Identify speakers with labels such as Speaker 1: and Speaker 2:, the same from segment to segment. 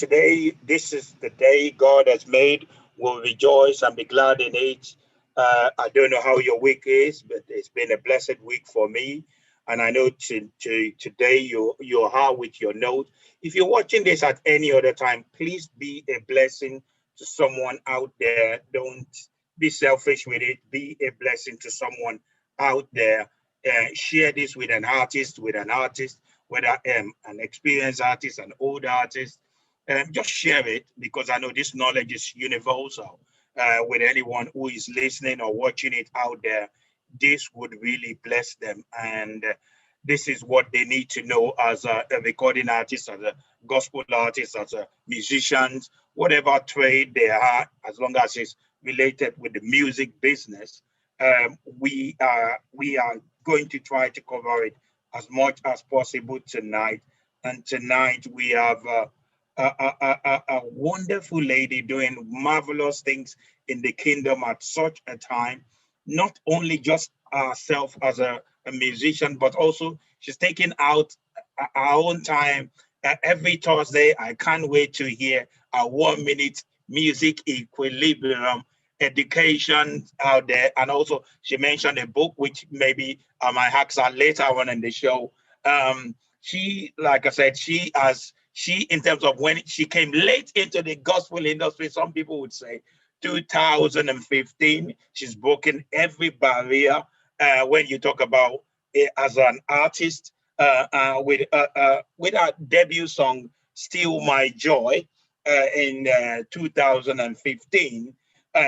Speaker 1: Today, this is the day God has made. We'll rejoice and be glad in it. I don't know how your week is, but it's been a blessed week for me. And I know today you are with your note. If you're watching this at any other time, please be a blessing to someone out there. Don't be selfish with it. Be a blessing to someone out there. Share this with an artist, whether an experienced artist, an old artist, just share it because I know this knowledge is universal with anyone who is listening or watching it out there. This would really bless them. And this is what they need to know as a recording artist, as a gospel artist, as a musicians, whatever trade they are, as long as it's related with the music business. We are going to try to cover it as much as possible tonight. And tonight we have a wonderful lady doing marvelous things in the kingdom at such a time, not only just herself as a musician, but also she's taking out our own time every Thursday. I can't wait to hear a 1 minute music equilibrium education out there. And also, she mentioned a book, which maybe I might ask her later on in the show. She, like I said, she, in terms of when she came late into the gospel industry, some people would say 2015, she's broken every barrier when you talk about as an artist with her debut song "Still My Joy" in 2015.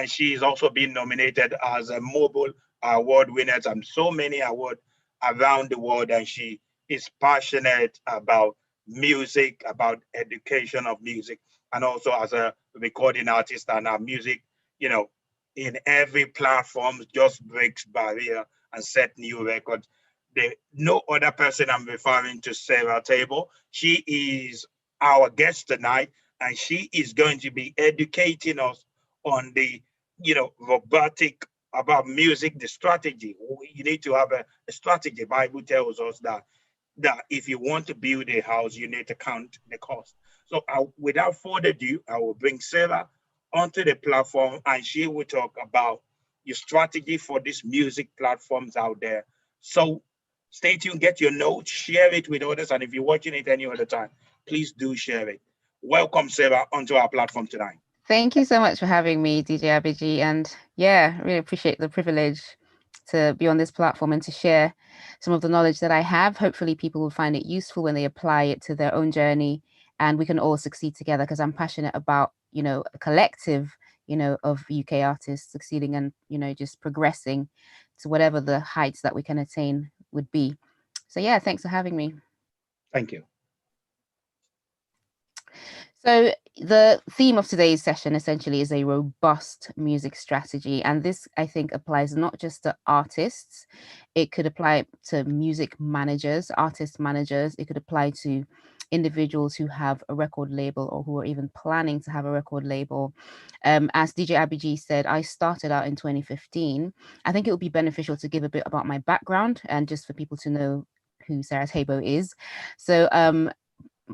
Speaker 1: She's also been nominated as a mobile award winner and so many awards around the world, and she is passionate about music, about education of music, and also as a recording artist and our music, you know, in every platform just breaks barrier and set new records. No other person I'm referring to, Sarah Table. She is our guest tonight, and she is going to be educating us on the, robotic about music, the strategy. You need to have a strategy. Bible tells us that if you want to build a house, you need to count the cost. So without further ado, I will bring Sarah onto the platform and she will talk about your strategy for these music platforms out there. So stay tuned, get your notes, share it with others. And if you're watching it any other time, please do share it. Welcome, Sarah, onto our platform tonight.
Speaker 2: Thank you so much for having me, DJ Abbeyg. And yeah, really appreciate the privilege to be on this platform and to share some of the knowledge that I have. Hopefully people will find it useful when they apply it to their own journey and we can all succeed together because I'm passionate about, a collective, of UK artists succeeding and, just progressing to whatever the heights that we can attain would be. So yeah, thanks for having me.
Speaker 1: Thank you.
Speaker 2: So the theme of today's session essentially is a robust music strategy. And this, I think, applies not just to artists, it could apply to music managers, artist managers, it could apply to individuals who have a record label or who are even planning to have a record label. As DJ Abbeyg said, I started out in 2015. I think it would be beneficial to give a bit about my background and just for people to know who Sarah Teibo is. So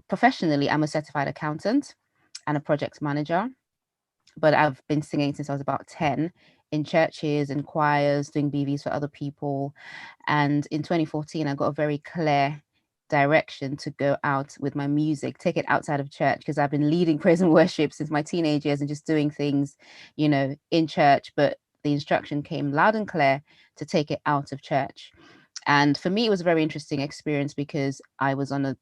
Speaker 2: professionally, I'm a certified accountant and a project manager, but I've been singing since I was about 10 in churches and choirs, doing BVs for other people. And in 2014, I got a very clear direction to go out with my music, take it outside of church, because I've been leading praise and worship since my teenage years and just doing things, in church. But the instruction came loud and clear to take it out of church. And for me, it was a very interesting experience because I was on a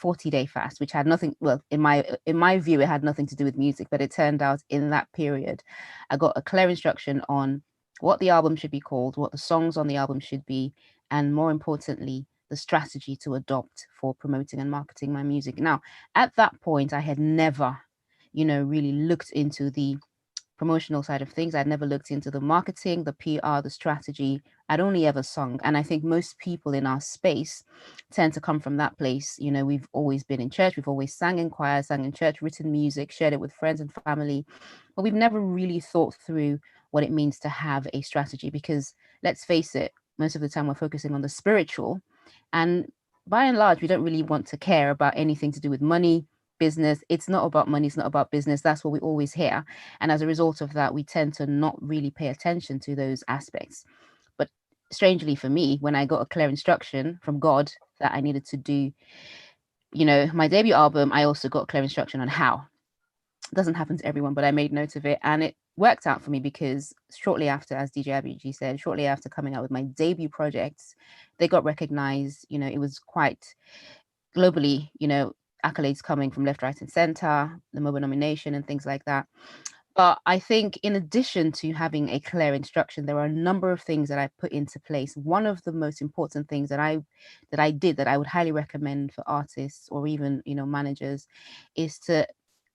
Speaker 2: 40-day fast, which had nothing, well, in my view, it had nothing to do with music, but it turned out in that period, I got a clear instruction on what the album should be called, what the songs on the album should be, and more importantly, the strategy to adopt for promoting and marketing my music. Now, at that point, I had never, really looked into the promotional side of things. I'd never looked into the marketing, the PR, the strategy. I'd only ever sung. And I think most people in our space tend to come from that place. We've always been in church. We've always sang in choir, sang in church, written music, shared it with friends and family. But we've never really thought through what it means to have a strategy because let's face it, most of the time we're focusing on the spiritual. And by and large, we don't really want to care about anything to do with money, business. It's not about money. It's not about business. That's what we always hear. And as a result of that, we tend to not really pay attention to those aspects. But strangely for me, when I got a clear instruction from God that I needed to do, my debut album, I also got clear instruction on how. It doesn't happen to everyone, but I made note of it, and it worked out for me because shortly after, as DJ Abbeyg said, shortly after coming out with my debut projects, they got recognized. It was quite globally, accolades coming from left, right, and center, the Mobile nomination, and things like that. But I think in addition to having a clear instruction, there are a number of things that I put into place. One of the most important things that I did that I would highly recommend for artists or even, managers is to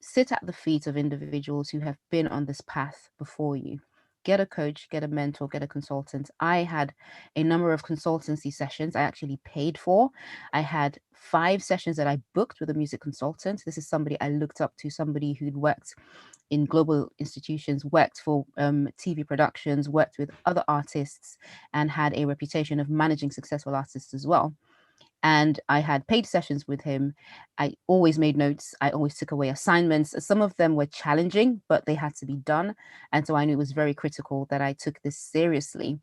Speaker 2: sit at the feet of individuals who have been on this path before you. Get a coach, get a mentor, get a consultant. I had a number of consultancy sessions I actually paid for. I had 5 sessions that I booked with a music consultant. This is somebody I looked up to, somebody who'd worked in global institutions, worked for TV productions, worked with other artists, and had a reputation of managing successful artists as well. And I had paid sessions with him. I always made notes. I always took away assignments. Some of them were challenging, but they had to be done. And so I knew it was very critical that I took this seriously.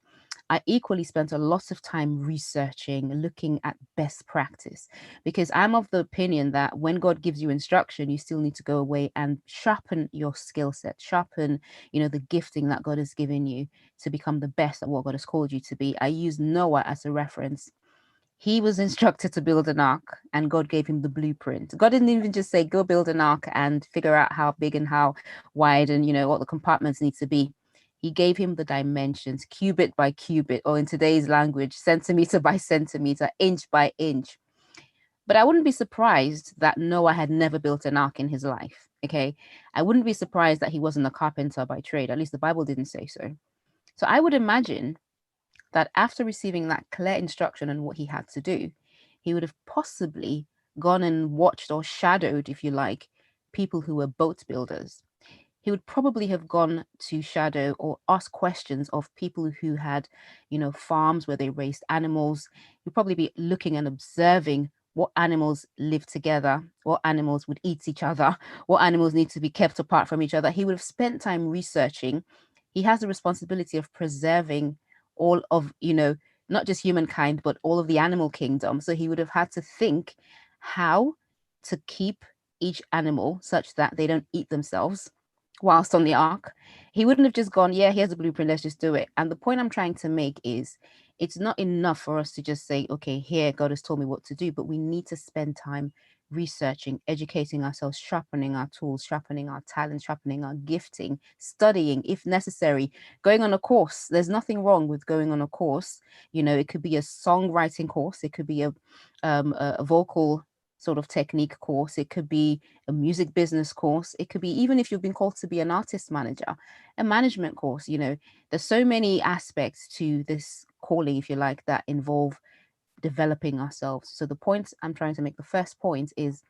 Speaker 2: I equally spent a lot of time researching, looking at best practice, because I'm of the opinion that when God gives you instruction, you still need to go away and sharpen your skill set, sharpen, the gifting that God has given you to become the best at what God has called you to be. I use Noah as a reference. He was instructed to build an ark, and God gave him the blueprint. God didn't even just say, go build an ark and figure out how big and how wide and, what the compartments need to be. He gave him the dimensions, cubit by cubit, or in today's language, centimeter by centimeter, inch by inch. But I wouldn't be surprised that Noah had never built an ark in his life. Okay. I wouldn't be surprised that he wasn't a carpenter by trade. At least the Bible didn't say so. So I would imagine that after receiving that clear instruction on what he had to do, he would have possibly gone and watched or shadowed, if you like, people who were boat builders. He would probably have gone to shadow or ask questions of people who had, farms where they raised animals. He'd probably be looking and observing what animals live together, what animals would eat each other, what animals need to be kept apart from each other. He would have spent time researching. He has the responsibility of preserving all of, not just humankind, but all of the animal kingdom. So he would have had to think how to keep each animal such that they don't eat themselves whilst on the ark. He wouldn't have just gone, yeah, here's a blueprint, let's just do it. And the point I'm trying to make is it's not enough for us to just say, okay, here, God has told me what to do, but we need to spend time researching, educating ourselves, sharpening our tools, sharpening our talents, sharpening our gifting, studying if necessary, going on a course. There's nothing wrong with going on a course. It could be a songwriting course, it could be a vocal sort of technique course, it could be a music business course, it could be, even if you've been called to be an artist manager, a management course. There's so many aspects to this calling, if you like, that involve developing ourselves. So the point I'm trying to make, the first point, is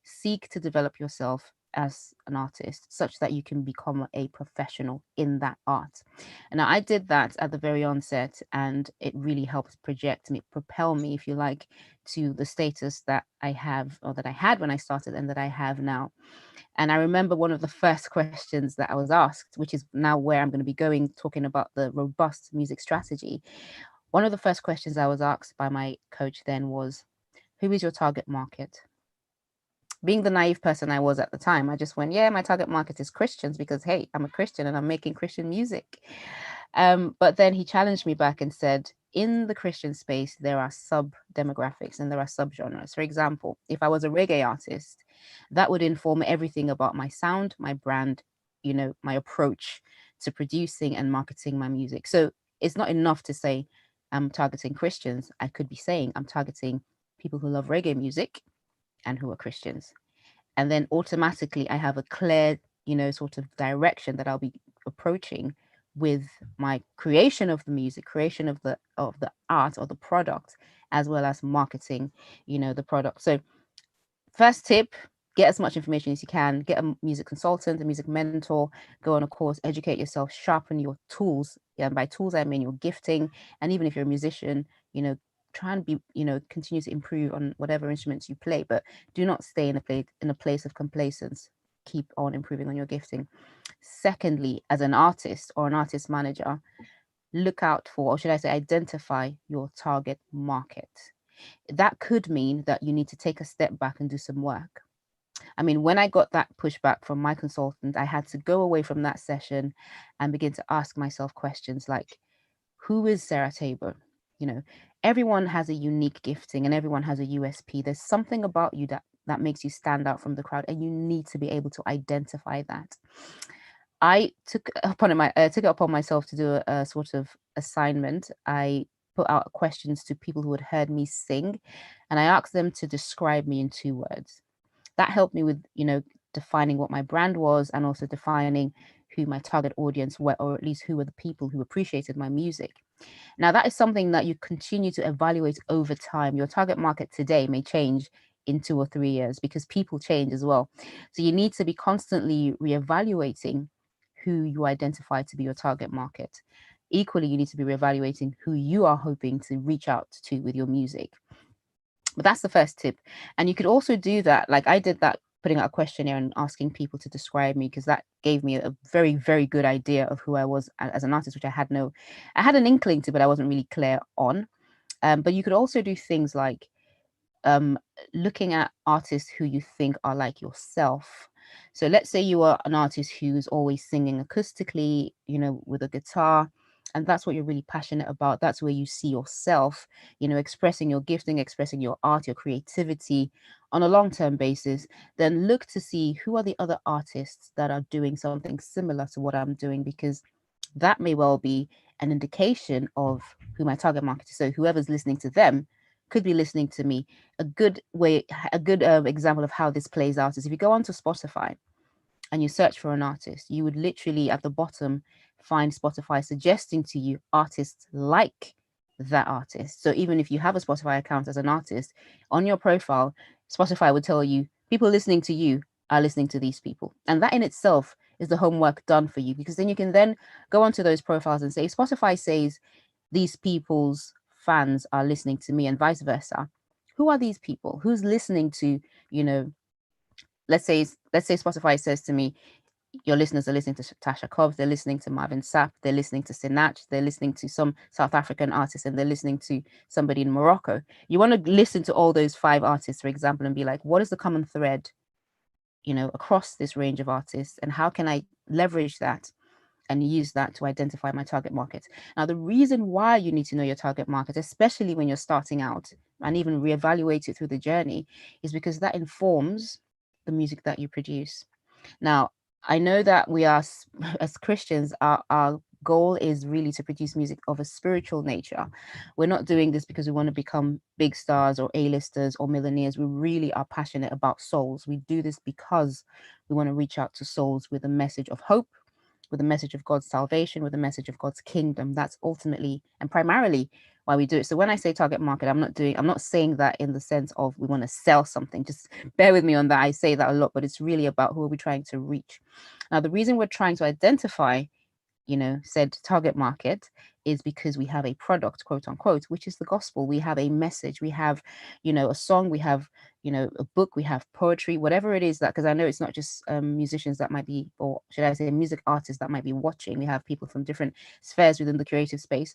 Speaker 2: seek to develop yourself as an artist such that you can become a professional in that art. And now I did that at the very onset, and it really helped project me, propel me, if you like, to the status that I have, or that I had when I started, and that I have now. And I remember one of the first questions that I was asked, which is now where I'm going to be going, talking about the robust music strategy. One of the first questions I was asked by my coach then was, who is your target market? Being the naive person I was at the time, I just went, yeah, my target market is Christians because, hey, I'm a Christian and I'm making Christian music. But then he challenged me back and said, in the Christian space, there are sub demographics and there are subgenres. For example, if I was a reggae artist, that would inform everything about my sound, my brand, my approach to producing and marketing my music. So it's not enough to say I'm targeting Christians. I could be saying I'm targeting people who love reggae music and who are Christians. And then automatically I have a clear, sort of direction that I'll be approaching with my creation of the music, creation of the art or the product, as well as marketing, the product. So first tip, get as much information as you can, get a music consultant, a music mentor, go on a course, educate yourself, sharpen your tools. And by tools, I mean your gifting. And even if you're a musician, try and be, continue to improve on whatever instruments you play, but do not stay in a place of complacence. Keep on improving on your gifting. Secondly, as an artist or an artist manager, look out for, or should I say, identify your target market. That could mean that you need to take a step back and do some work. I mean, when I got that pushback from my consultant, I had to go away from that session and begin to ask myself questions like, who is Sarah Teibo? You know, everyone has a unique gifting and everyone has a USP. There's something about you that makes you stand out from the crowd, and you need to be able to identify that. I took it upon myself to do a sort of assignment. I put out questions to people who had heard me sing, and I asked them to describe me in 2 words. That helped me with, defining what my brand was, and also defining who my target audience were, or at least who were the people who appreciated my music. Now, that is something that you continue to evaluate over time. Your target market today may change in 2 or 3 years because people change as well. So you need to be constantly reevaluating who you identify to be your target market. Equally, you need to be reevaluating who you are hoping to reach out to with your music. But that's the first tip. And you could also do that, like I did that, putting out a questionnaire and asking people to describe me, because that gave me a very, very good idea of who I was as an artist, which I had an inkling to, but I wasn't really clear on. But you could also do things like looking at artists who you think are like yourself. So let's say you are an artist who's always singing acoustically, with a guitar, and that's what you're really passionate about. That's where you see yourself, expressing your gifting, expressing your art, your creativity on a long-term basis. Then look to see who are the other artists that are doing something similar to what I'm doing, because that may well be an indication of who my target market is. So whoever's listening to them could be listening to me. A good example of how this plays out is if you go onto Spotify and you search for an artist, you would literally at the bottom find Spotify suggesting to you artists like that artist. So even if you have a Spotify account as an artist, on your profile, Spotify would tell you people listening to you are listening to these people. And that in itself is the homework done for you, because then you can then go onto those profiles and say, Spotify says these people's fans are listening to me, and vice versa. Who are these people? Who's listening to, let's say Spotify says to me, your listeners are listening to Tasha Cobbs, they're listening to Marvin Sapp, they're listening to Sinach, they're listening to some South African artists, and they're listening to somebody in Morocco. You want to listen to all those 5 artists, for example, and be like, what is the common thread, across this range of artists, and how can I leverage that and use that to identify my target market? Now, the reason why you need to know your target market, especially when you're starting out, and even reevaluate it through the journey, is because that informs the music that you produce. Now, I know that we are, as Christians, our goal is really to produce music of a spiritual nature. We're not doing this because we want to become big stars or A-listers or millionaires. We really are passionate about souls. We do this because we want to reach out to souls with a message of hope, with a message of God's salvation, with a message of God's kingdom. That's ultimately and primarily why we do it. So when I say target market, I'm not saying that in the sense of we want to sell something. Just bear with me on that. I say that a lot, but it's really about who are we trying to reach. Now, the reason we're trying to identify, said target market is because we have a product, quote unquote, which is the gospel. We have a message, we have, a song, we have, a book, we have poetry, whatever it is that, because I know it's not just musicians that might be, or should I say music artists that might be watching. We have people from different spheres within the creative space.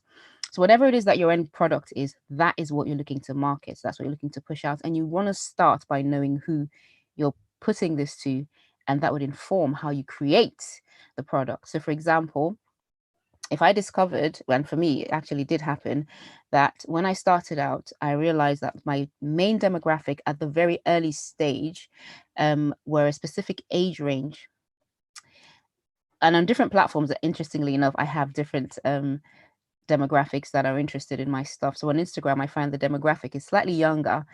Speaker 2: So whatever it is that your end product is, that is what you're looking to market. So that's what you're looking to push out. And you want to start by knowing who you're putting this to, and that would inform how you create the product. So for example, if I discovered, and for me, it actually did happen, that when I started out, I realized that my main demographic at the very early stage were a specific age range. And on different platforms, interestingly enough, I have different demographics that are interested in my stuff. So on Instagram, I find the demographic is slightly younger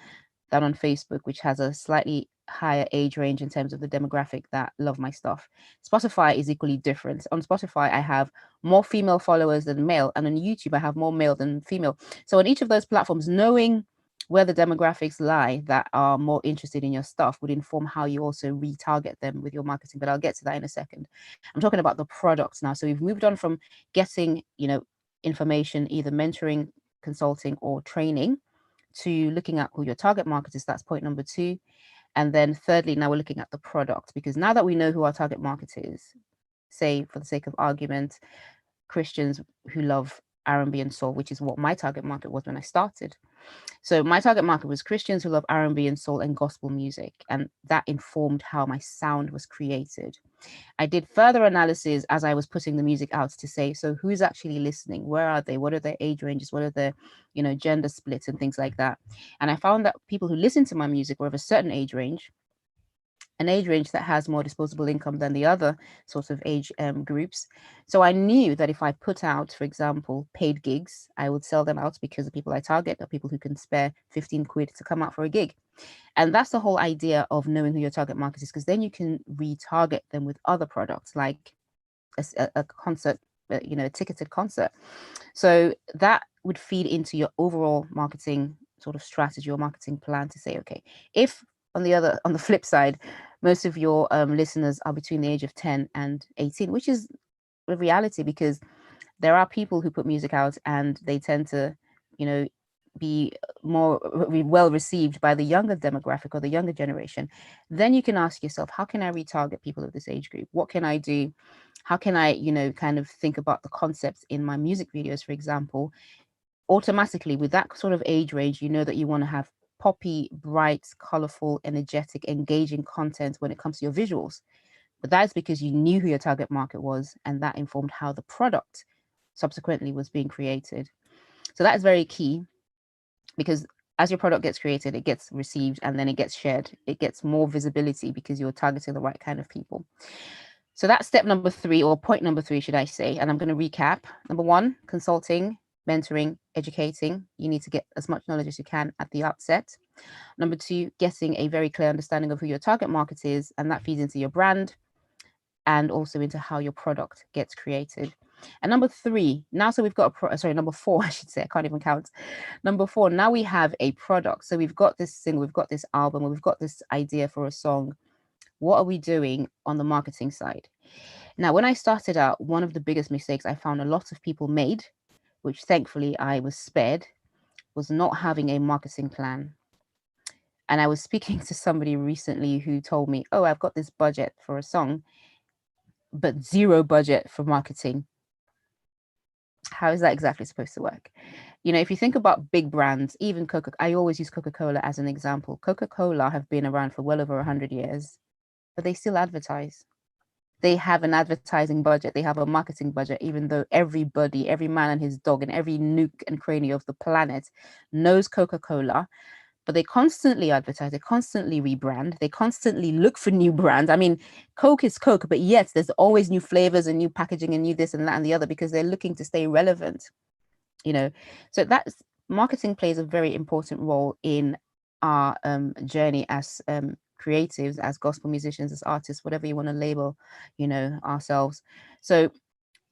Speaker 2: than on Facebook, which has a slightly higher age range in terms of the demographic that love my stuff. Spotify is equally different. On Spotify, I have more female followers than male, and on YouTube, I have more male than female. So on each of those platforms, knowing where the demographics lie that are more interested in your stuff would inform how you also retarget them with your marketing. But I'll get to that in a second. I'm talking about the products now. So we've moved on from getting, information, either mentoring, consulting, or training. to looking at who your target market is. That's point number 2. And then thirdly, now we're looking at the product, because now that we know who our target market is, say for the sake of argument, Christians who love R&B and soul, which is what my target market was when I started. So my target market was Christians who love R&B and soul and gospel music, and that informed how my sound was created. I did further analysis as I was putting the music out to say, so who's actually listening? Where are they? What are their age ranges? What are their, gender splits and things like that? And I found that people who listen to my music were of a certain age range, an age range that has more disposable income than the other sorts of age groups. So I knew that if I put out, for example, paid gigs, I would sell them out because the people I target are people who can spare 15 quid to come out for a gig. And that's the whole idea of knowing who your target market is, because then you can retarget them with other products like a concert, a ticketed concert. So that would feed into your overall marketing sort of strategy or marketing plan to say, okay, if on the flip side, most of your listeners are between the age of 10 and 18, which is a reality, because there are people who put music out and they tend to, be more well received by the younger demographic or the younger generation. Then you can ask yourself, how can I retarget people of this age group? What can I do? How can I, kind of think about the concepts in my music videos, for example? Automatically, with that sort of age range, you know that you want to have poppy, bright, colorful, energetic, engaging content when it comes to your visuals. But that's because you knew who your target market was, and that informed how the product subsequently was being created. So that is very key, because as your product gets created, it gets received and then it gets shared. It gets more visibility because you're targeting the right kind of people. So that's step number 3, or point number 3, should I say. And I'm going to recap. Number 1, consulting, mentoring, educating. You need to get as much knowledge as you can at the outset. Number 2, getting a very clear understanding of who your target market is, and that feeds into your brand and also into how your product gets created. And number 3, now, so we've got number 4, I should say, I can't even count. Number 4, now we have a product. So we've got this single, we've got this album, we've got this idea for a song. What are we doing on the marketing side? Now, when I started out, one of the biggest mistakes I found a lot of people made, which thankfully I was spared, was not having a marketing plan. And I was speaking to somebody recently who told me, oh, I've got this budget for a song, but zero budget for marketing. How is that exactly supposed to work? If you think about big brands, even I always use Coca-Cola as an example. Coca-Cola have been around for well over 100 years, but they still advertise. They have an advertising budget. They have a marketing budget, even though everybody, every man and his dog and every nook and cranny of the planet knows Coca-Cola, but they constantly advertise, they constantly rebrand, they constantly look for new brands. I mean, Coke is Coke, but yet there's always new flavors and new packaging and new this and that and the other, because they're looking to stay relevant, So that's marketing plays a very important role in our journey as creatives, as gospel musicians, as artists, whatever you want to label, ourselves. So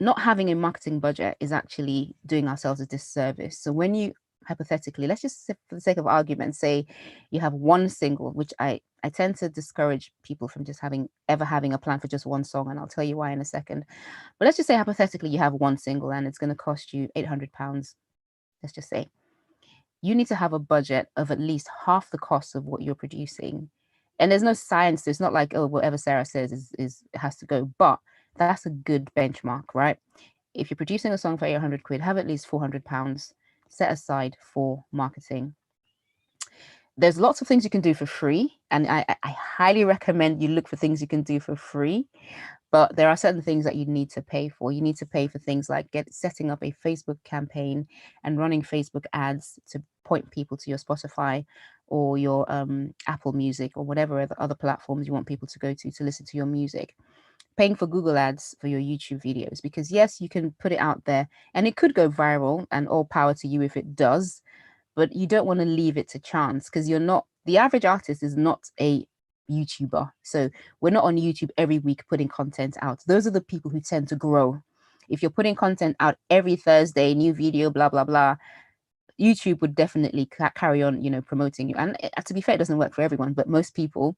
Speaker 2: not having a marketing budget is actually doing ourselves a disservice. So when you, hypothetically, let's just, for the sake of argument, say you have one single, which I tend to discourage people from just having a plan for just one song, and I'll tell you why in a second. But let's just say hypothetically you have one single and it's going to cost you £800. Let's just say you need to have a budget of at least half the cost of what you're producing. And there's no science to it. It's not like, oh, whatever Sarah says is it has to go, but that's a good benchmark, right? If you're producing a song for 800 quid, have at least £400 set aside for marketing. There's lots of things you can do for free, and I highly recommend you look for things you can do for free. But there are certain things that you need to pay for. You need to pay for things like setting up a Facebook campaign and running Facebook ads to point people to your Spotify or your Apple Music or whatever other platforms you want people to go to listen to your music. Paying for Google ads for your YouTube videos, because yes, you can put it out there and it could go viral, and all power to you if it does, but you don't want to leave it to chance, because the average artist is not a YouTuber. So we're not on YouTube every week putting content out. Those are the people who tend to grow. If you're putting content out every Thursday, new video, blah, blah, blah, YouTube would definitely carry on, promoting you. And to be fair, it doesn't work for everyone, but most people,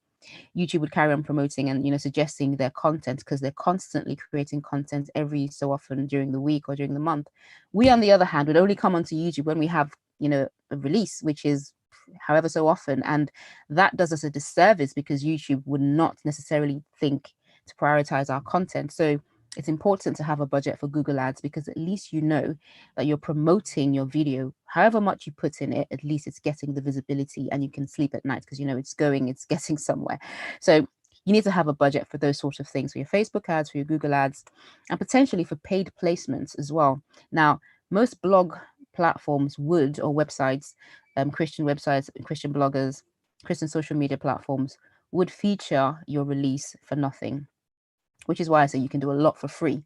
Speaker 2: YouTube would carry on promoting and, suggesting their content, because they're constantly creating content every so often during the week or during the month. We, on the other hand, would only come onto YouTube when we have, a release, which is however so often, and that does us a disservice because YouTube would not necessarily think to prioritize our content. So it's important to have a budget for Google Ads, because at least you know that you're promoting your video. However much you put in it, at least it's getting the visibility, and you can sleep at night because you know it's getting somewhere. So you need to have a budget for those sorts of things, for your Facebook ads, for your Google ads, and potentially for paid placements as well. Now, most blog platforms would, or websites, Christian websites, Christian bloggers, Christian social media platforms would feature your release for nothing, which is why I say you can do a lot for free.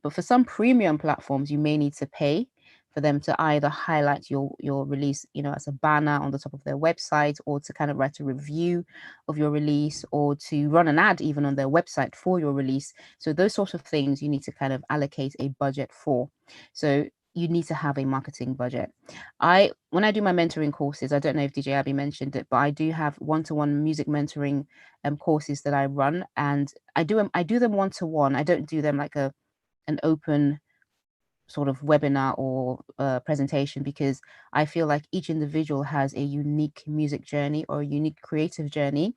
Speaker 2: But for some premium platforms, you may need to pay for them to either highlight your release, as a banner on the top of their website, or to kind of write a review of your release, or to run an ad even on their website for your release. So those sorts of things you need to kind of allocate a budget for. So you need to have a marketing budget. When I do my mentoring courses, I don't know if DJ Abby mentioned it, but I do have one-to-one music mentoring courses that I run, and I do them one-to-one. I don't do them like an open sort of webinar or presentation, because I feel like each individual has a unique music journey or a unique creative journey,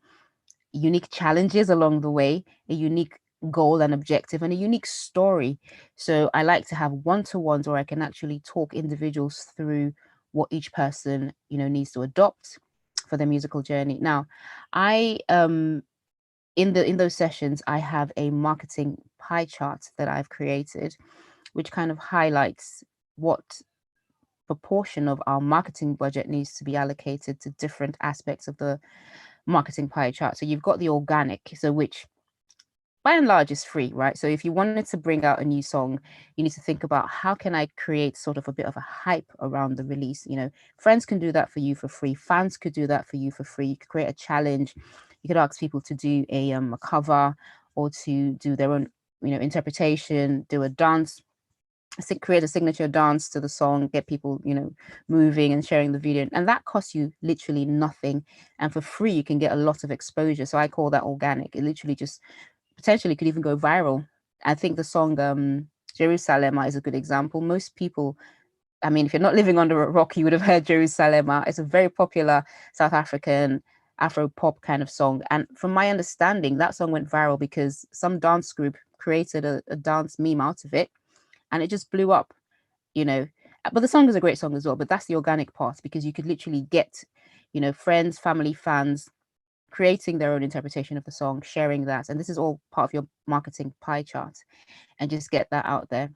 Speaker 2: unique challenges along the way, a unique goal and objective, and a unique story. So I like to have one-to-ones where I can actually talk individuals through what each person needs to adopt for their musical journey. Now, I in those sessions, I have a marketing pie chart that I've created, which kind of highlights what proportion of our marketing budget needs to be allocated to different aspects of the marketing pie chart. So you've got the organic, so which by and large is free, right? So if you wanted to bring out a new song, you need to think about, how can I create sort of a bit of a hype around the release? Friends can do that for you for free. Fans could do that for you for free. You could create a challenge. You could ask people to do a cover, or to do their own, interpretation, do a dance, create a signature dance to the song, get people, moving and sharing the video. And that costs you literally nothing. And for free, you can get a lot of exposure. So I call that organic. It literally just potentially could even go viral. I think the song Jerusalem is a good example. Most people, I mean, if you're not living under a rock, you would have heard Jerusalem. It's a very popular South African Afro pop kind of song. And from my understanding, that song went viral because some dance group created a dance meme out of it, and it just blew up, But the song is a great song as well. But that's the organic part, because you could literally get, friends, family, fans creating their own interpretation of the song, sharing that. And this is all part of your marketing pie chart, and just get that out there.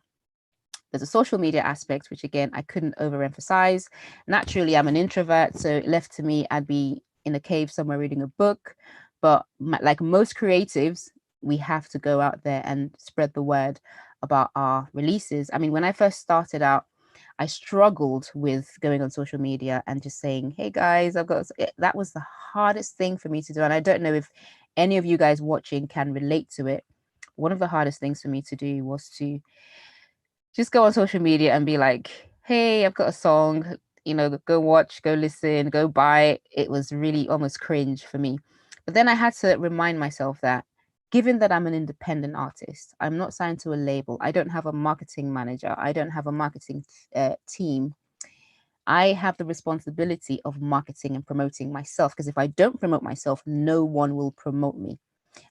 Speaker 2: There's a social media aspect, which again, I couldn't overemphasize. Naturally, I'm an introvert, so left to me, I'd be in a cave somewhere reading a book. But like most creatives, we have to go out there and spread the word about our releases. I mean, when I first started out, I struggled with going on social media and just saying, hey guys, that was the hardest thing for me to do. And I don't know if any of you guys watching can relate to it. One of the hardest things for me to do was to just go on social media and be like, hey, I've got a song, go watch, go listen, go buy. It was really almost cringe for me. But then I had to remind myself that, given that I'm an independent artist, I'm not signed to a label, I don't have a marketing manager, I don't have a marketing team, I have the responsibility of marketing and promoting myself. Because if I don't promote myself, no one will promote me.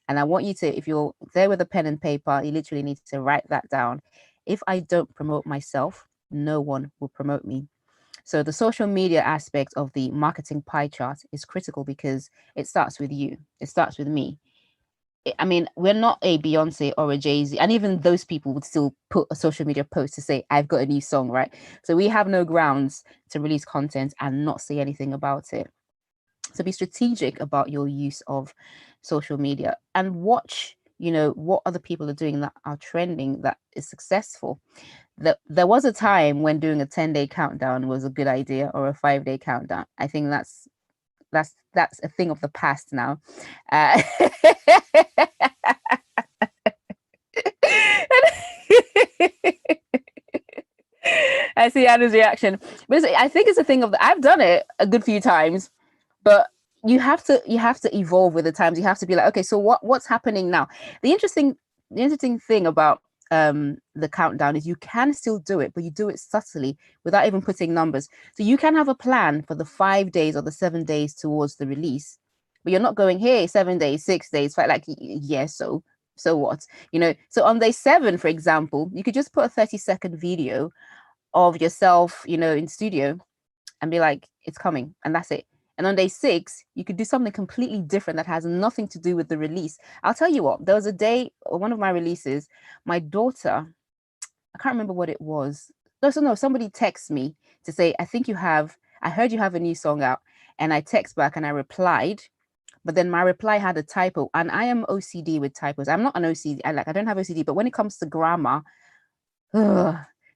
Speaker 2: And I want you to, if you're there with a pen and paper, you literally need to write that down. If I don't promote myself, no one will promote me. So the social media aspect of the marketing pie chart is critical, because it starts with you. It starts with me. I mean, we're not a Beyonce or a Jay-Z, and even those people would still put a social media post to say, I've got a new song, right? So we have no grounds to release content and not say anything about it. So be strategic about your use of social media, and watch, what other people are doing that are trending, that is successful. There was a time when doing a 10-day countdown was a good idea, or a 5-day countdown. I think that's a thing of the past now. I see Anna's reaction. But I think it's a thing of I've done it a good few times, but you have to evolve with the times. You have to be like, okay, so what's happening now? The interesting thing about the countdown is you can still do it, but you do it subtly without even putting numbers. So you can have a plan for the 5 days or the 7 days towards the release, but you're not going, hey, 7 days, 6 days, like, yeah, so what? So on day 7, for example, you could just put a 30-second video of yourself, in studio, and be like, it's coming, and that's it. And on day 6, you could do something completely different that has nothing to do with the release. I'll tell you what, there was a day, one of my releases, my daughter, I can't remember what it was. No, somebody texts me to say, I heard you have a new song out. And I text back and I replied, but then my reply had a typo. And I am OCD with typos. I'm not an OCD. I don't have OCD, but when it comes to grammar,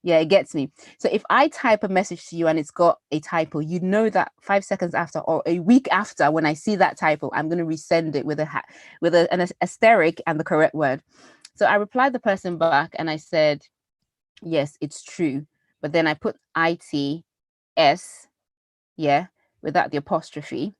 Speaker 2: yeah, it gets me. So if I type a message to you and it's got a typo, you know that 5 seconds after or a week after, when I see that typo, I'm going to resend it with an asterisk and the correct word. So I replied the person back and I said, yes, it's true. But then I put ITS, yeah, without the apostrophe.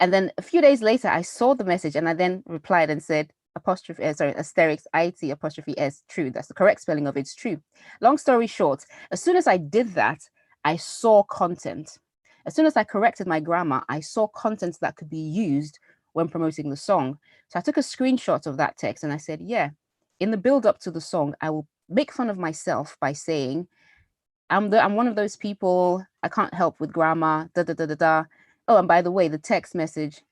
Speaker 2: And then a few days later, I saw the message and I then replied and said, asterisk IT apostrophe S, true. That's the correct spelling of it's true. Long story short, as soon as I did that, I saw content. As soon as I corrected my grammar, I saw content that could be used when promoting the song. So I took a screenshot of that text and I said, yeah, in the build up to the song, I will make fun of myself by saying, I'm one of those people, I can't help with grammar, da da da da da. Oh, and by the way, the text message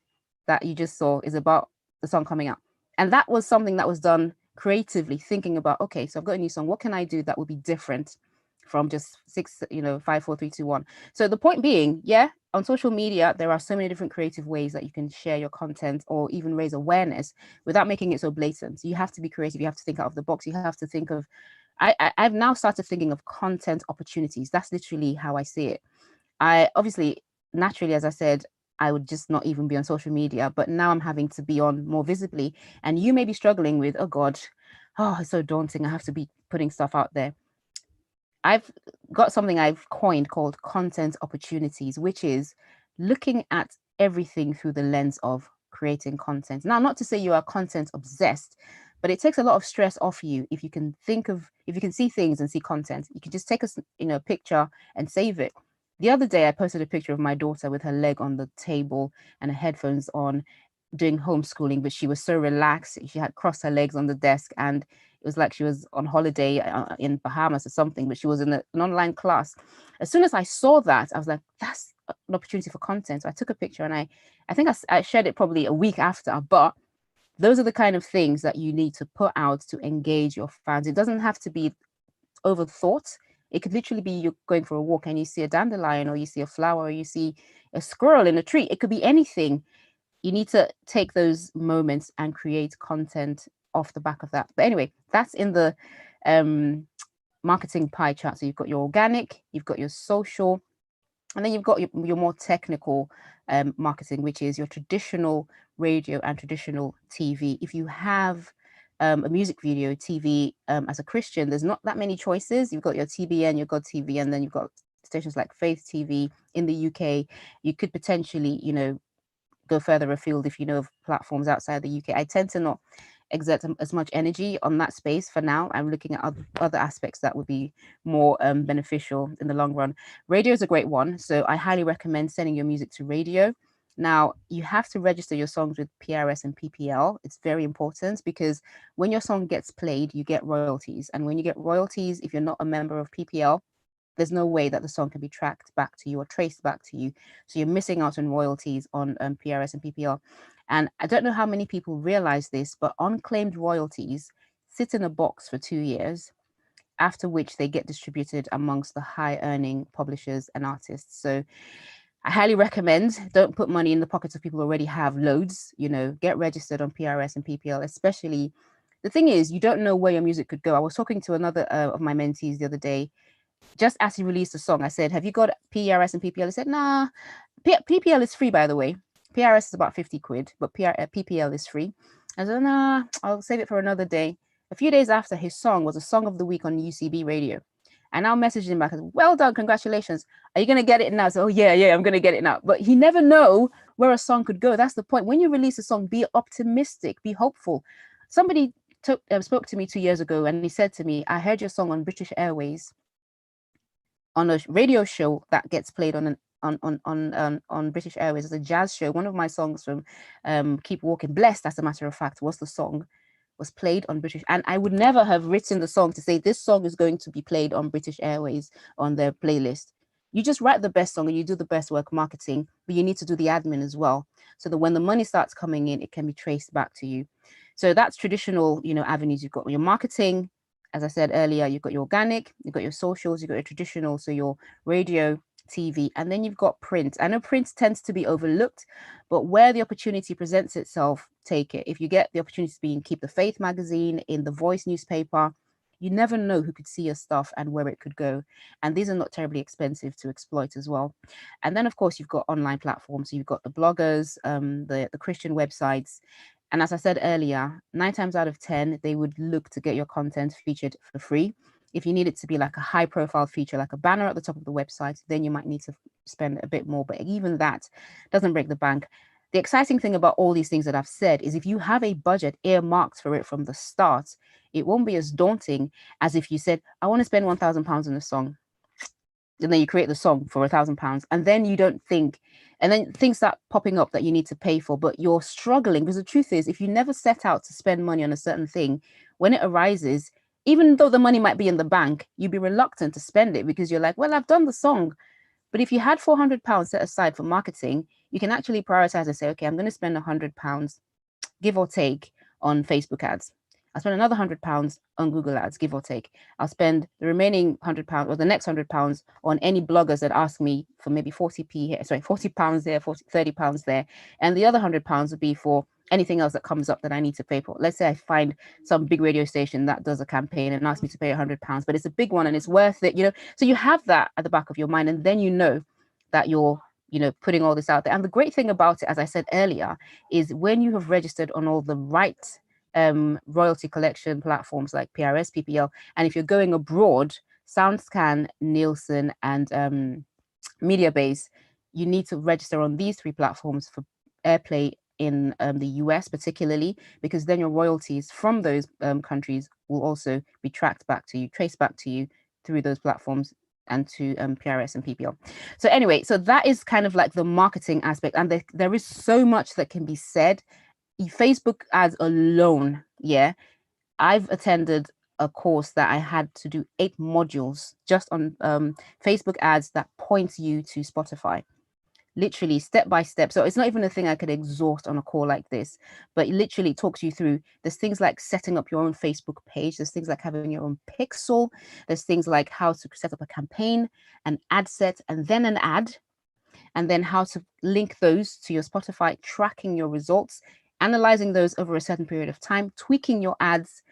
Speaker 2: that you just saw is about the song coming out. And that was something that was done creatively, thinking about, okay, so I've got a new song. What can I do that will be different from just 6, 5, 4, 3, 2, 1. So the point being, yeah, on social media, there are so many different creative ways that you can share your content or even raise awareness without making it so blatant. So you have to be creative. You have to think out of the box. You have to think of, I've now started thinking of content opportunities. That's literally how I see it. I obviously, naturally, as I said, I would just not even be on social media, but now I'm having to be on more visibly. And you may be struggling with, oh God, it's so daunting. I have to be putting stuff out there. I've got something I've coined called content opportunities, which is looking at everything through the lens of creating content. Now, not to say you are content obsessed, but it takes a lot of stress off you if you can see things and see content. You can just take a picture and save it. The other day, I posted a picture of my daughter with her leg on the table and her headphones on, doing homeschooling, but she was so relaxed. She had crossed her legs on the desk and it was like she was on holiday in Bahamas or something, but she was in an online class. As soon as I saw that, I was like, that's an opportunity for content. So I took a picture and I think I shared it probably a week after, but those are the kind of things that you need to put out to engage your fans. It doesn't have to be overthought. It could literally be you're going for a walk and you see a dandelion or you see a flower or you see a squirrel in a tree. It could be anything. You need to take those moments and create content off the back of that. But anyway, that's in the marketing pie chart. So you've got your organic, you've got your social, and then you've got your more technical marketing, which is your traditional radio and traditional TV. If you have a music video, TV, as a Christian, there's not that many choices. You've got your TBN, you've got TV, and then you've got stations like Faith TV in the UK. You could potentially, go further afield if you know of platforms outside the UK. I tend to not exert as much energy on that space for now. I'm looking at other aspects that would be more beneficial in the long run. Radio is a great one, so I highly recommend sending your music to radio. Now, you have to register your songs with PRS and PPL. It's very important because when your song gets played, you get royalties. And when you get royalties, if you're not a member of PPL, there's no way that the song can be tracked back to you or traced back to you. So you're missing out on royalties on PRS and PPL. And I don't know how many people realize this, but unclaimed royalties sit in a box for 2 years, after which they get distributed amongst the high earning publishers and artists. So I highly recommend, don't put money in the pockets of people who already have loads, get registered on PRS and PPL, especially. The thing is, you don't know where your music could go. I was talking to another of my mentees the other day. Just as he released a song, I said, have you got PRS and PPL? He said, nah, PPL is free, by the way. PRS is about 50 quid, but PPL is free. I said, nah, I'll save it for another day. A few days after, his song was a song of the week on UCB radio. And I messaged him back, well done, congratulations. Are you going to get it now? So, yeah, I'm going to get it now. But he never know where a song could go. That's the point. When you release a song, be optimistic, be hopeful. Somebody spoke to me 2 years ago, and he said to me, I heard your song on British Airways on a radio show that gets played on on British Airways. It's a jazz show. One of my songs from Keep Walking, Blessed, as a matter of fact, was the song, was played on British. And I would never have written the song to say this song is going to be played on British Airways on their playlist. You just write the best song and you do the best work marketing, but you need to do the admin as well, so that when the money starts coming in, it can be traced back to you. So that's traditional, avenues. You've got your marketing, as I said earlier, you've got your organic, you've got your socials, you've got your traditional, so your radio, TV, and then you've got print. I know print tends to be overlooked, but where the opportunity presents itself, take it. If you get the opportunity to be in Keep the Faith magazine, in the Voice newspaper, you never know who could see your stuff and where it could go. And these are not terribly expensive to exploit as well. And then, of course, you've got online platforms. So you've got the bloggers, the Christian websites. And as I said earlier, 9 times out of 10, they would look to get your content featured for free. If you need it to be like a high profile feature, like a banner at the top of the website, then you might need to spend a bit more. But even that doesn't break the bank. The exciting thing about all these things that I've said is if you have a budget earmarked for it from the start, it won't be as daunting as if you said, I want to spend £1,000 on a song. And then you create the song for £1,000, and then you don't think, and then things start popping up that you need to pay for, but you're struggling. Because the truth is, if you never set out to spend money on a certain thing, when it arises, even though the money might be in the bank, you'd be reluctant to spend it because you're like, well, I've done the song. But if you had £400 set aside for marketing, you can actually prioritize and say, okay, I'm going to spend £100, give or take, on Facebook ads. I'll spend another £100 on Google ads, give or take. I'll spend the remaining £100 or the next £100 on any bloggers that ask me for maybe 40p here, sorry, £40 there, £30 there. And the other £100 would be for anything else that comes up that I need to pay for. Let's say I find some big radio station that does a campaign and asks me to pay £100, but it's a big one and it's worth it, So you have that at the back of your mind, and then you know that you're putting all this out there. And the great thing about it, as I said earlier, is when you have registered on all the right royalty collection platforms like PRS, PPL, and if you're going abroad, SoundScan, Nielsen, and Mediabase, you need to register on these 3 platforms for airplay in the US particularly, because then your royalties from those countries will also be tracked back to you, traced back to you through those platforms and to PRS and PPL. So anyway, so that is kind of like the marketing aspect, and there is so much that can be said. Facebook ads alone, I've attended a course that I had to do 8 modules just on Facebook ads that points you to Spotify, literally step by step. So it's not even a thing I could exhaust on a call like this, but it literally talks you through. There's things like setting up your own Facebook page. There's things like having your own pixel. There's things like how to set up a campaign, an ad set, and then an ad, and then how to link those to your Spotify, tracking your results, analyzing those over a certain period of time, tweaking your ads,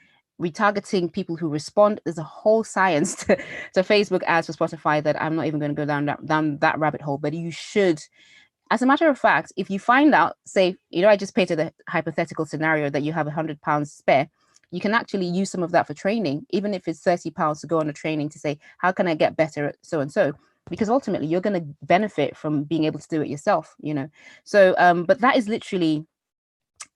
Speaker 2: retargeting people who respond. There's a whole science to Facebook ads for Spotify that I'm not even going to go down that rabbit hole, but you should. As a matter of fact, if you find out, say, I just painted the hypothetical scenario that you have £100 spare, you can actually use some of that for training, even if it's £30 to go on a training to say, how can I get better at so and so? Because ultimately you're going to benefit from being able to do it yourself, So, but that is literally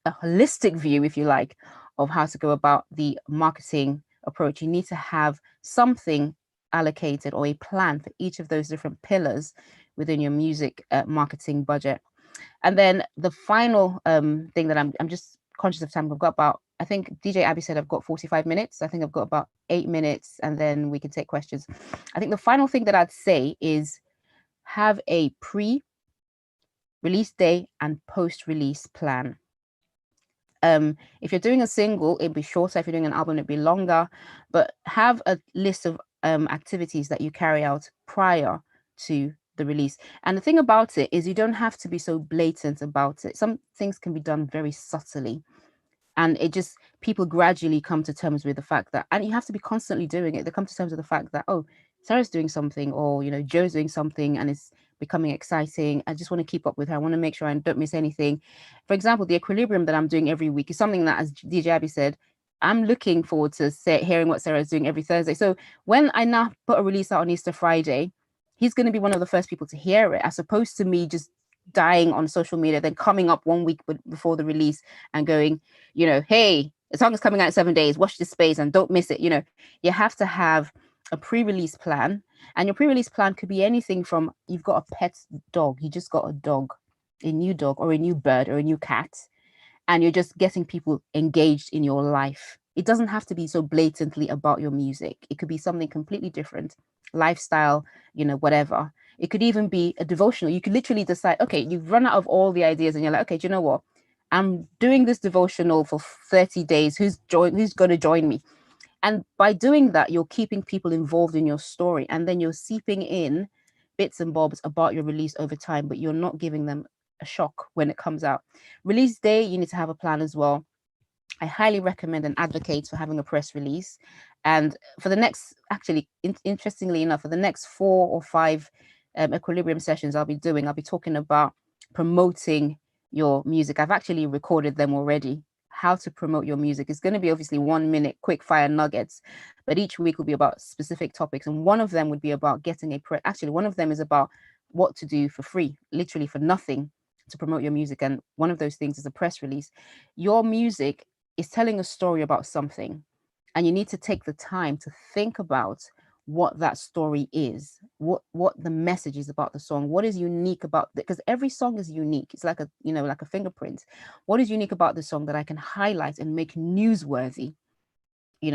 Speaker 2: a holistic view, if you like, of how to go about the marketing approach. You need to have something allocated or a plan for each of those different pillars within your music marketing budget. And then the final thing that I'm just conscious of time. I've got about, I think DJ Abby said I've got 45 minutes. I think I've got about 8 minutes, and then we can take questions. I think the final thing that I'd say is have a pre-release day and post-release plan. If you're doing a single, it'd be shorter. If you're doing an album, it'd be longer. But have a list of activities that you carry out prior to the release. And the thing about it is you don't have to be so blatant about it. Some things can be done very subtly. And it just, people gradually come to terms with the fact that, and you have to be constantly doing it. They come to terms with the fact that, oh, Sarah's doing something, or, Joe's doing something and it's becoming exciting. I just want to keep up with her. I want to make sure I don't miss anything. For example, the equilibrium that I'm doing every week is something that, as DJ Abby said, I'm looking forward to hearing what Sarah's doing every Thursday. So when I now put a release out on Easter Friday, he's going to be one of the first people to hear it, as opposed to me just dying on social media, then coming up 1 week before the release and going, hey, the song is coming out in 7 days, watch this space and don't miss it. You have to have a pre-release plan, and your pre-release plan could be anything from, you've got a pet dog, you just got a dog, a new dog or a new bird or a new cat, and you're just getting people engaged in your life. It doesn't have to be so blatantly about your music. It could be something completely different, lifestyle, whatever. It could even be a devotional. You could literally decide, okay, you've run out of all the ideas and you're like, okay, do you know what? I'm doing this devotional for 30 days. Who's going to join me? And by doing that, you're keeping people involved in your story, and then you're seeping in bits and bobs about your release over time, but you're not giving them a shock when it comes out. Release day, you need to have a plan as well. I highly recommend and advocate for having a press release. And for the next, actually, interestingly enough, for the next 4 or 5 equilibrium sessions I'll be talking about promoting your music. I've actually recorded them already. How to promote your music. It's going to be obviously 1 minute quick fire nuggets, but each week will be about specific topics. And one of them would be about getting actually, one of them is about what to do for free, literally for nothing, to promote your music. And one of those things is a press release. Your music is telling a story about something, and you need to take the time to think about what that story is, what the message is about the song, what is unique about it, because every song is unique. It's like a fingerprint. What is unique about the song that I can highlight and make newsworthy?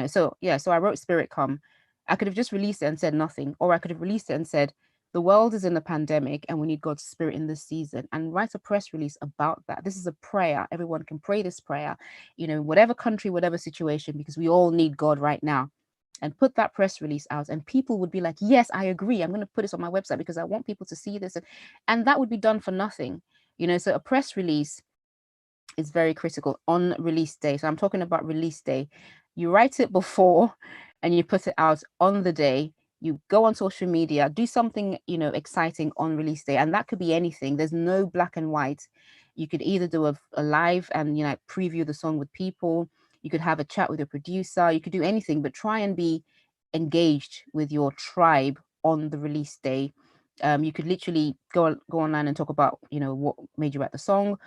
Speaker 2: So I wrote Spirit Come. I could have just released it and said nothing, or I could have released it and said, the world is in a pandemic and we need God's spirit in this season, and write a press release about that. This is a prayer. Everyone can pray this prayer, whatever country, whatever situation, because we all need God right now. And put that press release out, and people would be like, yes, I agree. I'm going to put this on my website because I want people to see this. And that would be done for nothing. So a press release is very critical on release day. So I'm talking about release day. You write it before and you put it out on the day. You go on social media, do something, exciting on release day. And that could be anything. There's no black and white. You could either do a live and, preview the song with people. You could have a chat with your producer. You could do anything, but try and be engaged with your tribe on the release day. You could literally go online and talk about, what made you write the song,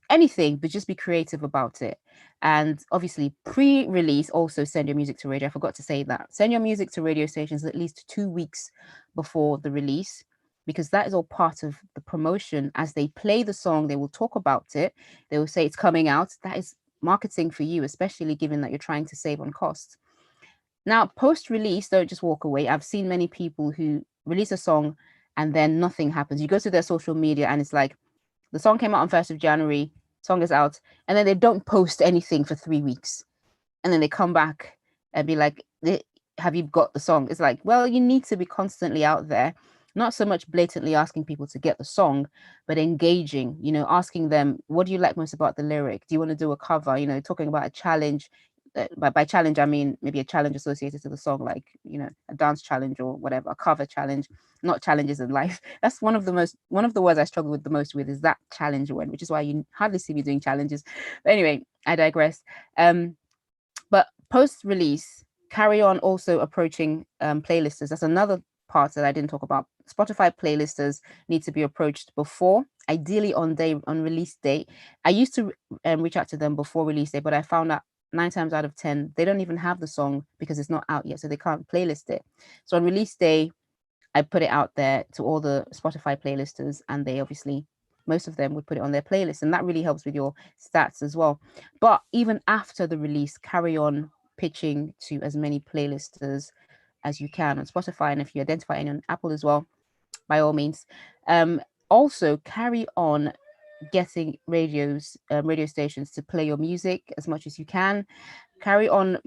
Speaker 2: anything, but just be creative about it. And obviously pre-release, also send your music to radio. I forgot to say that. Send your music to radio stations at least 2 weeks before the release, because that is all part of the promotion. As they play the song, they will talk about it. They will say it's coming out. That is marketing for you, especially given that you're trying to save on costs. Now, post-release, don't just walk away. I've seen many people who release a song and then nothing happens. You go to their social media and it's like, the song came out on 1st of January, song is out, and then they don't post anything for 3 weeks. And then they come back and be like, have you got the song? It's like, well, you need to be constantly out there, not so much blatantly asking people to get the song, but engaging, asking them, what do you like most about the lyric? Do you want to do a cover? Talking about a challenge. By challenge, I mean maybe a challenge associated to the song, like, a dance challenge or whatever, a cover challenge, not challenges in life. That's one of the words I struggle with the most with, is that challenge one, which is why you hardly see me doing challenges. But anyway, I digress. But post-release, carry on also approaching playlisters. That's another part that I didn't talk about. Spotify playlisters need to be approached before, ideally on release day. I used to reach out to them before release day, but I found out 9 times out of 10 they don't even have the song because it's not out yet, so they can't playlist it. So on release day, I put it out there to all the Spotify playlisters, and they obviously, most of them would put it on their playlist, and that really helps with your stats as well. But even after the release, carry on pitching to as many playlisters as you can on Spotify, and if you identify any on Apple as well, by all means. Also carry on getting radio stations to play your music as much as you can. Carry on,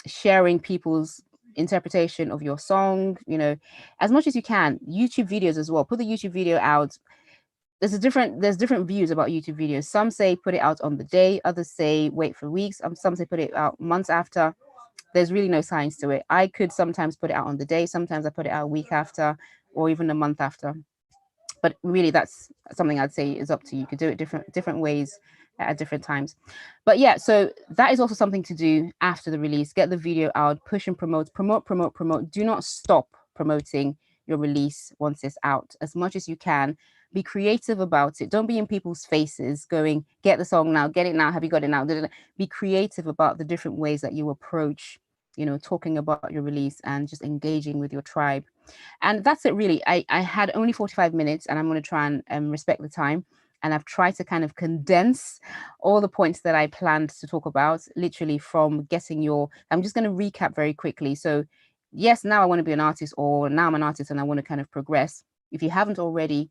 Speaker 2: sharing people's interpretation of your song, as much as you can. YouTube videos as well. Put the YouTube video out. There's different views about YouTube videos. Some say put it out on the day, others say wait for weeks, some say put it out months after. There's really no science to it. I could sometimes put it out on the day, sometimes I put it out a week after, or even a month after. But really, that's something I'd say is up to you. You could do it different ways at different times. But yeah, so that is also something to do after the release. Get the video out, push and promote. Do not stop promoting your release once it's out, as much as you can. Be creative about it. Don't be in people's faces going, get the song now, get it now, have you got it now? Be creative about the different ways that you approach, talking about your release and just engaging with your tribe. And that's it really. I had only 45 minutes and I'm going to try and respect the time. And I've tried to kind of condense all the points that I planned to talk about, literally from I'm just going to recap very quickly. So yes, now I want to be an artist, or now I'm an artist and I want to kind of progress. If you haven't already,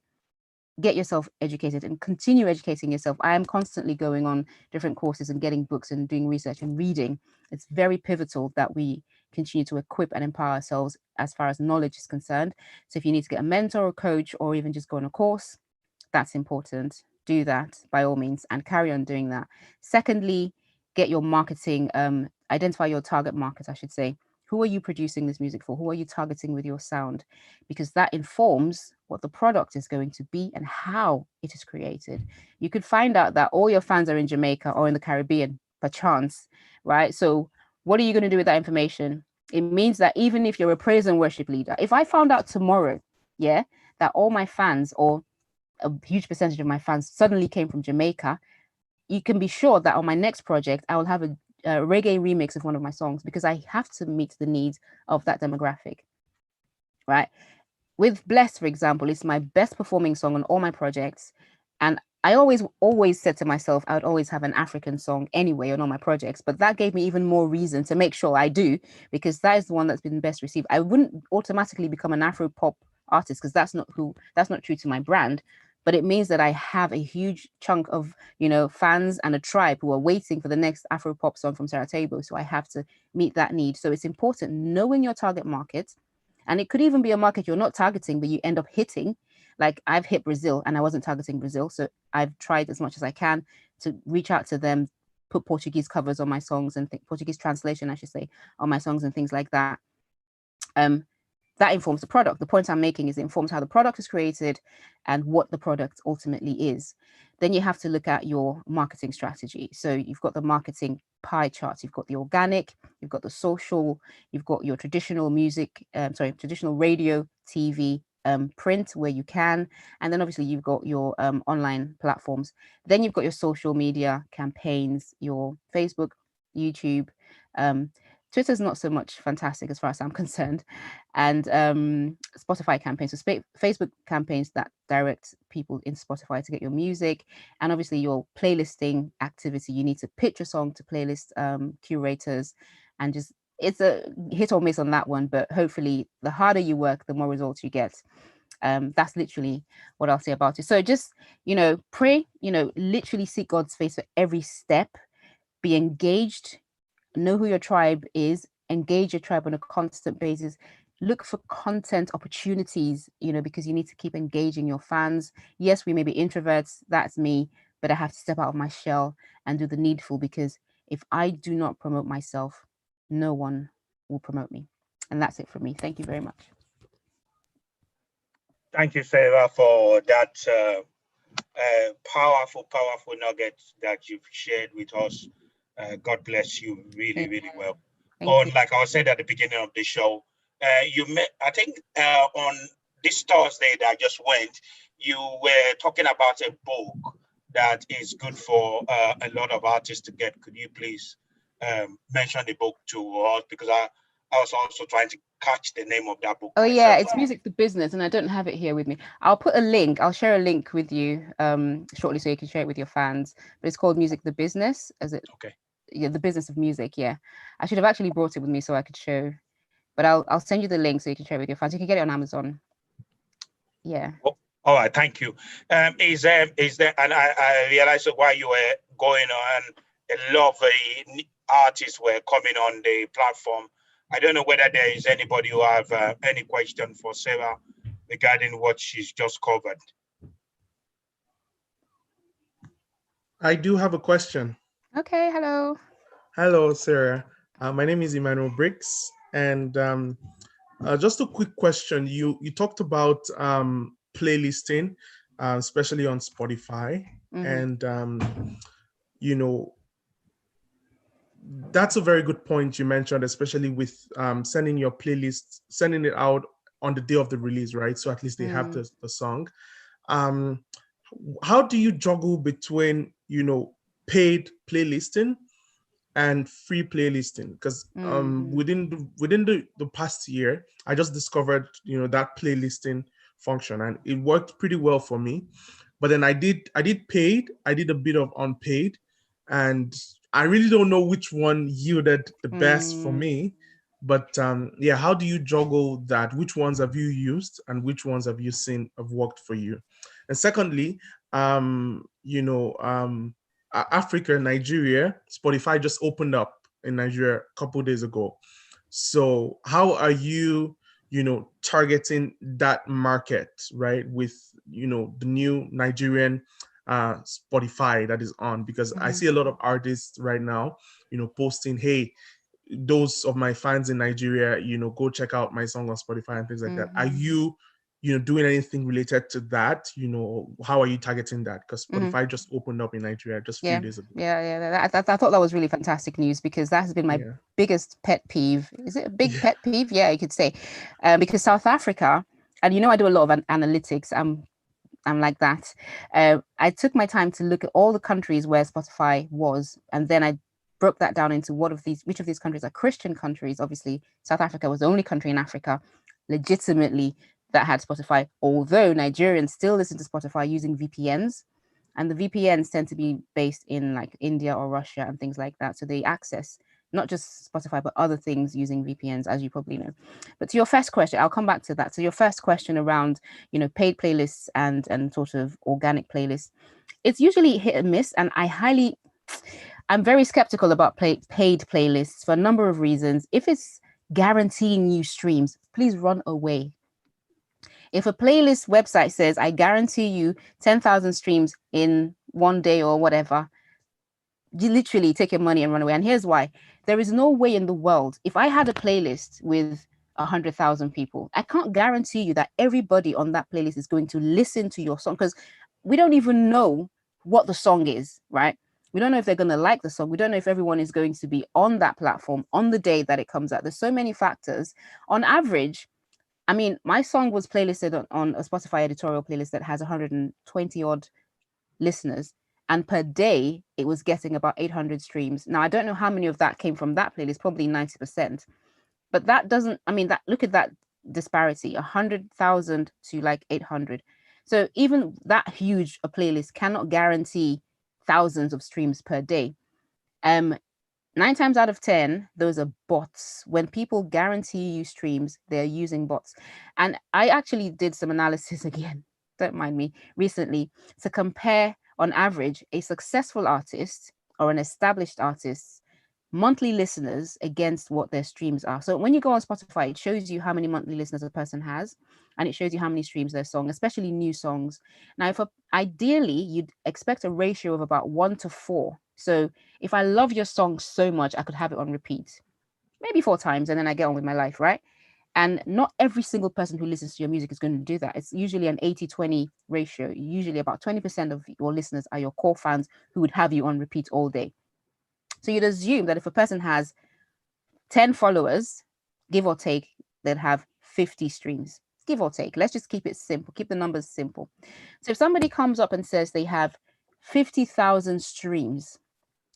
Speaker 2: get yourself educated and continue educating yourself. I am constantly going on different courses and getting books and doing research and reading. It's very pivotal that we continue to equip and empower ourselves as far as knowledge is concerned. So if you need to get a mentor or coach, or even just go on a course, that's important. Do that by all means and carry on doing that. Secondly, get your marketing, identify your target market, I should say. Who are you producing this music for? Who are you targeting with your sound? Because that informs what the product is going to be and how it is created. You could find out that all your fans are in Jamaica or in the Caribbean, perchance, right? So what are you going to do with that information? It means that even if you're a praise and worship leader, if I found out tomorrow, that all my fans, or a huge percentage of my fans, suddenly came from Jamaica, you can be sure that on my next project, I will have a reggae remix of one of my songs, because I have to meet the needs of that demographic, right? With Blessed, for example, it's my best performing song on all my projects. And I always said to myself, I would always have an African song anyway on all my projects. But that gave me even more reason to make sure I do, because that is the one that's been best received. I wouldn't automatically become an Afro pop artist, because that's not true to my brand. But it means that I have a huge chunk of, fans and a tribe who are waiting for the next Afro pop song from Sarah Teibo. So I have to meet that need. So it's important knowing your target market. And it could even be a market you're not targeting, but you end up hitting. Like I've hit Brazil and I wasn't targeting Brazil. So I've tried as much as I can to reach out to them, put Portuguese covers on my songs and Portuguese translation, I should say, on my songs and things like that. That informs the product. The point I'm making is it informs how the product is created and what the product ultimately is. Then you have to look at your marketing strategy. So you've got the marketing pie charts, you've got the organic, you've got the social, you've got your traditional traditional radio, TV, print where you can, and then obviously you've got your online platforms. Then you've got your social media campaigns, your Facebook, YouTube, Twitter's not so much fantastic as far as I'm concerned, and Spotify campaigns, so Facebook campaigns that direct people in Spotify to get your music, and obviously your playlisting activity. You need to pitch a song to playlist curators, and just it's a hit or miss on that one. But hopefully, the harder you work, the more results you get. That's literally what I'll say about it. So just pray, literally seek God's face for every step. Be engaged. Know who your tribe is, engage your tribe on a constant basis, look for content opportunities, because you need to keep engaging your fans. Yes, we may be introverts, that's me, but I have to step out of my shell and do the needful, because if I do not promote myself, no one will promote me. And that's it for me. Thank you very much.
Speaker 1: Thank you, Sarah, for that powerful nugget that you've shared with us. God bless you really, really well. Like I said at the beginning of the show, I think on this Thursday that just went, you were talking about a book that is good for a lot of artists to get. Could you please mention the book to us? Because I was also trying to catch the name of that book.
Speaker 2: Oh yeah, it's Music the Business, and I don't have it here with me. I'll put a link. I'll share a link with you shortly, so you can share it with your fans. But it's called Music the Business,
Speaker 1: Okay.
Speaker 2: Yeah, the business of music. Yeah, I should have actually brought it with me so I could show. But I'll send you the link so you can share it with your fans. You can get it on Amazon. Yeah.
Speaker 1: Oh, all right, thank you. Is there? And I realized while you were going on, a lot of artists were coming on the platform. I don't know whether there is anybody who have any question for Sarah regarding what she's just covered.
Speaker 3: I do have a question.
Speaker 2: Okay, hello.
Speaker 3: Hello, Sarah. My name is Emmanuel Briggs, and just a quick question. You talked about playlisting, especially on Spotify, and that's a very good point you mentioned, especially with sending your playlist, sending it out on the day of the release, right? So at least they have the song. How do you juggle between, paid playlisting and free playlisting? Because within the past year, I just discovered that playlisting function, and it worked pretty well for me. But then I did paid, I did a bit of unpaid, and I really don't know which one yielded the best for me. But yeah, how do you juggle that? Which ones have you used, and which ones have you seen have worked for you? And secondly, Africa, Nigeria, Spotify just opened up in Nigeria a couple days ago. So how are you, targeting that market, right? With, the new Nigerian Spotify that is on, because I see a lot of artists right now, posting, hey, those of my fans in Nigeria, go check out my song on Spotify and things like that. Are you, doing anything related to that? How are you targeting that? Because Spotify just opened up in Nigeria just a few days ago.
Speaker 2: I thought that was really fantastic news, because that has been my biggest pet peeve. Is it a big pet peeve? Yeah, you could say. Because South Africa, and I do a lot of analytics. I'm like that. I took my time to look at all the countries where Spotify was, and then I broke that down into which of these countries are Christian countries. Obviously, South Africa was the only country in Africa legitimately that had Spotify, although Nigerians still listen to Spotify using VPNs, and the VPNs tend to be based in like India or Russia and things like that. So they access not just Spotify, but other things using VPNs, as you probably know. But to your first question, I'll come back to that. So your first question around, paid playlists and sort of organic playlists, it's usually hit and miss. And I'm very skeptical about paid playlists for a number of reasons. If it's guaranteeing you streams, please run away. If a playlist website says, I guarantee you 10,000 streams in one day or whatever, you literally take your money and run away. And here's why. There is no way in the world, if I had a playlist with 100,000 people, I can't guarantee you that everybody on that playlist is going to listen to your song, because we don't even know what the song is, right? We don't know if they're going to like the song. We don't know if everyone is going to be on that platform on the day that it comes out. There's so many factors. On average, I mean, my song was playlisted on a Spotify editorial playlist that has 120 odd listeners. And per day, it was getting about 800 streams. Now, I don't know how many of that came from that playlist, probably 90%. But that doesn't, look at that disparity, 100,000 to like 800. So even that huge a playlist cannot guarantee thousands of streams per day. 9 times out of 10, those are bots. When people guarantee you streams, they're using bots. And I actually did some analysis again, don't mind me, recently to compare on average a successful artist or an established artist's monthly listeners against what their streams are. So when you go on Spotify, it shows you how many monthly listeners a person has, and it shows you how many streams their song, especially new songs. Now, ideally, you'd expect a ratio of about 1 to 4. So if I love your song so much, I could have it on repeat, maybe 4 times, and then I get on with my life, right? And not every single person who listens to your music is going to do that. It's usually an 80-20 ratio. Usually about 20% of your listeners are your core fans who would have you on repeat all day. So you'd assume that if a person has 10 followers, give or take, they'd have 50 streams, give or take. Let's just keep it simple, keep the numbers simple. So if somebody comes up and says they have 50,000 streams,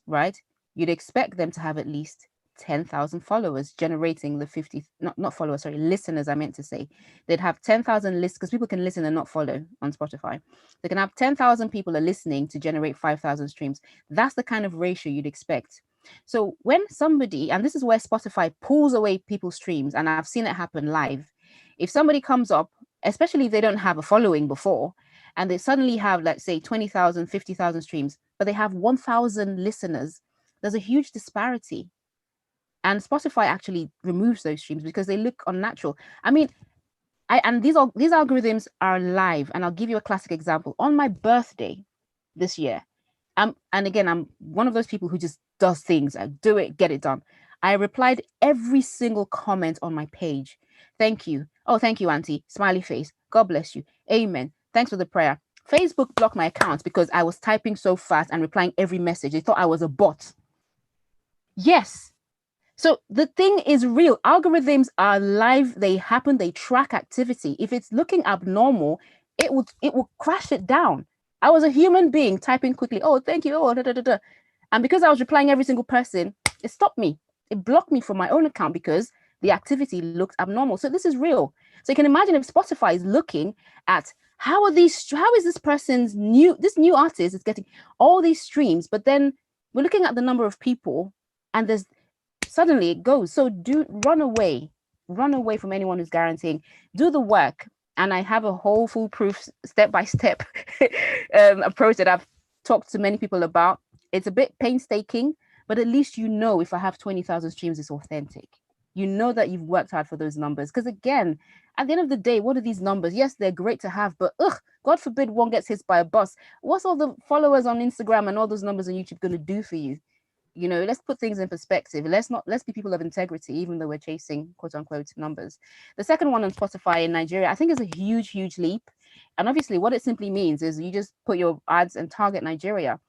Speaker 2: right? You'd expect them to have at least 10,000 followers generating the 50, not followers, sorry, listeners, I meant to say. They'd have 10,000 lists, because people can listen and not follow on Spotify. They can have 10,000 people are listening to generate 5,000 streams. That's the kind of ratio you'd expect. So when somebody, and this is where Spotify pulls away people's streams, and I've seen it happen live. If somebody comes up, especially if they don't have a following before, and they suddenly have, let's say, 20,000, 50,000 streams, but they have 1,000 listeners, there's a huge disparity. And Spotify actually removes those streams because they look unnatural. I mean, these algorithms are live, and I'll give you a classic example. On my birthday this year, and again, I'm one of those people who just does things. I do it, get it done. I replied every single comment on my page. Thank you. Oh, thank you, Auntie. Smiley face. God bless you. Amen. Thanks for the prayer. Facebook blocked my account because I was typing so fast and replying every message. They thought I was a bot. Yes. So the thing is real. Algorithms are live. They happen. They track activity. If it's looking abnormal, it would crash it down. I was a human being typing quickly. Oh, thank you. Oh, da, da, da, da. And because I was replying every single person, it stopped me. It blocked me from my own account because the activity looked abnormal. So this is real. So you can imagine if Spotify is looking at how is this person's this new artist is getting all these streams, but then we're looking at the number of people and there's suddenly it goes. So run away from anyone who's guaranteeing. Do the work. And I have a whole foolproof step-by-step approach that I've talked to many people about. It's a bit painstaking, but at least you know if I have 20,000 streams, it's authentic. You know that you've worked hard for those numbers. Because again, at the end of the day, what are these numbers? Yes, they're great to have, but God forbid one gets hit by a bus. What's all the followers on Instagram and all those numbers on YouTube going to do for you? You know, let's put things in perspective. Let's be people of integrity, even though we're chasing quote unquote numbers. The second one on Spotify in Nigeria, I think is a huge, huge leap. And obviously what it simply means is you just put your ads and target Nigeria.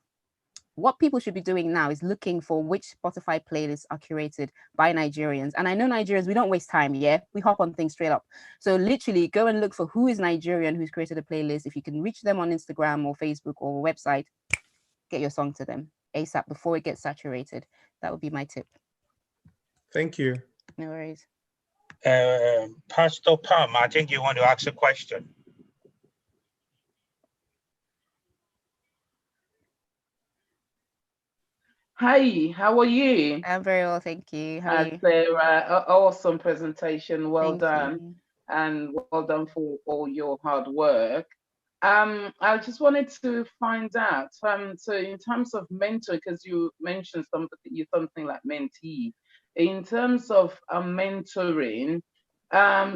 Speaker 2: What people should be doing now is looking for which Spotify playlists are curated by Nigerians. And I know Nigerians, we don't waste time, yeah? We hop on things straight up. So literally go and look for who is Nigerian, who's created a playlist. If you can reach them on Instagram or Facebook or website, get your song to them ASAP before it gets saturated. That would be my tip.
Speaker 3: Thank you.
Speaker 2: No worries.
Speaker 1: Pastor Pam, I think you want to ask a question.
Speaker 4: Hi, how are you?
Speaker 2: I'm very well, thank you. How are you?
Speaker 4: Sarah, awesome presentation. Well
Speaker 2: Thank
Speaker 4: done.
Speaker 2: you.
Speaker 4: And well done for all your hard work. I just wanted to find out, so in terms of mentor, because you mentioned something like mentee, in terms of mentoring,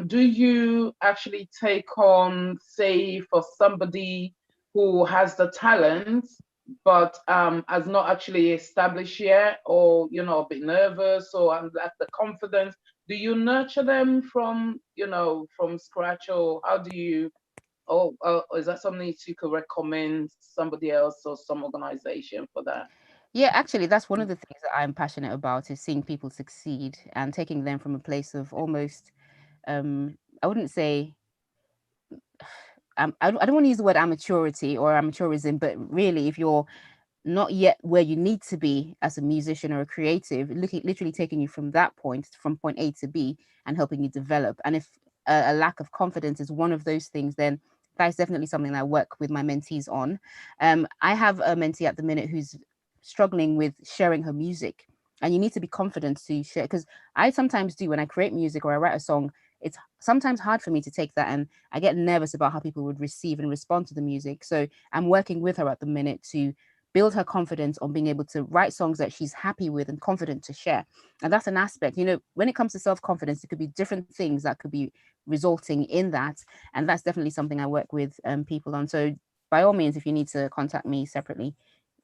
Speaker 4: do you actually take on, say, for somebody who has the talent, but has not actually established yet, or, you know, a bit nervous or lack the confidence? Do you nurture them from scratch, or how do you, or is that something you could recommend somebody else or some organization for that?
Speaker 2: Yeah, actually, that's one of the things that I'm passionate about, is seeing people succeed and taking them from a place of almost, I wouldn't say, I don't want to use the word amateurity or amateurism, but really, if you're not yet where you need to be as a musician or a creative, literally taking you from that point, from point A to B, and helping you develop. And if a lack of confidence is one of those things, then that's definitely something I work with my mentees on. I have a mentee at the minute who's struggling with sharing her music, and you need to be confident to share, because I sometimes do, when I create music or I write a song, it's sometimes hard for me to take that, and I get nervous about how people would receive and respond to the music. So I'm working with her at the minute to build her confidence on being able to write songs that she's happy with and confident to share. And that's an aspect, you know, when it comes to self-confidence, it could be different things that could be resulting in that. And that's definitely something I work with people on. So by all means, if you need to contact me separately,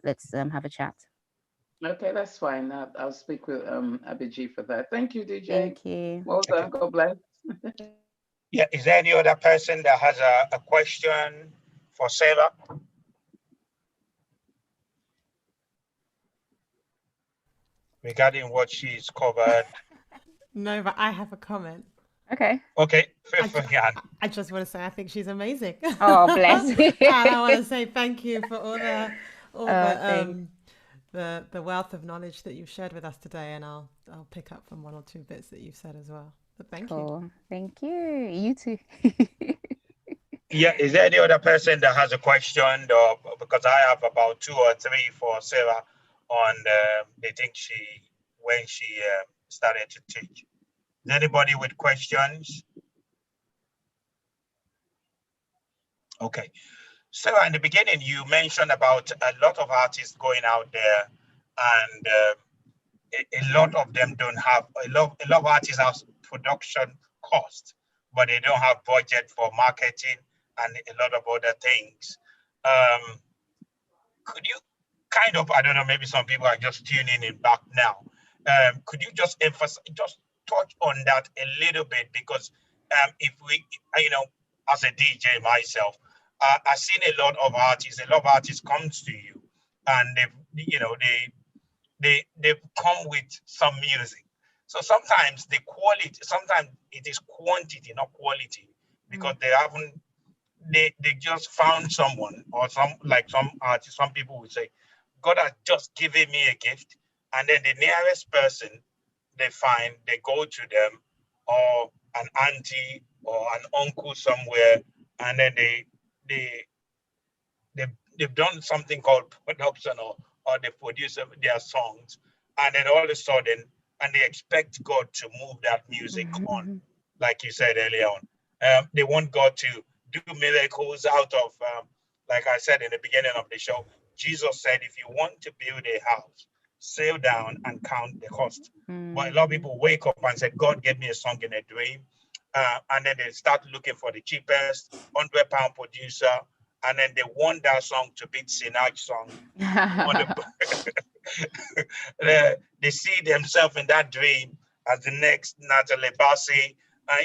Speaker 2: let's have a chat.
Speaker 4: Okay, that's fine. I'll speak with Abbeyg for that. Thank you, DJ.
Speaker 2: Thank you.
Speaker 4: Well done. God bless.
Speaker 1: Yeah, is there any other person that has a question for Sarah? Regarding what she's covered.
Speaker 5: No, but I have a comment.
Speaker 2: Okay.
Speaker 1: Okay,
Speaker 5: I just want to say I think she's amazing.
Speaker 2: Oh, bless.
Speaker 5: And I want to say thank you for all the wealth of knowledge that you've shared with us today, and I'll pick up from one or two bits that you've said as well. But thank you.
Speaker 2: Thank you. You too.
Speaker 1: Yeah, is there any other person that has a question? Or because I have about 2 or 3 for Sarah on the thing when she started to teach. Is anybody with questions? Okay. Sarah, in the beginning, you mentioned about a lot of artists going out there, and a lot of them don't have, a lot of artists have production cost, but they don't have budget for marketing and a lot of other things. Could you kind of, I don't know, maybe some people are just tuning in back now. Could you just emphasize, just touch on that a little bit? Because if we, you know, as a DJ myself, I've seen a lot of artists comes to you, and they've come with some music. So sometimes the quality, sometimes it is quantity, not quality, because they just found someone, or some artists, some people would say, God has just given me a gift, and then the nearest person they find, they go to them, or an auntie or an uncle somewhere, and then they they they've done something called production, or they produce their songs, and then all of a sudden, and they expect God to move that music on, like you said earlier on. They want God to do miracles out of, like I said in the beginning of the show. Jesus said, if you want to build a house, sail down and count the cost. But a lot of people wake up and say, God gave me a song in a dream. And then they start looking for the cheapest £100 producer. And then they want that song to beat Sinach's song. They see themselves in that dream as the next Natalie Bassi.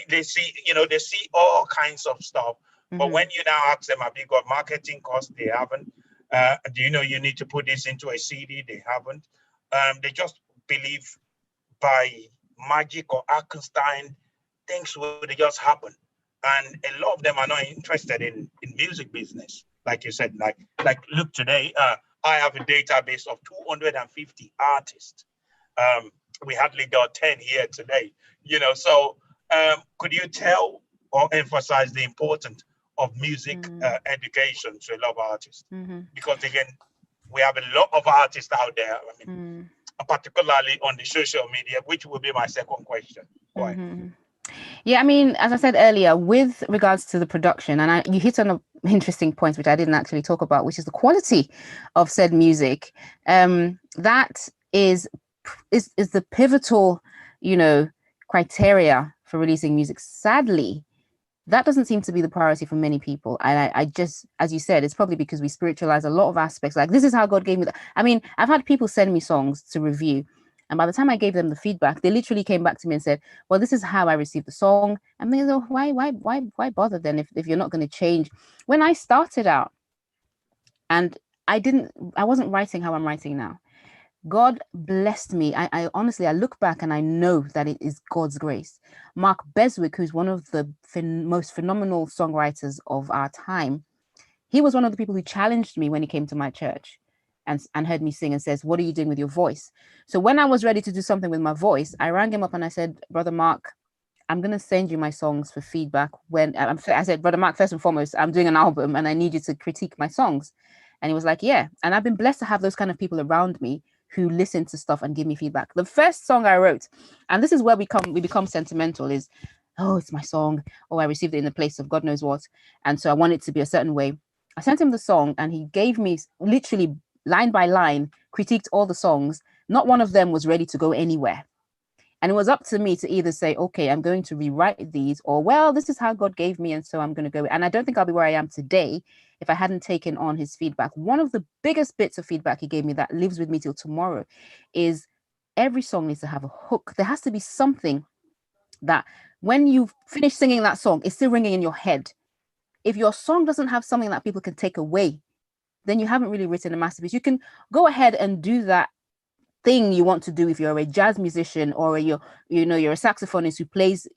Speaker 1: They see all kinds of stuff. But when you now ask them, have you got marketing costs? They haven't. Do you know you need to put this into a CD? They haven't. They just believe by magic or Arkenstein, things will just happen. And a lot of them are not interested in music business. Like you said, like look today, I have a database of 250 artists. We hardly got 10 here today, so could you tell or emphasize the importance of music education to a lot of artists? Because again, we have a lot of artists out there, I mean, particularly on the social media, which will be my second question.
Speaker 2: Yeah, I mean, as I said earlier, with regards to the production, and you hit on an interesting point, which I didn't actually talk about, which is the quality of said music. That is the pivotal, criteria for releasing music. Sadly, that doesn't seem to be the priority for many people. And I just, as you said, it's probably because we spiritualize a lot of aspects. Like, this is how God gave me that. I mean, I've had people send me songs to review. And by the time I gave them the feedback, they literally came back to me and said, well, this is how I received the song. And they go, why bother then if you're not going to change? When I started out, and I wasn't writing how I'm writing now. God blessed me. I honestly, I look back and I know that it is God's grace. Mark Beswick, who's one of the most phenomenal songwriters of our time, he was one of the people who challenged me when he came to my church and heard me sing and says, what are you doing with your voice? So when I was ready to do something with my voice, I rang him up and I said, Brother Mark, I'm going to send you my songs for feedback. I said, Brother Mark, first and foremost, I'm doing an album and I need you to critique my songs. And he was like, yeah. And I've been blessed to have those kind of people around me who listen to stuff and give me feedback. The first song I wrote, and this is where we become sentimental, is, oh, it's my song. Oh, I received it in the place of God knows what. And so I want it to be a certain way. I sent him the song and he gave me literally line by line, critiqued all the songs. Not one of them was ready to go anywhere. And it was up to me to either say, okay, I'm going to rewrite these, or, well, this is how God gave me, and so I'm going to go. And I don't think I'll be where I am today if I hadn't taken on his feedback. One of the biggest bits of feedback he gave me that lives with me till tomorrow is every song needs to have a hook. There has to be something that when you finish singing that song, it's still ringing in your head. If your song doesn't have something that people can take away, then you haven't really written a masterpiece. You can go ahead and do that thing you want to do if you're a jazz musician or you're a saxophonist who plays,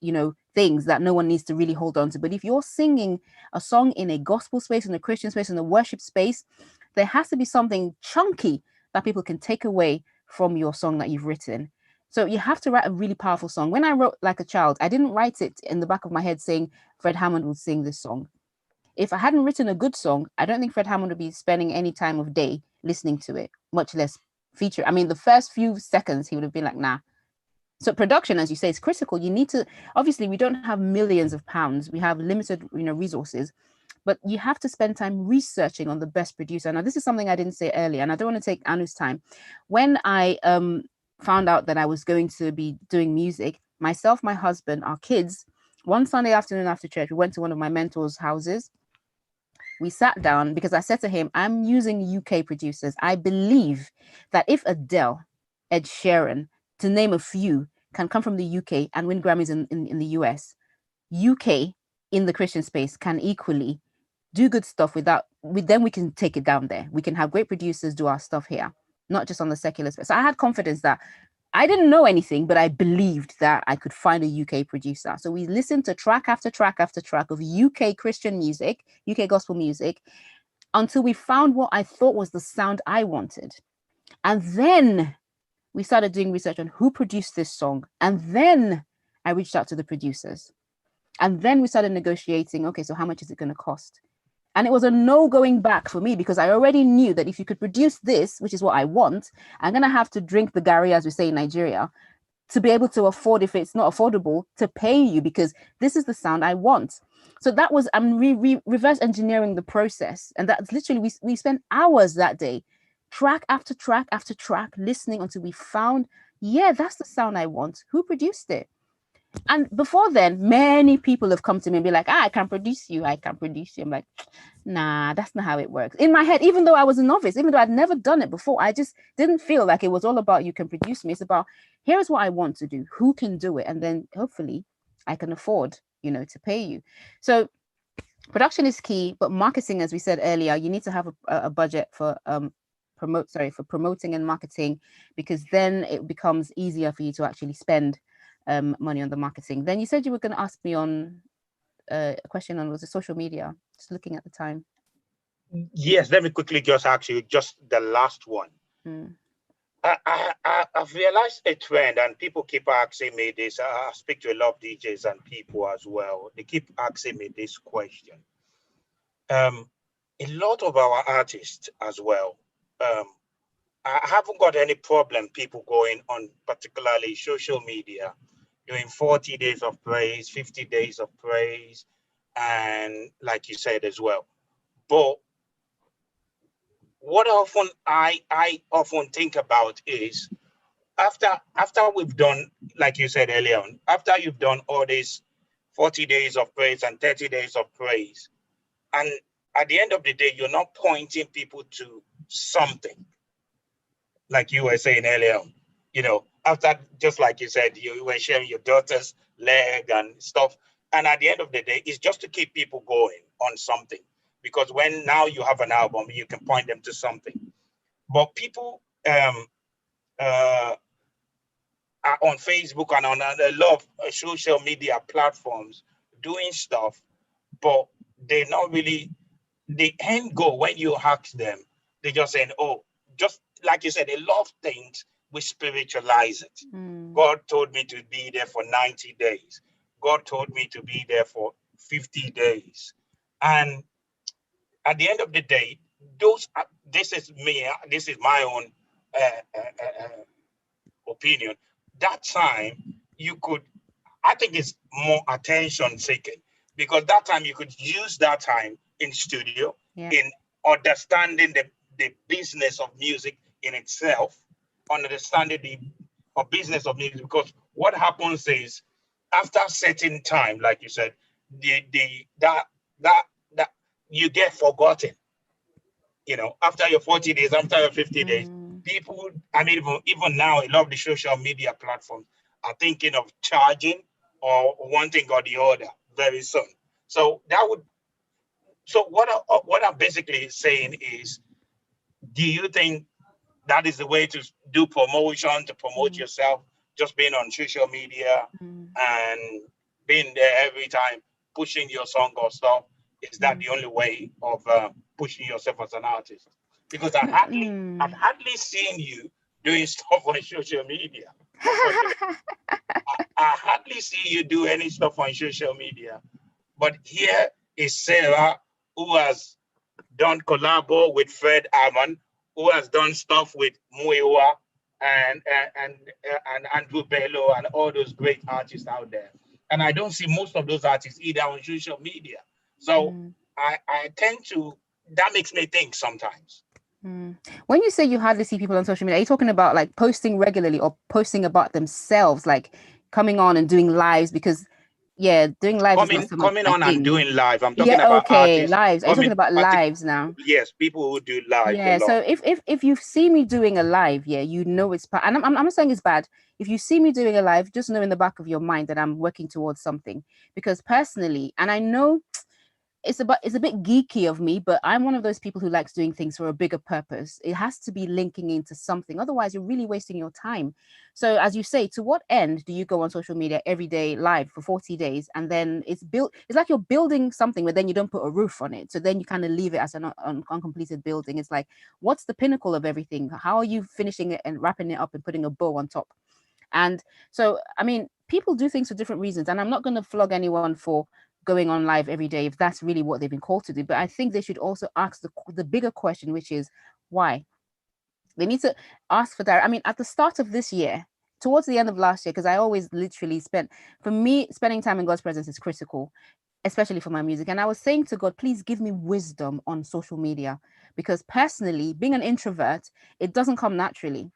Speaker 2: things that no one needs to really hold on to. But if you're singing a song in a gospel space, in a Christian space, in a worship space, there has to be something chunky that people can take away from your song that you've written. So you have to write a really powerful song. When I wrote Like a Child, I didn't write it in the back of my head saying Fred Hammond would sing this song. If I hadn't written a good song, I don't think Fred Hammond would be spending any time of day listening to it, much less feature. I mean, the first few seconds, he would have been like, nah. So production, as you say, is critical. You need to, obviously, we don't have millions of pounds. We have limited, resources, but you have to spend time researching on the best producer. Now, this is something I didn't say earlier, and I don't want to take Anu's time. When I found out that I was going to be doing music, myself, my husband, our kids, one Sunday afternoon after church, we went to one of my mentors' houses. We sat down because I said to him, I'm using UK producers. I believe that if Adele, Ed Sheeran, to name a few, can come from the UK and win Grammys in the US, UK in the Christian space can equally do good stuff then we can take it down there. We can have great producers do our stuff here, not just on the secular space. So I had confidence that I didn't know anything, but I believed that I could find a UK producer. So we listened to track after track after track of UK Christian music, UK gospel music, until we found what I thought was the sound I wanted. And then we started doing research on who produced this song. And then I reached out to the producers. And then we started negotiating, okay, so how much is it going to cost? And it was a no going back for me, because I already knew that if you could produce this, which is what I want, I'm going to have to drink the Gary, as we say in Nigeria, to be able to afford, if it's not affordable, to pay you, because this is the sound I want. So that was, I'm reverse engineering the process. And that's literally, we spent hours that day, track after track after track, listening until we found, yeah, that's the sound I want. Who produced it? And before then, many people have come to me and be like, I can produce you. I can produce you. I'm like, nah, that's not how it works. In my head, even though I was a novice, even though I'd never done it before, I just didn't feel like it was all about you can produce me. It's about, here's what I want to do. Who can do it? And then hopefully I can afford, to pay you. So production is key, but marketing, as we said earlier, you need to have a budget for promoting and marketing, because then it becomes easier for you to actually spend money on the marketing. Then you said you were going to ask me on a question on, was it social media? Just looking at the time.
Speaker 1: Yes, let me quickly just ask you just the last one. I've realized a trend, and people keep asking me this. I speak to a lot of DJs and people as well. They keep asking me this question. A lot of our artists as well, I haven't got any problem people going on particularly social media, doing 40 days of praise, 50 days of praise, and like you said as well. But what I often think about is after we've done, like you said earlier on, after you've done all these 40 days of praise and 30 days of praise, and at the end of the day, you're not pointing people to something, like you were saying earlier on, after, just like you said, you were sharing your daughter's leg and stuff. And at the end of the day, it's just to keep people going on something. Because when now you have an album, you can point them to something. But people are on Facebook and on a lot of social media platforms doing stuff, but they're not really, the end goal, when you ask them, they're just saying, oh, just like you said, a lot of things, we spiritualize it. God told me to be there for 90 days. God told me to be there for 50 days. And at the end of the day, this is my own opinion. That time I think it's more attention seeking, because that time you could use that time in studio, in understanding the business of music in itself, understanding the business of music. Because what happens is, after a certain time, like you said, that you get forgotten. After your 40 days, after your 50 days, people, even now, a lot of the social media platforms are thinking of charging or one thing or the other very soon. So what I'm basically saying is, do you think that is the way to do promotion, to promote yourself, just being on social media and being there every time, pushing your song or stuff? Is that the only way of pushing yourself as an artist? Because I've hardly seen you doing stuff on social media. I hardly see you do any stuff on social media. But here is Sarah, who has done collabo with Fred Hammond, who has done stuff with Muewa and Andrew Bello and all those great artists out there. And I don't see most of those artists either on social media. So I tend to, that makes me think sometimes.
Speaker 2: When you say you hardly see people on social media, are you talking about like posting regularly or posting about themselves, like coming on and doing lives? Because doing lives
Speaker 1: coming on and doing live. I'm talking about artists.
Speaker 2: Lives. Are you talking about lives now?
Speaker 1: Yes, people who do live.
Speaker 2: Yeah. So if you see me doing a live, it's part. And I'm not saying it's bad. If you see me doing a live, just know in the back of your mind that I'm working towards something. Because personally, and I know it's a bit geeky of me, but I'm one of those people who likes doing things for a bigger purpose. It has to be linking into something. Otherwise, you're really wasting your time. So as you say, to what end do you go on social media every day live for 40 days? And then it's like you're building something, but then you don't put a roof on it. So then you kind of leave it as an uncompleted building. It's like, what's the pinnacle of everything? How are you finishing it and wrapping it up and putting a bow on top? And so, I mean, people do things for different reasons. And I'm not going to flog anyone for going on live every day if that's really what they've been called to do. But I think they should also ask the bigger question, which is why. They need to ask for that. I mean, at the start of this year, towards the end of last year, because I always literally for me, spending time in God's presence is critical, especially for my music. And I was saying to God, please give me wisdom on social media, because personally, being an introvert, it doesn't come naturally.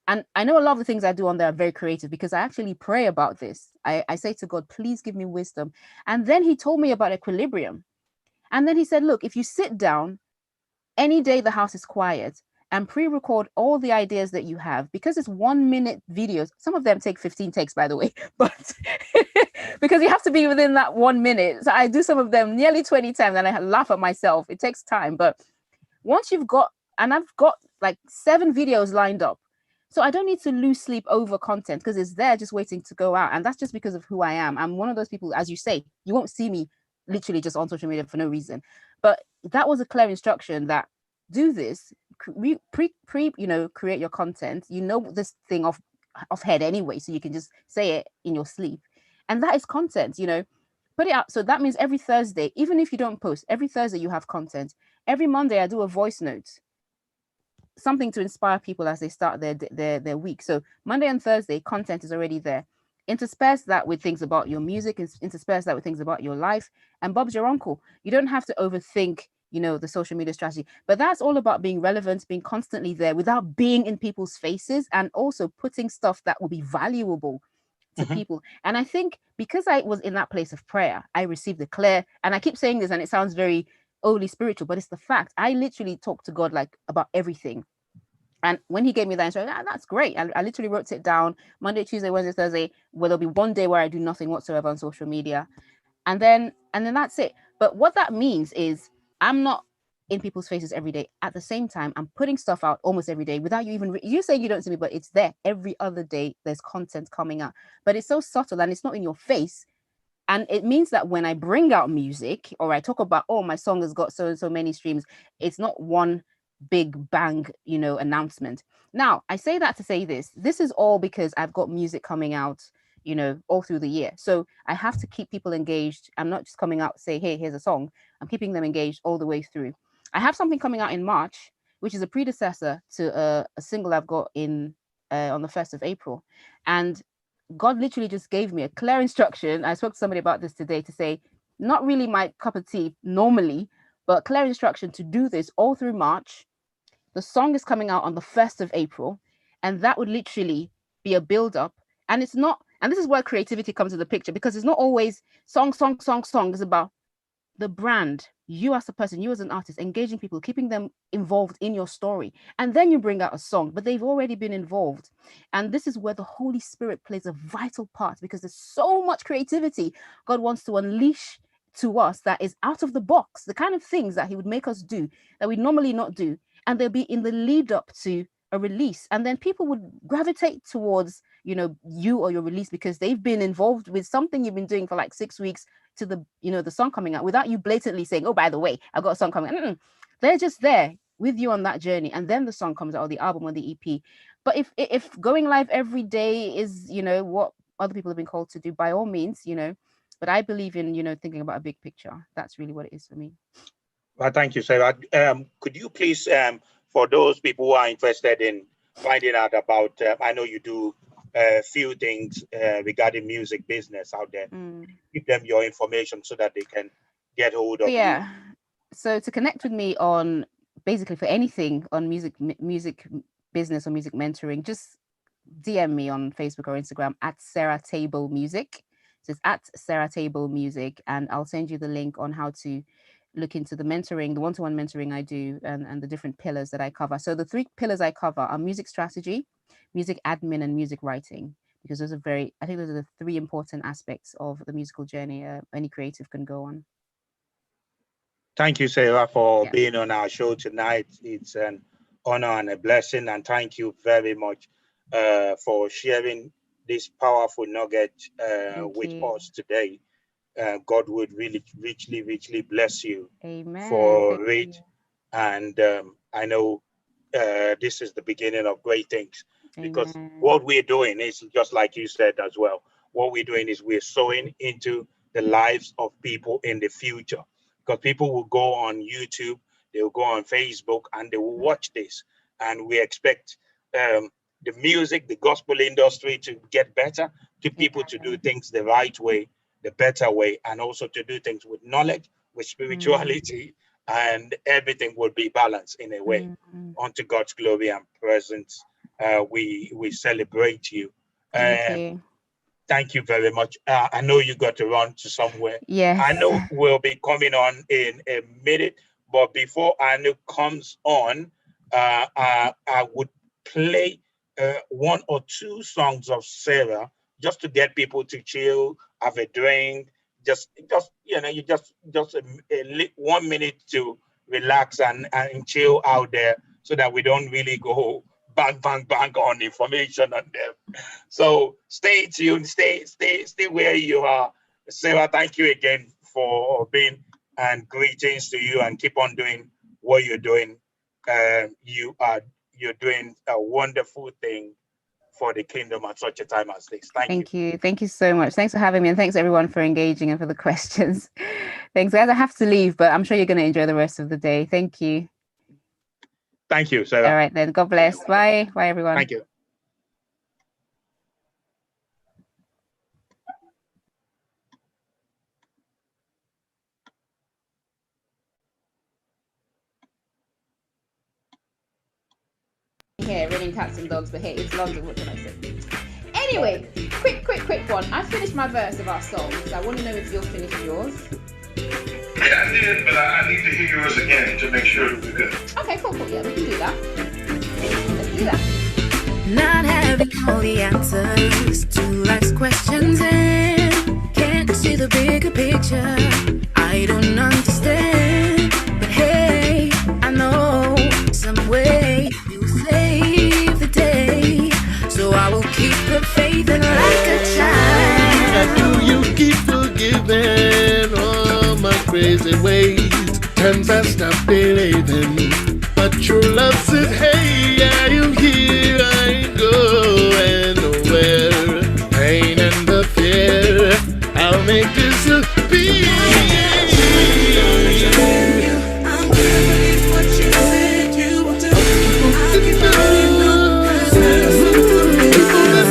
Speaker 2: And I know a lot of the things I do on there are very creative because I actually pray about this. I say to God, please give me wisdom. And then he told me about equilibrium. And then he said, look, if you sit down any day the house is quiet and pre-record all the ideas that you have, because it's 1 minute videos, some of them take 15 takes, by the way, but because you have to be within that 1 minute. So I do some of them nearly 20 times and I laugh at myself. It takes time. But once you've got, and I've got like 7 videos lined up, so I don't need to lose sleep over content because it's there just waiting to go out. And that's just because of who I am. I'm one of those people, as you say, you won't see me literally just on social media for no reason. But that was a clear instruction that do this, create your content. You know this thing off head anyway, so you can just say it in your sleep. And that is content, put it out. So that means every Thursday, even if you don't post, every Thursday you have content. Every Monday I do a voice note, something to inspire people as they start their week. So Monday and Thursday, content is already there. Intersperse that with things about your music, intersperse that with things about your life. And Bob's your uncle. You don't have to overthink, the social media strategy. But that's all about being relevant, being constantly there without being in people's faces, and also putting stuff that will be valuable to people. And I think because I was in that place of prayer, I received the clear, and I keep saying this and it sounds very overly spiritual, but it's the fact. I literally talked to God like about everything. And when he gave me that instruction, that's great. I literally wrote it down Monday, Tuesday, Wednesday, Thursday, where there'll be one day where I do nothing whatsoever on social media. And then that's it. But what that means is I'm not in people's faces every day. At the same time, I'm putting stuff out almost every day without you even, you saying you don't see me, but it's there every other day. There's content coming out, but it's so subtle and it's not in your face. And it means that when I bring out music or I talk about, oh, my song has got so and so many streams, it's not one big bang, announcement. Now, I say that to say this is all because I've got music coming out, all through the year. So I have to keep people engaged. I'm not just coming out, say, hey, here's a song. I'm keeping them engaged all the way through. I have something coming out in March, which is a predecessor to a single I've got on the 1st of April. And God literally just gave me a clear instruction. I spoke to somebody about this today to say, not really my cup of tea normally, but clear instruction to do this all through March. The song is coming out on the 1st of April, and that would literally be a build-up. And it's not, and this is where creativity comes into the picture, because it's not always song. It's about the brand, you as a person, you as an artist, engaging people, keeping them involved in your story. And then you bring out a song, but they've already been involved. And this is where the Holy Spirit plays a vital part, because there's so much creativity God wants to unleash to us that is out of the box, the kind of things that he would make us do that we normally not do. And they'll be in the lead up to a release. And then people would gravitate towards, you or your release because they've been involved with something you've been doing for like 6 weeks to the, the song coming out without you blatantly saying, oh, by the way, I've got a song coming. They're just there with you on that journey. And then the song comes out, or the album or the EP. But if going live every day is, what other people have been called to do, by all means, but I believe in, thinking about a big picture. That's really what it is for me.
Speaker 1: Well, thank you, Sarah. Could you please, for those people who are interested in finding out about, I know you do a few things regarding music business out there, give them your information so that they can get hold of you.
Speaker 2: So to connect with me on basically for anything on music business or music mentoring, just DM me on Facebook or Instagram at Sarah Teibo Music. So it's at Sarah Teibo Music, and I'll send you the link on how to look into the mentoring, the one-to-one mentoring I do, and the different pillars that I cover. So the 3 pillars I cover are music strategy, music admin, and music writing, because those are I think those are the 3 important aspects of the musical journey any creative can go on.
Speaker 1: Thank you, Sarah, for
Speaker 2: Yeah.
Speaker 1: being on our show tonight. It's an honor and a blessing. And thank you very much for sharing this powerful nugget
Speaker 2: Thank
Speaker 1: with
Speaker 2: you.
Speaker 1: us today. God would really richly, richly bless you
Speaker 2: Amen. Thank
Speaker 1: for it.
Speaker 2: you.
Speaker 1: And I know this is the beginning of great things, because
Speaker 2: Amen.
Speaker 1: what we're doing is just like you said as well. What we're doing is we're sowing into the lives of people in the future, because people will go on YouTube, they will go on Facebook, and they will watch this. And we expect the music, the gospel industry to get better, to people to do
Speaker 2: Amen.
Speaker 1: things the right way, the better way, and also to do things with knowledge, with spirituality, and everything will be balanced in a way unto God's glory and presence. We celebrate you.
Speaker 2: Thank
Speaker 1: Um,
Speaker 2: you.
Speaker 1: Thank you very much. I know you got to run to somewhere.
Speaker 2: Yes.
Speaker 1: I know we'll be coming on in a minute, but before Anu comes on, I would play one or two songs of Sarah just to get people to chill, have a drink, just you just 1 minute to relax and chill out there, so that we don't really go bang bang bang on information on them. So stay tuned, stay where you are. Sarah, thank you again for being, and greetings to you, and keep on doing what you're doing. You're doing a wonderful thing for the kingdom at such a time as this. Thank you.
Speaker 2: Thank you. Thank you so much. Thanks for having me, and thanks everyone for engaging and for the questions. Thanks, guys. I have to leave, but I'm sure you're going to enjoy the rest of the day. Thank you.
Speaker 1: Thank you, Sarah.
Speaker 2: All right then. God bless. Bye. Bye, everyone.
Speaker 1: Thank you.
Speaker 2: Here, raining cats and dogs, but hey, it's London. What can I say? Anyway, quick one. I finished my verse of our song, so I want to know if you'll finish yours.
Speaker 6: Yeah, I did, but I need to hear yours again to make sure that we're good.
Speaker 2: Okay, cool. Yeah, we can do that. Let's do that.
Speaker 7: Not having all the answers to life's questions and can't see the bigger picture. I don't understand, but hey, I know some way you save the day. So I will keep the faith and like a child.
Speaker 8: Do you keep forgiving all my crazy ways? Times I stopped believing, but your love said, hey, I am here, I ain't going nowhere. Pain and the fear, I'll make disappear.
Speaker 7: I'm gonna believe what you said you will do. I'll keep holding on, 'cause there's something I'm gonna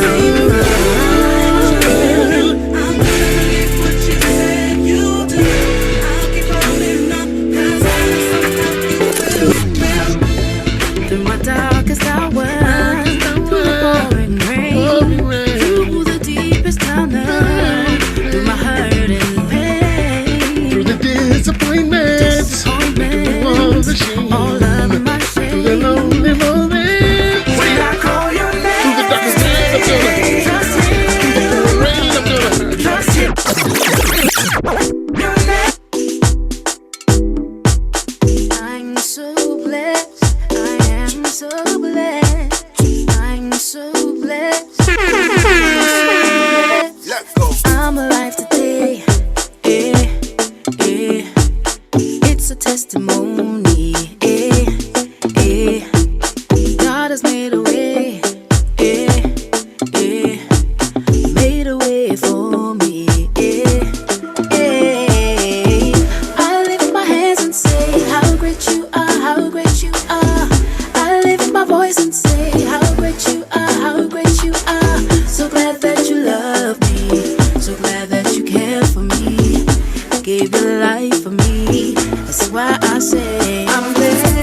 Speaker 7: believe what you said you will do. I'll keep holding on, 'cause there's something through my darkest hours, through the pouring rain, through the deepest tunnel, through my hurt and pain,
Speaker 8: Through the disappointments, through all the shame,
Speaker 7: all of my
Speaker 8: through the
Speaker 7: shame.
Speaker 8: lonely moments,
Speaker 7: When I call your name,
Speaker 8: through the darkest days, I'm gonna,
Speaker 7: trust him,
Speaker 8: through the rain, I'm gonna.
Speaker 7: trust him. Your name. I'm so blessed, I am so blessed, I'm so blessed,
Speaker 8: Let's go.
Speaker 7: I'm alive today, it's a testimony, God has made a way, made a way for me, I lift my hands and say how great you are, how great you are. I lift my voice and say how great you are, how great you are. So glad that you love me, so glad that you care for me, gave your life for me. That's why I say I'm blessed,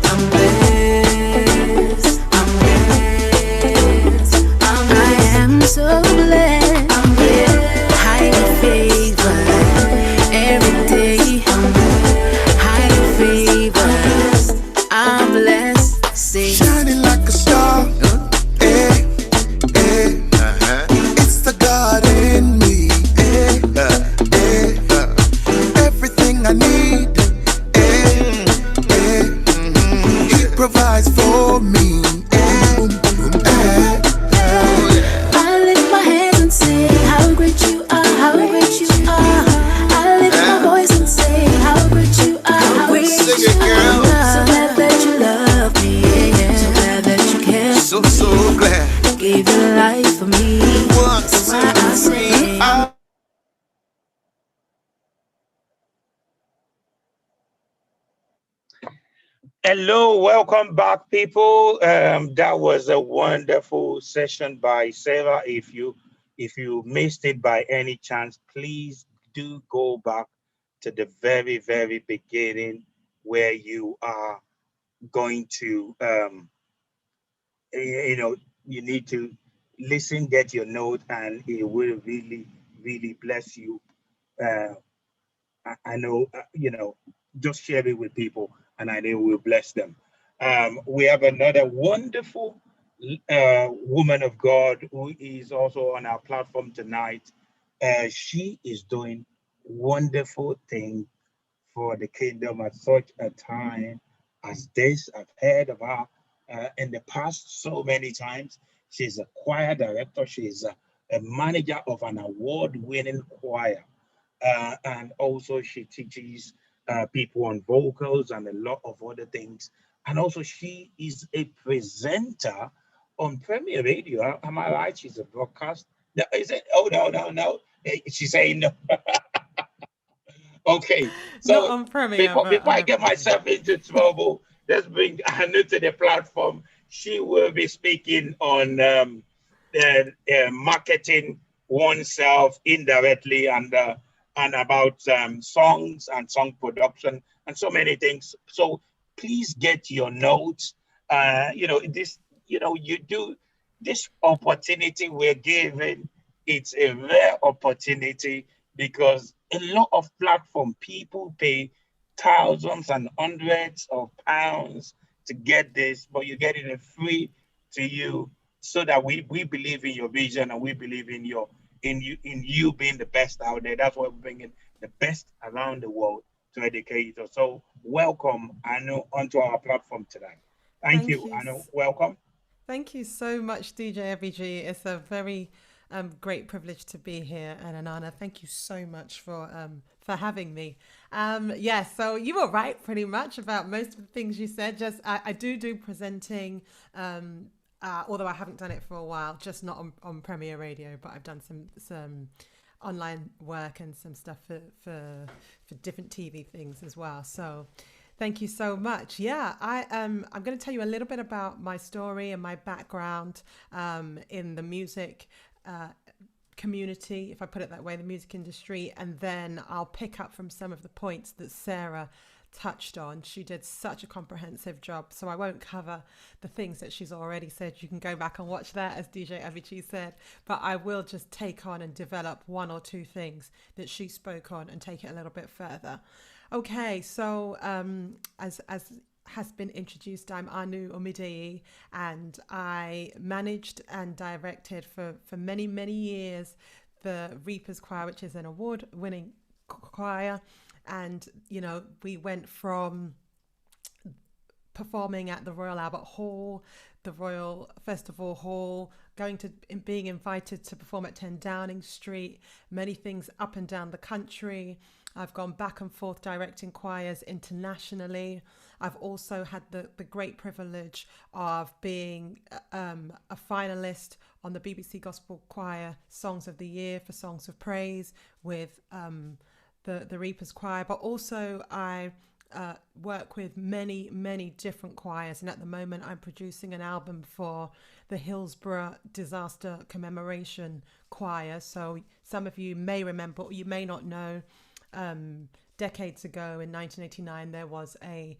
Speaker 7: I'm blessed, I'm blessed, I am so blessed, I'm blessed, highly favored, every day, highly favored, I'm blessed, say
Speaker 8: Shining like a star, it's the God in me,
Speaker 1: Hello, welcome back, people. That was a wonderful session by Sarah. If you missed it by any chance, please do go back to the very, very beginning where you are going to you know you need to listen, get your note, and it will really, really bless you. Uh, I know, just share it with people, and I know it will bless them. We have another wonderful woman of God who is also on our platform tonight. She is doing wonderful things for the kingdom at such a time as this. I've heard of her in the past so many times. She's a choir director, she's a manager of an award winning choir. And also, she teaches people on vocals and a lot of other things. And also, she is a presenter on Premier Radio. Am I right? She's a broadcast. No, is it? Oh, no, no, no. She's saying no. Okay,
Speaker 5: Not
Speaker 1: so
Speaker 5: on Premiere,
Speaker 1: before
Speaker 5: but
Speaker 1: before
Speaker 5: I
Speaker 1: I
Speaker 5: have
Speaker 1: get myself into trouble, let's bring Anu to the platform. She will be speaking on marketing oneself indirectly, and about songs and song production and so many things. So please get your notes. This. You do this opportunity we're given. It's a rare opportunity because a lot of platform people pay thousands and hundreds of pounds to get this, but you get it free to you, so that we believe in your vision, and we believe in you being the best out there. That's why we're bringing the best around the world to educate us. So welcome, Anu, onto our platform today. Thank
Speaker 5: thank
Speaker 1: you,
Speaker 5: you.
Speaker 1: Anu. Welcome.
Speaker 5: Thank you so much, DJ Abbeyg. It's a very great privilege to be here, and an honor. Thank you so much for having me. Yeah, so you were right pretty much about most of the things you said. Just I do presenting, although I haven't done it for a while, just not on Premier Radio, but I've done some online work and some stuff for different TV things as well. So thank you so much. Yeah, I'm going to tell you a little bit about my story and my background in the music community, if I put it that way, the music industry, and then I'll pick up from some of the points that Sarah touched on. She did such a comprehensive job, so I won't cover the things that she's already said. You can go back and watch that, as DJ Abbeyg said, but I will just take on and develop one or two things that she spoke on and take it a little bit further. Okay, so as has been introduced, I'm Anu Omideyi, and I managed and directed for many, many years the Reapers Choir, which is an award-winning choir. And, we went from performing at the Royal Albert Hall, the Royal Festival Hall, going to being invited to perform at 10 Downing Street, many things up and down the country. I've gone back and forth directing choirs internationally. I've also had the great privilege of being a finalist on the BBC Gospel Choir Songs of the Year for Songs of Praise with the Reapers Choir, but also I work with many, many different choirs. And at the moment, I'm producing an album for the Hillsborough Disaster Commemoration Choir. So some of you may remember, or you may not know, decades ago in 1989, there was a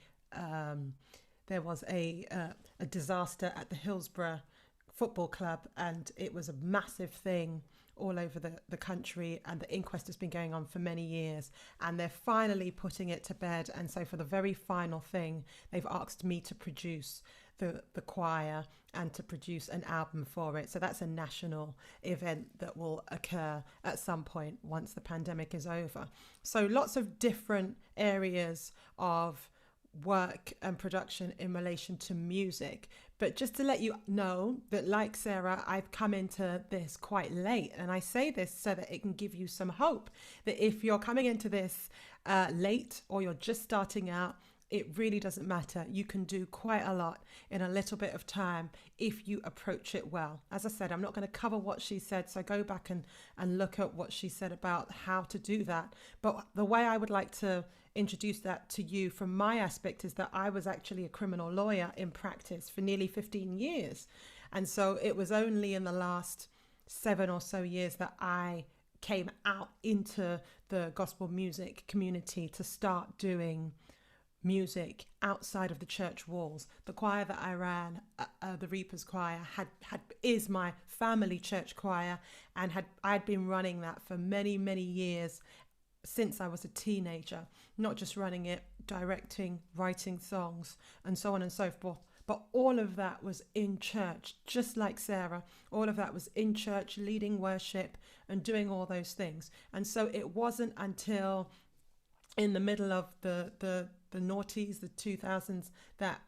Speaker 5: disaster at the Hillsborough Football Club, and it was a massive thing all over the country, and the inquest has been going on for many years, and they're finally putting it to bed. And so for the very final thing, they've asked me to produce the choir and to produce an album for it. So that's a national event that will occur at some point once the pandemic is over. So lots of different areas of work and production in relation to music. But just to let you know that, like Sarah, I've come into this quite late, and I say this so that it can give you some hope that if you're coming into this late, or you're just starting out, it really doesn't matter. You can do quite a lot in a little bit of time if you approach it well. As I said, I'm not going to cover what she said, so go back and look at what she said about how to do that. But the way I would like to introduce that to you from my aspect is that I was actually a criminal lawyer in practice for nearly 15 years. And so it was only in the last 7 or so years that I came out into the gospel music community to start doing music outside of the church walls. The choir that I ran, the Reapers Choir, is my family church choir, and I'd been running that for many, many years since I was a teenager. Not just running it, directing, writing songs, and so on and so forth. But all of that was in church, just like Sarah. All of that was in church, leading worship and doing all those things. And so it wasn't until in the middle of the noughties, the 2000s, that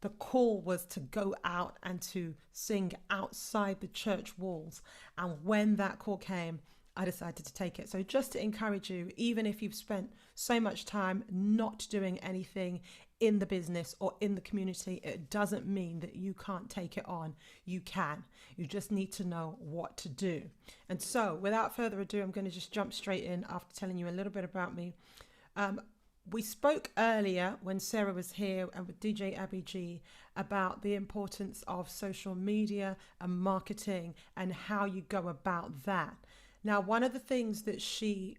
Speaker 5: the call was to go out and to sing outside the church walls. And when that call came, I decided to take it. So just to encourage you, even if you've spent so much time not doing anything in the business or in the community, it doesn't mean that you can't take it on. You can. You just need to know what to do. And so without further ado, I'm going to just jump straight in after telling you a little bit about me. We spoke earlier when Sarah was here and with DJ Abbeyg about the importance of social media and marketing and how you go about that. Now, one of the things that she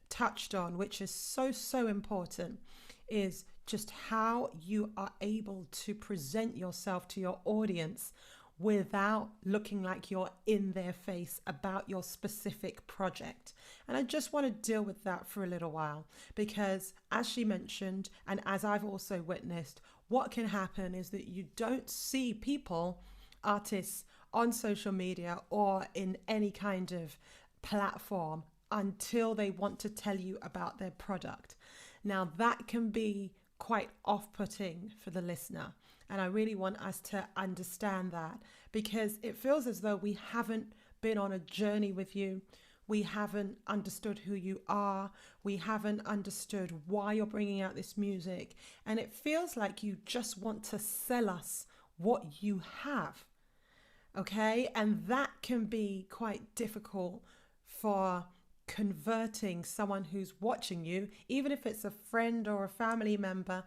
Speaker 5: touched on, which is so important, is just how you are able to present yourself to your audience without looking like you're in their face about your specific project. And I just want to deal with that for a little while, because as she mentioned, and as I've also witnessed, what can happen is that you don't see people, artists, on social media or in any kind of platform until they want to tell you about their product. Now that can be quite off-putting for the listener, and I really want us to understand that, because it feels as though we haven't been on a journey with you. We haven't understood who you are. We haven't understood why you're bringing out this music, and it feels like you just want to sell us what you have. Okay, and that can be quite difficult for converting someone who's watching you, even if it's a friend or a family member.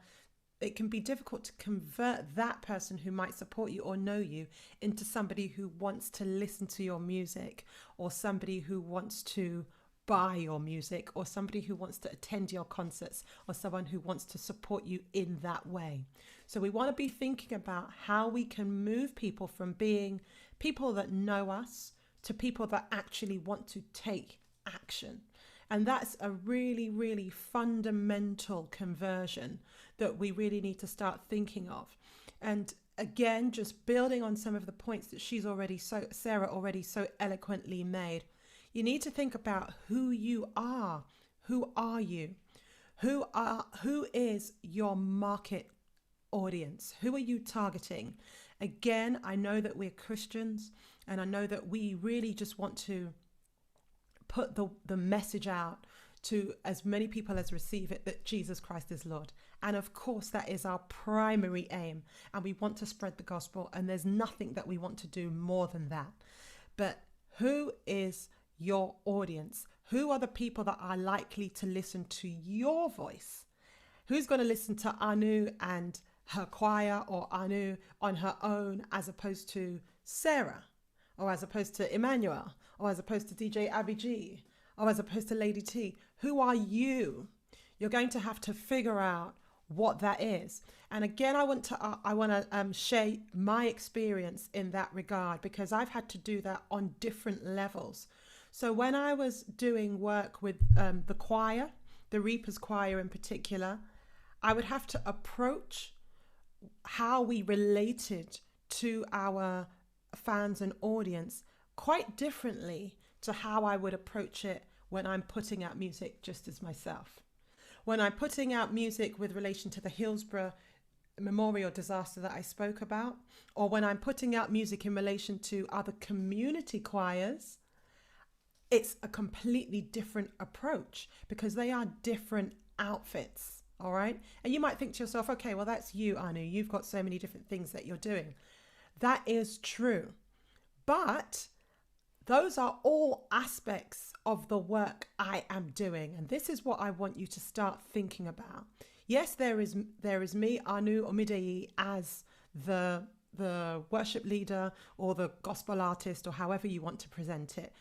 Speaker 5: It can be difficult to convert that person who might support you or know you into somebody who wants to listen to your music, or somebody who wants to buy your music, or somebody who wants to attend your concerts, or someone who wants to support you in that way. So we want to be thinking about how we can move people from being people that know us to people that actually want to take action. And that's a really, really fundamental conversion that we really need to start thinking of. And again, just building on some of the points that Sarah already so eloquently made, you need to think about who you are. Who are you? Who is your market audience? Who are you targeting? Again, I know that we're Christians, and I know that we really just want to put the message out to as many people as receive it, that Jesus Christ is Lord. And of course, that is our primary aim. And we want to spread the gospel. And there's nothing that we want to do more than that. But who is your audience? Who are the people that are likely to listen to your voice? Who's going to listen to Anu and her choir, or Anu on her own, as opposed to Sarah, or as opposed to Emmanuel, or as opposed to DJ Abbeyg, or as opposed to Lady T? Who are you? You're going to have to figure out what that is. And again, I want to share my experience in that regard, because I've had to do that on different levels. So when I was doing work with the choir, the Reapers Choir in particular, I would have to approach how we related to our fans and audience quite differently to how I would approach it when I'm putting out music just as myself. When I'm putting out music with relation to the Hillsborough memorial disaster that I spoke about, or when I'm putting out music in relation to other community choirs, it's a completely different approach, because they are different outfits All right. And you might think to yourself, okay, well, that's you, Anu. You've got so many different things that you're doing. That is true. But those are all aspects of the work I am doing. And this is what I want you to start thinking about. Yes, there is me, Anu Omideyi, as the worship leader or the gospel artist, or however you want to present it,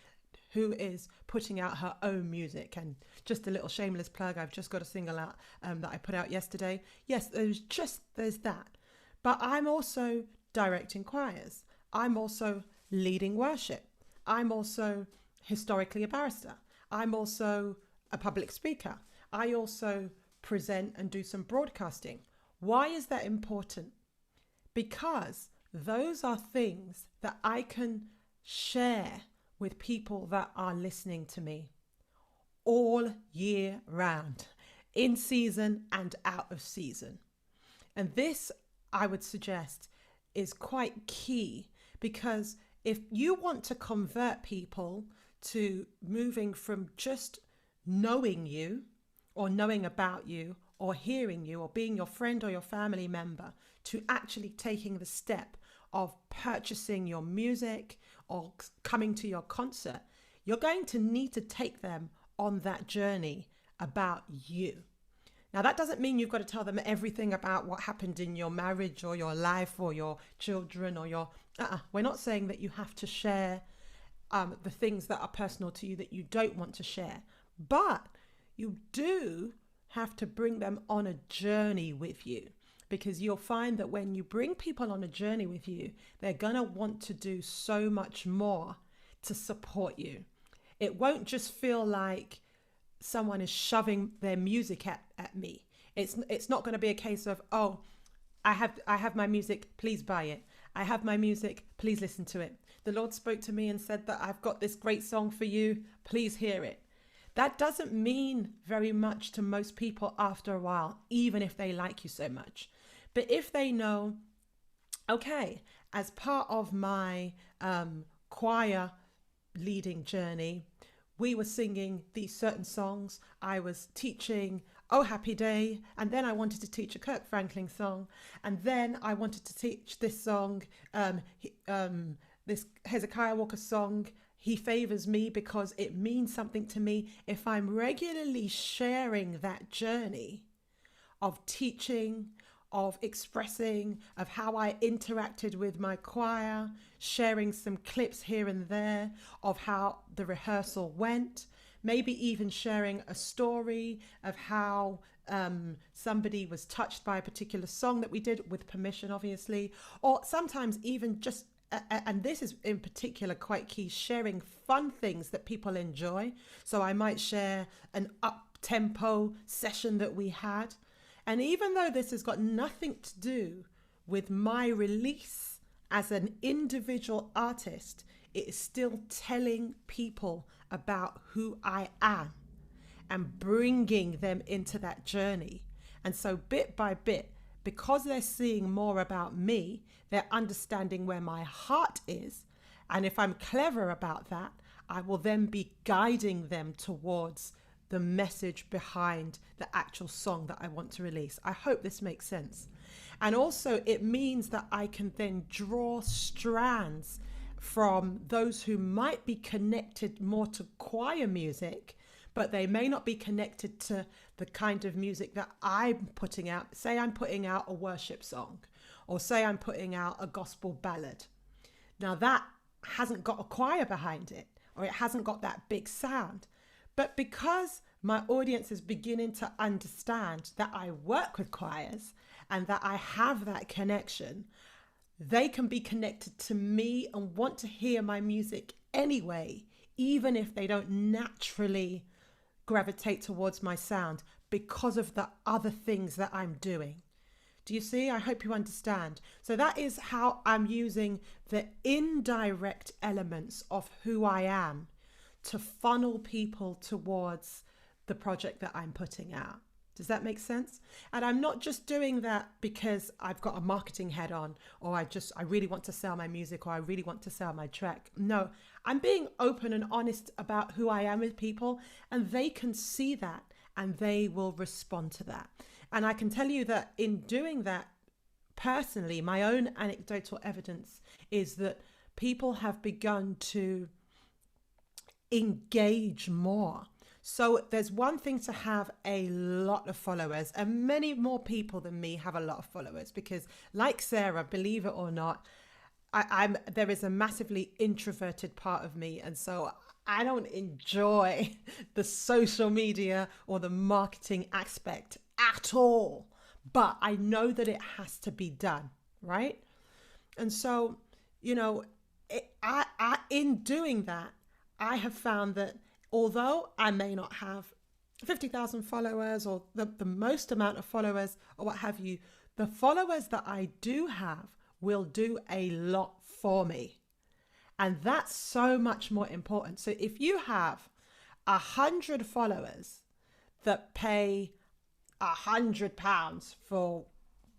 Speaker 5: who is putting out her own music. And just a little shameless plug, I've just got a single out that I put out yesterday. Yes, there's that. But I'm also directing choirs. I'm also leading worship. I'm also historically a barrister. I'm also a public speaker. I also present and do some broadcasting. Why is that important? Because those are things that I can share with people that are listening to me all year round, in season and out of season. And this, I would suggest, is quite key, because if you want to convert people to moving from just knowing you or knowing about you or hearing you or being your friend or your family member to actually taking the step of purchasing your music or coming to your concert, you're going to need to take them on that journey about you. Now, that doesn't mean you've got to tell them everything about what happened in your marriage or your life or your children or your... We're not saying that you have to share the things that are personal to you that you don't want to share. But you do have to bring them on a journey with you, because you'll find that when you bring people on a journey with you, they're going to want to do so much more to support you. It won't just feel like someone is shoving their music at me. It's not going to be a case of, oh, I have my music, please buy it. I have my music, please listen to it. The Lord spoke to me and said that I've got this great song for you, please hear it. That doesn't mean very much to most people after a while, even if they like you so much. But if they know, okay, as part of my choir leading journey, we were singing these certain songs. I was teaching Oh Happy Day, and then I wanted to teach a Kirk Franklin song, and then I wanted to teach this song, this Hezekiah Walker song, He Favors Me, because it means something to me. If I'm regularly sharing that journey of teaching, of expressing, of how I interacted with my choir, sharing some clips here and there of how the rehearsal went, maybe even sharing a story of how somebody was touched by a particular song that we did, with permission, obviously, or sometimes even just, and this is in particular quite key, sharing fun things that people enjoy. So I might share an up-tempo session that we had. And even though this has got nothing to do with my release as an individual artist, it is still telling people about who I am and bringing them into that journey. And so bit by bit, because they're seeing more about me, they're understanding where my heart is. And if I'm clever about that, I will then be guiding them towards the message behind the actual song that I want to release. I hope this makes sense. And also it means that I can then draw strands from those who might be connected more to choir music, but they may not be connected to the kind of music that I'm putting out. Say I'm putting out a worship song, or say I'm putting out a gospel ballad. Now that hasn't got a choir behind it, or it hasn't got that big sound. But because my audience is beginning to understand that I work with choirs and that I have that connection, they can be connected to me and want to hear my music anyway, even if they don't naturally gravitate towards my sound because of the other things that I'm doing. Do you see? I hope you understand. So that is how I'm using the indirect elements of who I am to funnel people towards the project that I'm putting out. Does that make sense? And I'm not just doing that because I've got a marketing head on, or I really want to sell my music, or I really want to sell my track. No, I'm being open and honest about who I am with people, and they can see that and they will respond to that. And I can tell you that in doing that, personally, my own anecdotal evidence is that people have begun to engage more. So there's one thing to have a lot of followers, and many more people than me have a lot of followers, because like Sarah, believe it or not, there is a massively introverted part of me, and so I don't enjoy the social media or the marketing aspect at all. But I know that it has to be done, right? And so, you know, in doing that, I have found that although I may not have 50,000 followers or the most amount of followers or what have you, the followers that I do have will do a lot for me. And that's so much more important. So if you have 100 followers that pay £100 for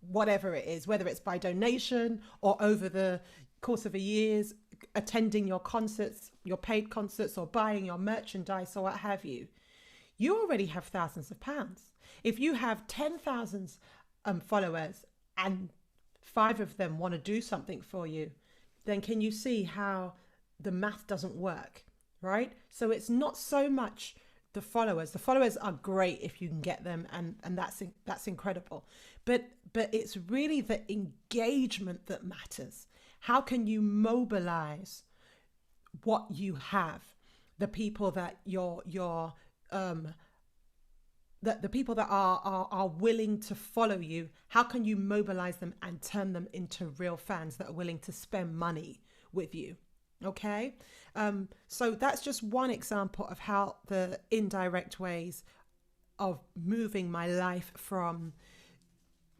Speaker 5: whatever it is, whether it's by donation or over the course of a year's attending your concerts, your paid concerts, or buying your merchandise or what have you, you already have thousands of pounds. If you have 10,000 followers and 5 of them want to do something for you, then can you see how the math doesn't work, right? So it's not so much the followers. The followers are great if you can get them, and that's incredible. But it's really the engagement that matters. How can you mobilize what you have? The people that the people that are willing to follow you, how can you mobilize them and turn them into real fans that are willing to spend money with you? Okay, so that's just one example of how the indirect ways of moving my life from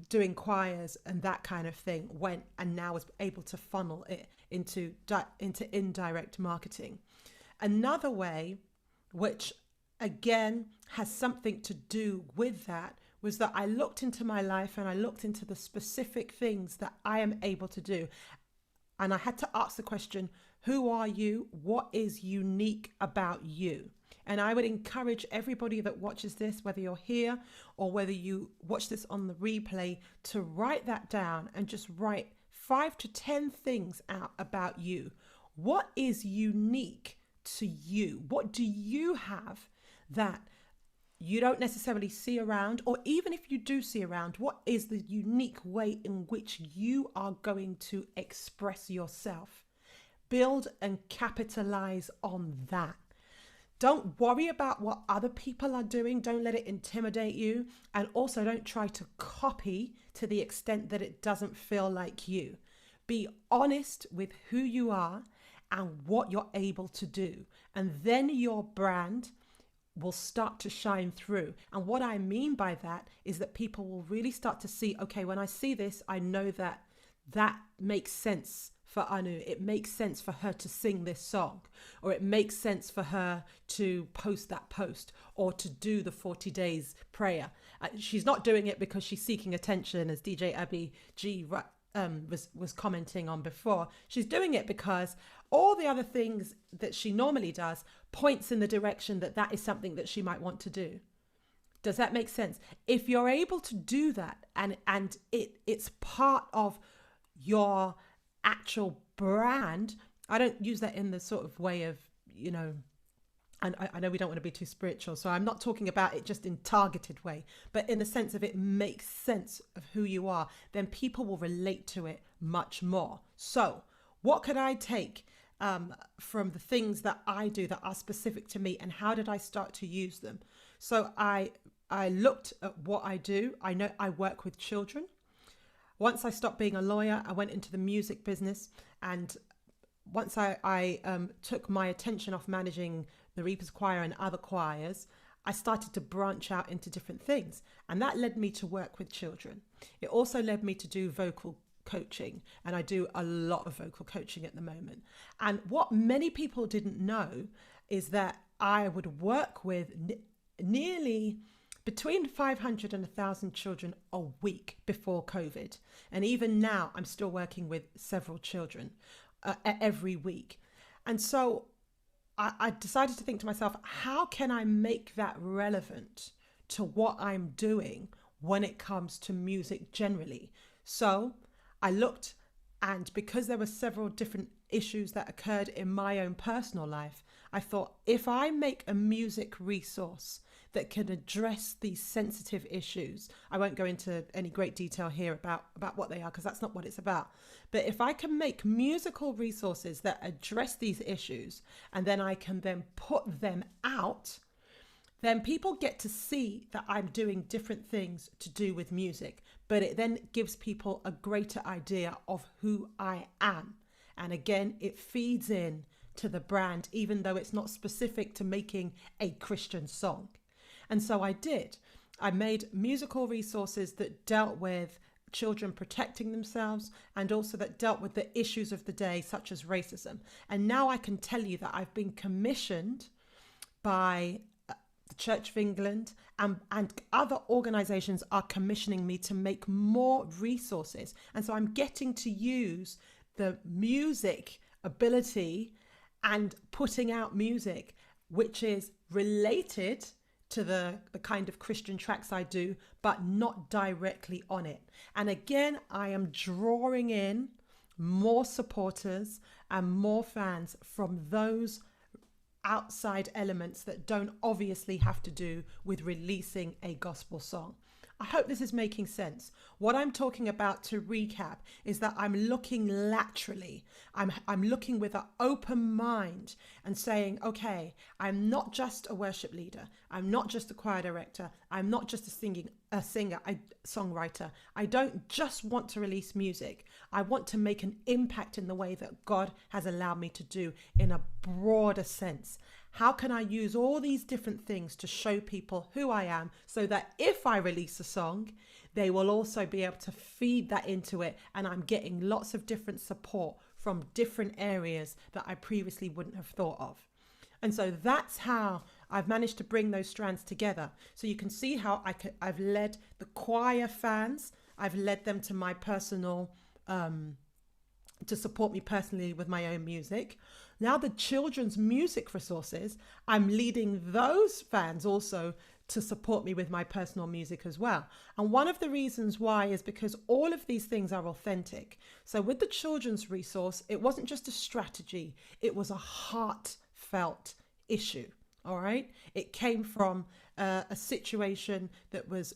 Speaker 5: doing choirs and that kind of thing went, and now was able to funnel it into indirect marketing. Another way, which again has something to do with that, was that I looked into my life and I looked into the specific things that I am able to do. And I had to ask the question, who are you? What is unique about you? And I would encourage everybody that watches this, whether you're here or whether you watch this on the replay, to write that down and just write 5 to 10 things out about you. What is unique to you? What do you have that you don't necessarily see around? Or even if you do see around, what is the unique way in which you are going to express yourself? Build and capitalize on that. Don't worry about what other people are doing. Don't let it intimidate you. And also don't try to copy to the extent that it doesn't feel like you. Be honest with who you are and what you're able to do. And then your brand will start to shine through. And what I mean by that is that people will really start to see, okay, when I see this, I know that that makes sense for Anu. It makes sense for her to sing this song, or it makes sense for her to post that post, or to do the 40 days prayer. She's not doing it because she's seeking attention, as DJ Abbeyg was commenting on before. She's doing it because all the other things that she normally does points in the direction that that is something that she might want to do. Does that make sense? If you're able to do that and it's part of your actual brand, I don't use that in the sort of way of, you know, and I know we don't want to be too spiritual, so I'm not talking about it just in targeted way, but in the sense of it makes sense of who you are, then people will relate to it much more. So what could I take from the things that I do that are specific to me, and how did I start to use them? So I looked at what I do. I know I work with children. Once I stopped being a lawyer, I went into the music business, and once I took my attention off managing the Reaper's Choir and other choirs, I started to branch out into different things, and that led me to work with children. It also led me to do vocal coaching, and I do a lot of vocal coaching at the moment. And what many people didn't know is that I would work with nearly between 500 and 1,000 children a week before COVID. And even now, I'm still working with several children every week. And so I decided to think to myself, how can I make that relevant to what I'm doing when it comes to music generally. So I looked, and because there were several different issues that occurred in my own personal life, I thought, if I make a music resource that can address these sensitive issues, I won't go into any great detail here about what they are, because that's not what it's about. But if I can make musical resources that address these issues, and then I can then put them out, then people get to see that I'm doing different things to do with music. But it then gives people a greater idea of who I am. And again, it feeds in to the brand, even though it's not specific to making a Christian song. And so I did. I made musical resources that dealt with children protecting themselves, and also that dealt with the issues of the day, such as racism. And now I can tell you that I've been commissioned by the Church of England, and other organizations are commissioning me to make more resources. And so I'm getting to use the music ability and putting out music which is related to the kind of Christian tracks I do, but not directly on it. And again, I am drawing in more supporters and more fans from those outside elements that don't obviously have to do with releasing a gospel song. I hope this is making sense. What I'm talking about, to recap, is that I'm looking laterally. I'm looking with an open mind and saying, okay, I'm not just a worship leader. I'm not just a choir director. I'm not just a songwriter. I don't just want to release music. I want to make an impact in the way that God has allowed me to do in a broader sense. How can I use all these different things to show people who I am, so that if I release a song, they will also be able to feed that into it, and I'm getting lots of different support from different areas that I previously wouldn't have thought of. And so that's how I've managed to bring those strands together. So you can see how I've led the choir fans, I've led them to my personal, to support me personally with my own music. Now the children's music resources, I'm leading those fans also to support me with my personal music as well. And one of the reasons why is because all of these things are authentic. So with the children's resource, it wasn't just a strategy, it was a heartfelt issue. All right. It came from a situation that was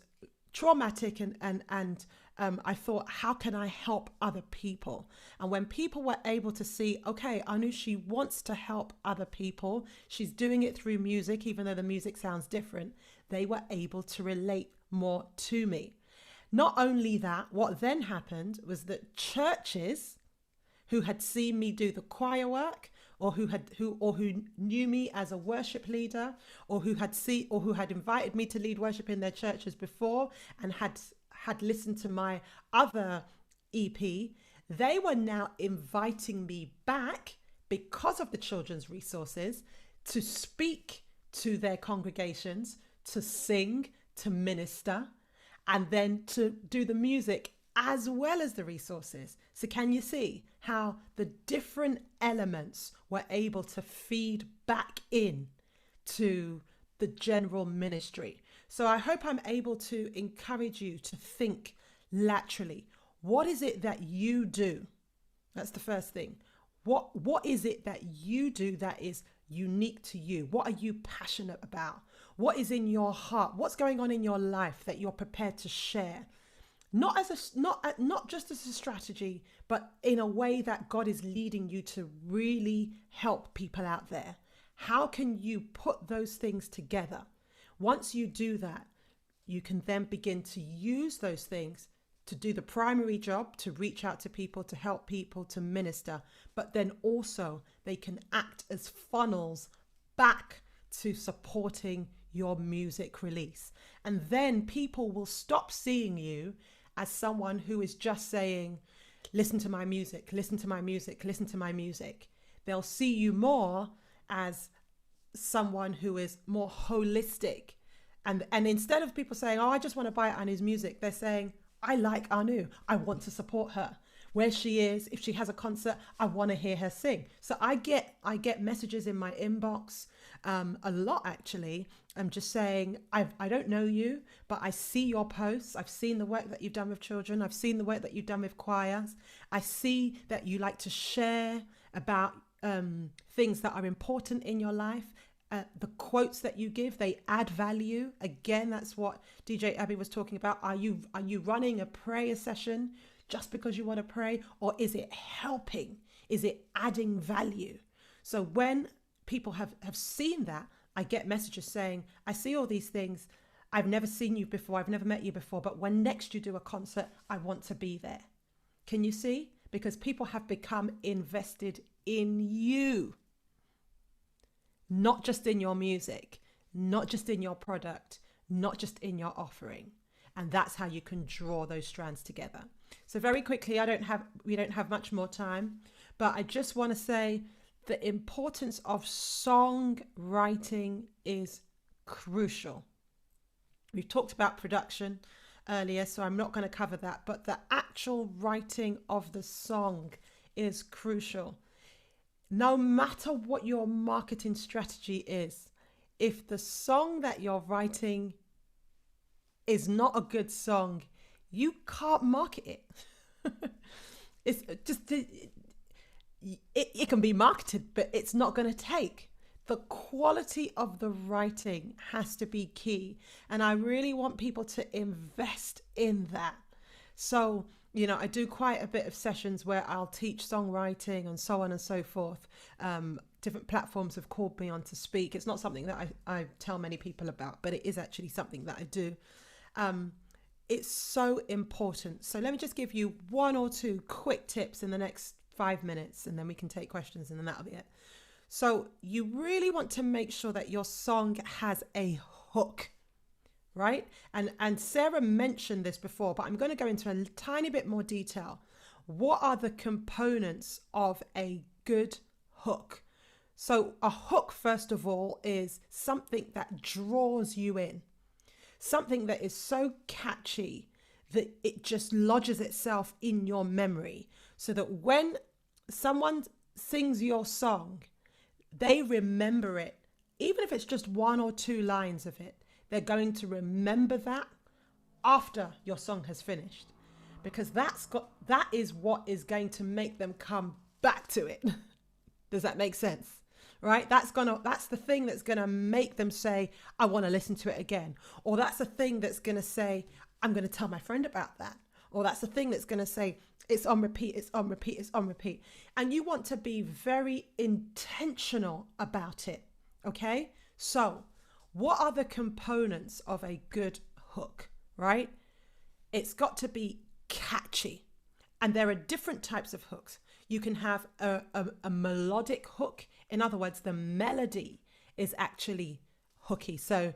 Speaker 5: traumatic, and I thought, how can I help other people? And when people were able to see, okay, Anu, she wants to help other people, she's doing it through music, even though the music sounds different, they were able to relate more to me. Not only that, what then happened was that churches who had seen me do the choir work, or who knew me as a worship leader, or who had invited me to lead worship in their churches before, and had listened to my other EP, they were now inviting me back because of the children's resources to speak to their congregations, to sing, to minister, and then to do the music as well as the resources. So can you see how the different elements were able to feed back in to the general ministry? So I hope I'm able to encourage you to think laterally. What is it that you do? That's the first thing. What is it that you do that is unique to you? What are you passionate about? What is in your heart? What's going on in your life that you're prepared to share? Not just as a strategy, but in a way that God is leading you to really help people out there. How can you put those things together? Once you do that, you can then begin to use those things to do the primary job, to reach out to people, to help people, to minister. But then also they can act as funnels back to supporting your music release. And then people will stop seeing you as someone who is just saying, listen to my music, listen to my music, listen to my music. They'll see you more as someone who is more holistic. And instead of people saying, oh, I just want to buy Anu's music, they're saying, I like Anu, I want to support her. where she is. If she has a concert, I want to hear her sing. So I get messages in my inbox a lot, actually. I'm just saying, I don't know you, but I see your posts. I've seen the work that you've done with children. I've seen the work that you've done with choirs. I see that you like to share about things that are important in your life. The quotes that you give, they add value. Again, that's what DJ Abbey was talking about. Are you running a prayer session just because you want to pray, or is it helping? Is it adding value? So when people have seen that, I get messages saying, I see all these things. I've never seen you before. I've never met you before. But when next you do a concert, I want to be there. Can you see? Because people have become invested in you. Not just in your music, not just in your product, not just in your offering. And that's how you can draw those strands together. So very quickly, we don't have much more time, but I just want to say the importance of songwriting is crucial. We've talked about production earlier, so I'm not going to cover that, but the actual writing of the song is crucial. No matter what your marketing strategy is, if the song that you're writing is not a good song, you can't market it. It's just, it can be marketed, but it's not going to take. The quality of the writing has to be key. And I really want people to invest in that. So, you know, I do quite a bit of sessions where I'll teach songwriting and so on and so forth. Different platforms have called me on to speak. It's not something that I tell many people about, but it is actually something that I do. It's so important. So let me just give you one or two quick tips in the next 5 minutes, and then we can take questions, and then that'll be it. So you really want to make sure that your song has a hook. Right? And Sarah mentioned this before, but I'm going to go into a tiny bit more detail. What are the components of a good hook? So a hook, first of all, is something that draws you in. Something that is so catchy that it just lodges itself in your memory. So that when someone sings your song, they remember it. Even if it's just 1 or 2 lines of it. They're going to remember that after your song has finished, because that is what is going to make them come back to it. Does that make sense? Right? That's the thing that's going to make them say, I want to listen to it again. Or that's the thing that's going to say, I'm going to tell my friend about that. Or that's the thing that's going to say, it's on repeat, it's on repeat, it's on repeat. And you want to be very intentional about it. Okay? So, what are the components of a good hook, right? It's got to be catchy. And there are different types of hooks. You can have a melodic hook. In other words, the melody is actually hooky. So,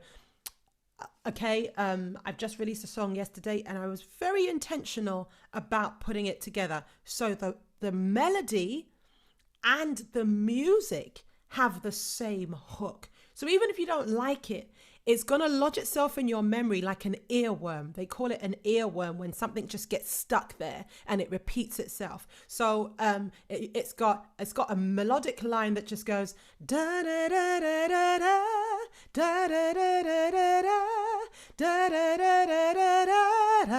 Speaker 5: okay, I've just released a song yesterday and I was very intentional about putting it together. So the melody and the music have the same hook. So even if you don't like it, it's going to lodge itself in your memory like an earworm. They call it an earworm when something just gets stuck there and it repeats itself. So it's got a melodic line that just goes da da da da da da da da da da da da da da da da da da,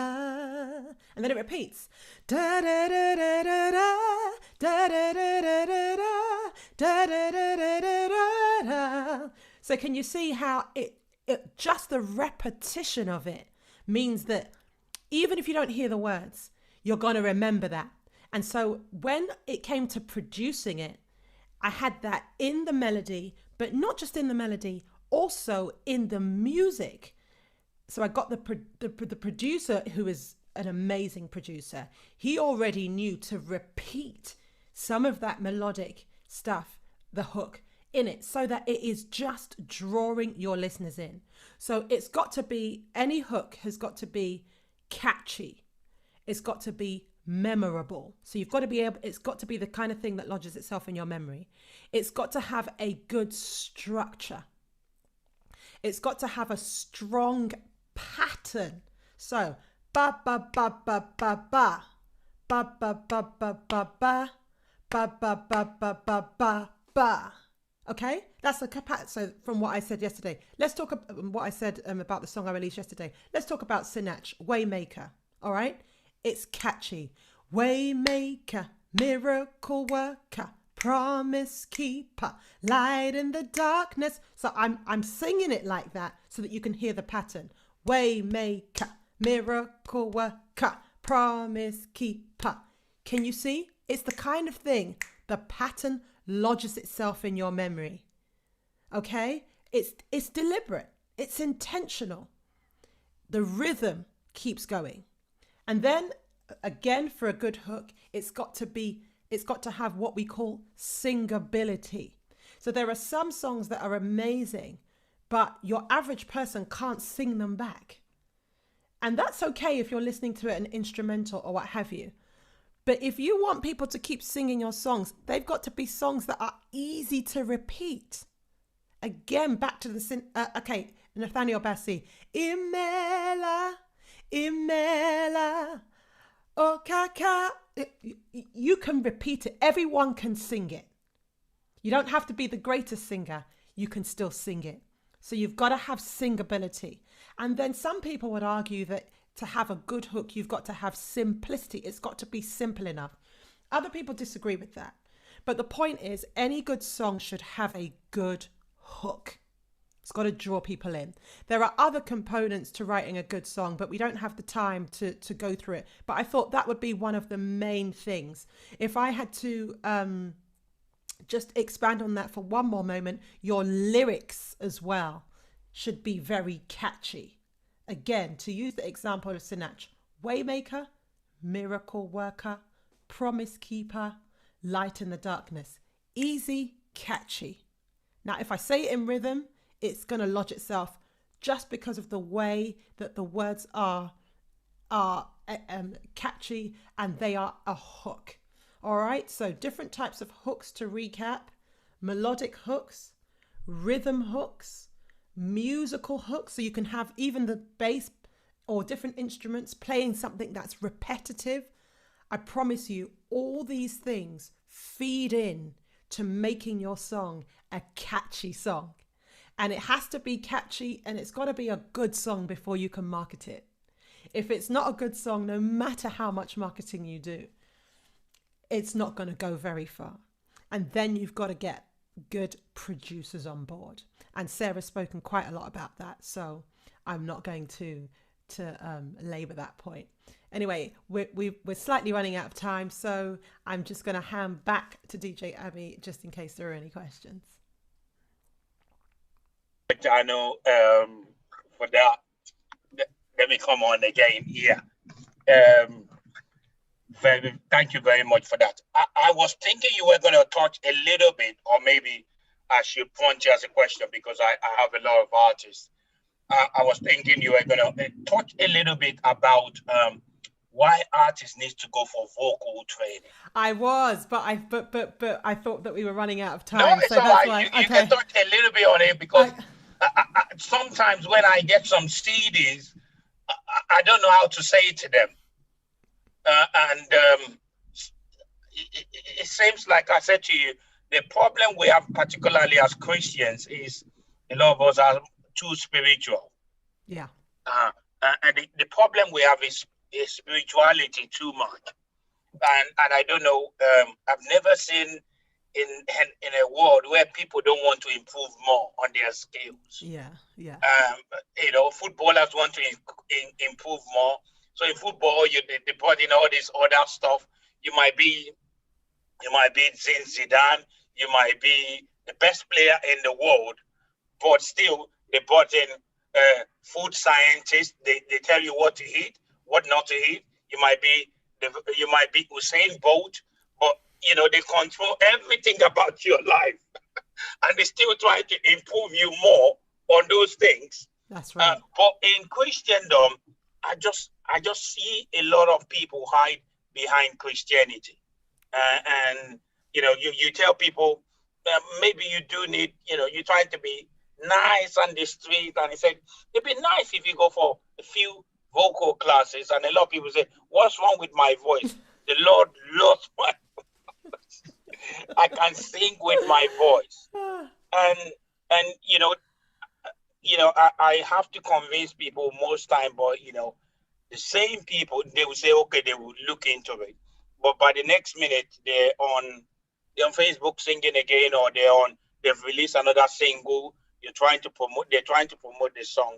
Speaker 5: and then it repeats da da da da da da da da da da da da da da da da da. So can you see how it just the repetition of it means that even if you don't hear the words, you're going to remember that. And so when it came to producing it, I had that in the melody, but not just in the melody, also in the music. So I got the producer, who is an amazing producer. He already knew to repeat some of that melodic stuff, the hook, in it, so that it is just drawing your listeners in. So it's got to be, any hook has got to be catchy. It's got to be memorable. So you've got to be able, it's got to be the kind of thing that lodges itself in your memory. It's got to have a good structure. It's got to have a strong pattern. So ba ba ba ba ba ba ba ba ba ba ba ba ba ba ba ba ba ba ba. Okay, that's the so from what I said yesterday. Let's talk about what I said about the song I released yesterday. Let's talk about Sinach, Waymaker. All right, it's catchy. Waymaker, miracle worker, promise keeper, light in the darkness. So I'm singing it like that so that you can hear the pattern. Waymaker, miracle worker, promise keeper. Can you see? It's the kind of thing, the pattern lodges itself in your memory. Okay? It's deliberate. It's intentional. The rhythm keeps going. And then again, for a good hook, it's got to have what we call singability. So there are some songs that are amazing, but your average person can't sing them back. And that's okay if you're listening to an instrumental or what have you. But if you want people to keep singing your songs, they've got to be songs that are easy to repeat. Again, back to the okay, Nathaniel Bassey. Imela, Imela, oh kaka. You can repeat it. Everyone can sing it. You don't have to be the greatest singer. You can still sing it. So you've got to have singability. And then some people would argue that to have a good hook, you've got to have simplicity. It's got to be simple enough. Other people disagree with that. But the point is, any good song should have a good hook. It's got to draw people in. There are other components to writing a good song, but we don't have the time to go through it. But I thought that would be one of the main things. If I had to just expand on that for one more moment, your lyrics as well should be very catchy. Again, to use the example of Sinach, Waymaker, miracle worker, promise keeper, light in the darkness. Easy, catchy. Now, if I say it in rhythm, it's going to lodge itself just because of the way that the words are catchy and they are a hook. All right, so different types of hooks to recap: melodic hooks, rhythm hooks, musical hooks. So you can have even the bass or different instruments playing something that's repetitive. I promise you, all these things feed in to making your song a catchy song. And it has to be catchy, and it's got to be a good song before you can market it. If it's not a good song, no matter how much marketing you do, it's not going to go very far. And then you've got to get good producers on board. And Sarah's spoken quite a lot about that, so I'm not going to labour that point. Anyway, we're slightly running out of time, so I'm just going to hand back to DJ Abby just in case there are any questions.
Speaker 1: I know for that, let me come on again here. Thank you very much for that. I was thinking you were going to touch a little bit, or maybe I should point you as a question because I have a lot of artists. I was thinking you were going to touch a little bit about why artists need to go for vocal training.
Speaker 5: I was, but I thought that we were running out of time.
Speaker 1: No, it's
Speaker 5: so
Speaker 1: all
Speaker 5: that's
Speaker 1: right.
Speaker 5: why.
Speaker 1: You can touch a little bit on it because sometimes when I get some CDs, I don't know how to say it to them. It seems like I said to you, the problem we have, particularly as Christians, is a lot of us are too spiritual.
Speaker 5: Yeah.
Speaker 1: And the problem we have is spirituality too much. And I don't know, I've never seen in a world where people don't want to improve more on their skills.
Speaker 5: Yeah.
Speaker 1: Footballers want to improve more. So in football, they brought in all this other stuff. You might be Zidane, you might be the best player in the world, but still they brought in food scientists. They tell you what to eat, what not to eat. You might be Usain Bolt, but they control everything about your life, and they still try to improve you more on those things.
Speaker 5: That's right.
Speaker 1: But in Christendom, I just see a lot of people hide behind Christianity, and you tell people maybe you do need, you're trying to be nice on the street, and he said it'd be nice if you go for a few vocal classes, and a lot of people say, what's wrong with my voice? The Lord loves my voice. I can sing with my voice. And I have to convince people most time, but the same people, they will say, okay, they will look into it. But by the next minute, they're on Facebook singing again, or they've released another single. They're trying to promote the song,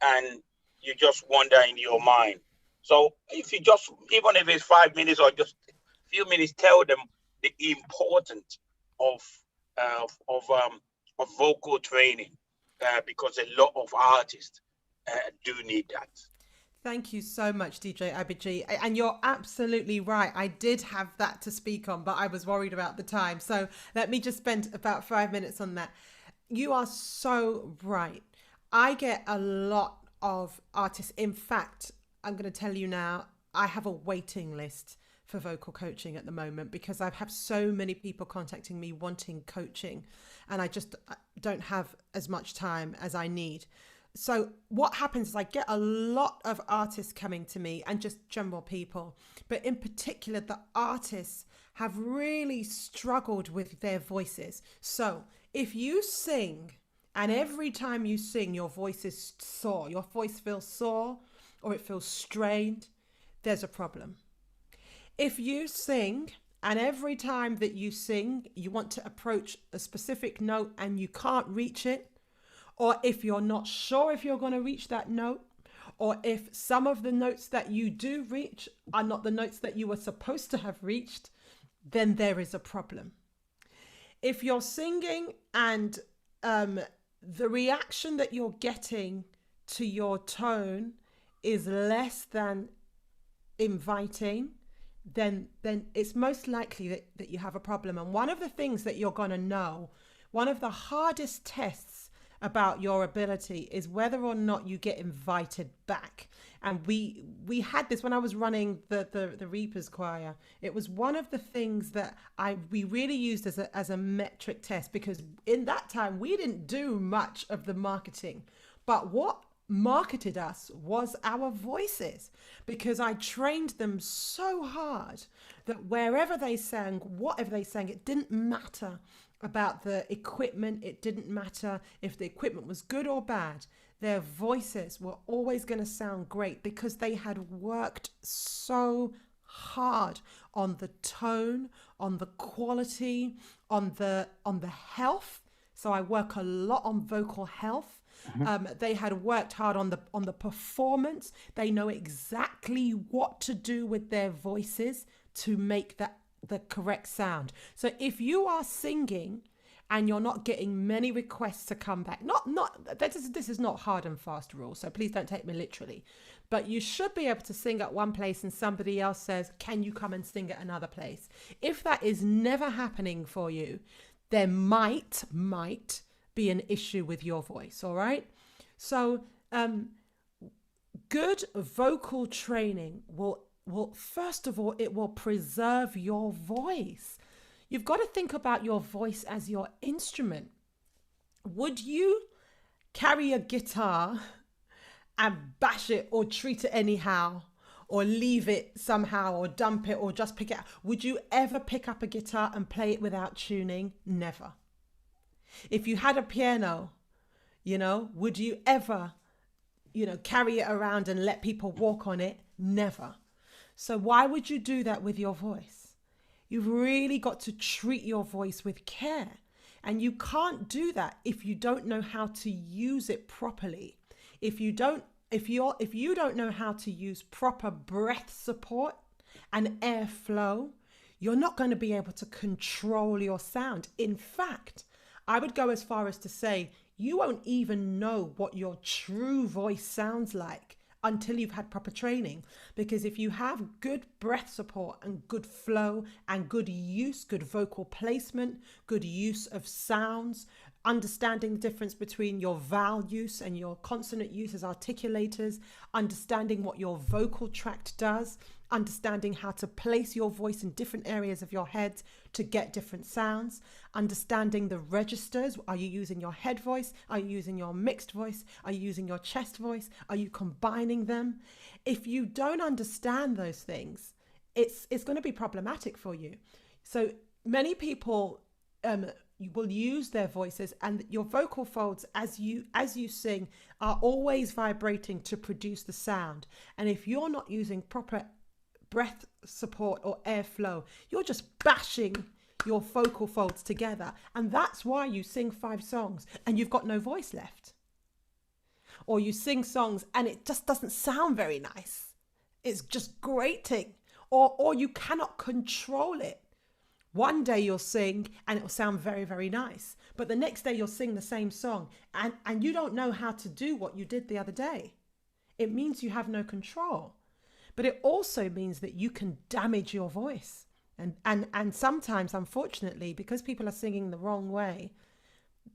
Speaker 1: and you just wonder in your mind. So if you just, even if it's 5 minutes or just a few minutes, tell them the importance of vocal training, because a lot of artists do need that.
Speaker 5: Thank you so much, DJ Abbeyg. And you're absolutely right. I did have that to speak on, but I was worried about the time. So let me just spend about 5 minutes on that. You are so right. I get a lot of artists. In fact, I'm going to tell you now, I have a waiting list for vocal coaching at the moment because I have so many people contacting me wanting coaching, and I just don't have as much time as I need. So what happens is I get a lot of artists coming to me, and just general people, but in particular the artists have really struggled with their voices. So if you sing and every time you sing your voice is sore, your voice feels sore or it feels strained, there's a problem. If you sing and every time that you sing you want to approach a specific note and you can't reach it, or if you're not sure if you're going to reach that note, or if some of the notes that you do reach are not the notes that you were supposed to have reached, then there is a problem. If you're singing and the reaction that you're getting to your tone is less than inviting, then it's most likely that you have a problem. And one of the things that you're going to know, one of the hardest tests about your ability is whether or not you get invited back. And we had this when I was running the Reapers Choir. It was one of the things that we really used as a metric test, because in that time we didn't do much of the marketing, but what marketed us was our voices, because I trained them so hard that wherever they sang, whatever they sang, it didn't matter about the equipment. It didn't matter if the equipment was good or bad. Their voices were always going to sound great because they had worked so hard on the tone, on the quality, on the health. So I work a lot on vocal health. They had worked hard on the performance. They know exactly what to do with their voices to make the correct sound. So if you are singing and you're not getting many requests to come back, this is not hard and fast rule, so please don't take me literally, but you should be able to sing at one place and somebody else says, can you come and sing at another place? If that is never happening for you, there might be an issue with your voice. All right, so good vocal training will first of all, it will preserve your voice. You've got to think about your voice as your instrument. Would you carry a guitar and bash it or treat it anyhow, or leave it somehow, or dump it, or just pick it up? Would you ever pick up a guitar and play it without tuning? Never. If you had a piano, would you ever, carry it around and let people walk on it? Never. So why would you do that with your voice? You've really got to treat your voice with care. And you can't do that if you don't know how to use it properly. If you don't know how to use proper breath support and airflow, you're not going to be able to control your sound. In fact, I would go as far as to say you won't even know what your true voice sounds like until you've had proper training. Because if you have good breath support and good flow and good vocal placement, good use of sounds, understanding the difference between your vowel use and your consonant use as articulators, understanding what your vocal tract does, understanding how to place your voice in different areas of your head to get different sounds, understanding the registers. Are you using your head voice? Are you using your mixed voice? Are you using your chest voice? Are you combining them? If you don't understand those things, it's going to be problematic for you. So many people will use their voices, and your vocal folds as you sing are always vibrating to produce the sound. And if you're not using proper breath support or airflow, you're just bashing your vocal folds together, and that's why you sing 5 songs and you've got no voice left, or you sing songs and it just doesn't sound very nice. It's just grating, or you cannot control it. One day you'll sing and it'll sound very, very nice, but the next day you'll sing the same song and you don't know how to do what you did the other day. It means you have no control, but it also means that you can damage your voice. And sometimes, unfortunately, because people are singing the wrong way,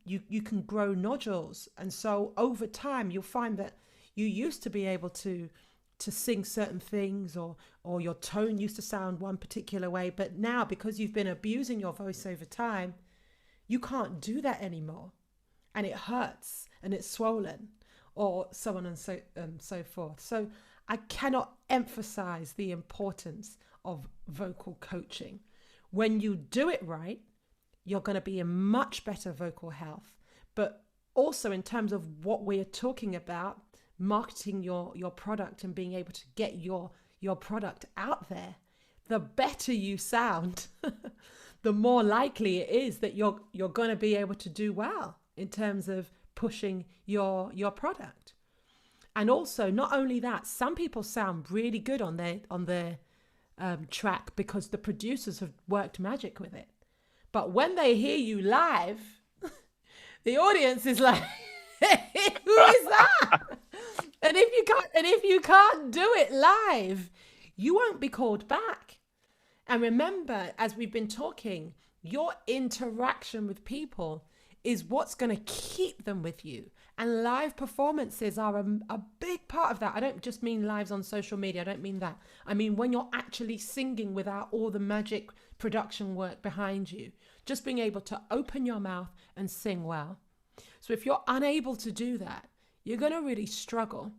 Speaker 5: you can grow nodules. And so over time, you'll find that you used to be able to sing certain things, or your tone used to sound one particular way. But now, because you've been abusing your voice over time, you can't do that anymore. And it hurts and it's swollen, or so on and so forth. So I cannot emphasize the importance of vocal coaching. When you do it right, you're going to be in much better vocal health. But also in terms of what we're talking about, marketing your product and being able to get your product out there, the better you sound, the more likely it is that you're going to be able to do well in terms of pushing your product. And also, not only that, some people sound really good on their track because the producers have worked magic with it. But when they hear you live, the audience is like, who is that? And if you can't do it live, you won't be called back. And remember, as we've been talking, your interaction with people is what's going to keep them with you. And live performances are a big part of that. I don't just mean lives on social media. I don't mean that. I mean when you're actually singing without all the magic production work behind you. Just being able to open your mouth and sing well. So if you're unable to do that, you're going to really struggle.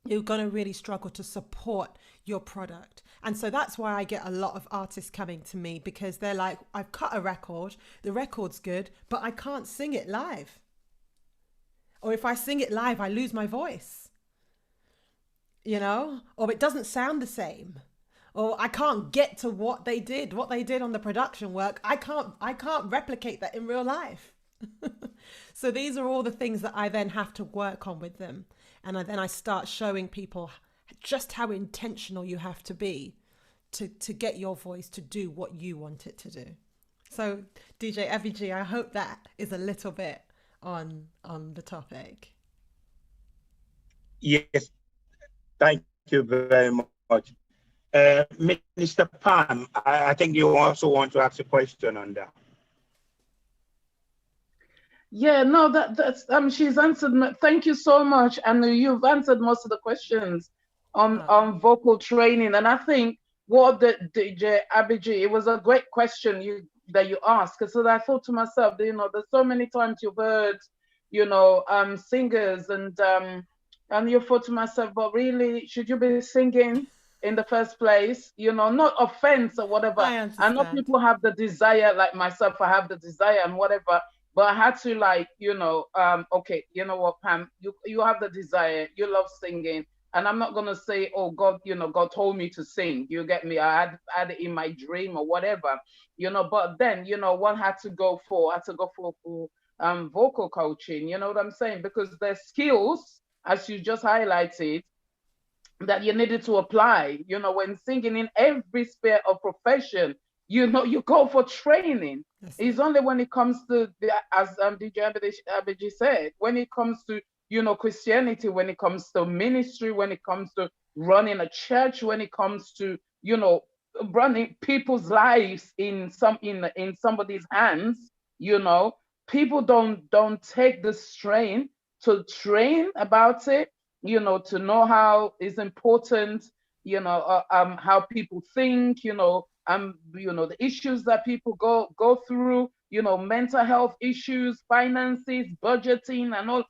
Speaker 5: You're going to really struggle to support your product. And so that's why I get a lot of artists coming to me, because they're like, I've cut a record, the record's good, but I can't sing it live. Or if I sing it live, I lose my voice, or it doesn't sound the same, or I can't get to what they did on the production work. I can't replicate that in real life. So these are all the things that I then have to work on with them. And then I start showing people just how intentional you have to be to get your voice to do what you want it to do. So DJ Abbeyg, I hope that is a little bit on the topic.
Speaker 1: Yes, thank you very much. Mr. Pam, I think you also want to ask a question on that.
Speaker 4: Yeah, no, that's she's answered. Thank you so much, and you've answered most of the questions on vocal training. And I think what the DJ Abbeyg, it was a great question that you asked, because so I thought to myself, there's so many times you've heard, singers, and you thought to myself, but really, should you be singing in the first place? Not offense or whatever. I know people have the desire, like myself, I have the desire and whatever. But I had to okay, you know what, Pam, you have the desire, you love singing. And I'm not going to say, oh, God, God told me to sing. You get me? I had it in my dream or whatever, but then, one had to go for vocal coaching. You know what I'm saying? Because there's skills, as you just highlighted, that you needed to apply, when singing in every sphere of profession. You go for training. Yes. It's only when it comes to, as DJ Abbeyg said, when it comes to, Christianity, when it comes to ministry, when it comes to running a church, when it comes to, running people's lives in somebody's hands, people don't take the strain to train about it, to know how it's important, how people think, the issues that people go through, mental health issues, finances, budgeting, and all.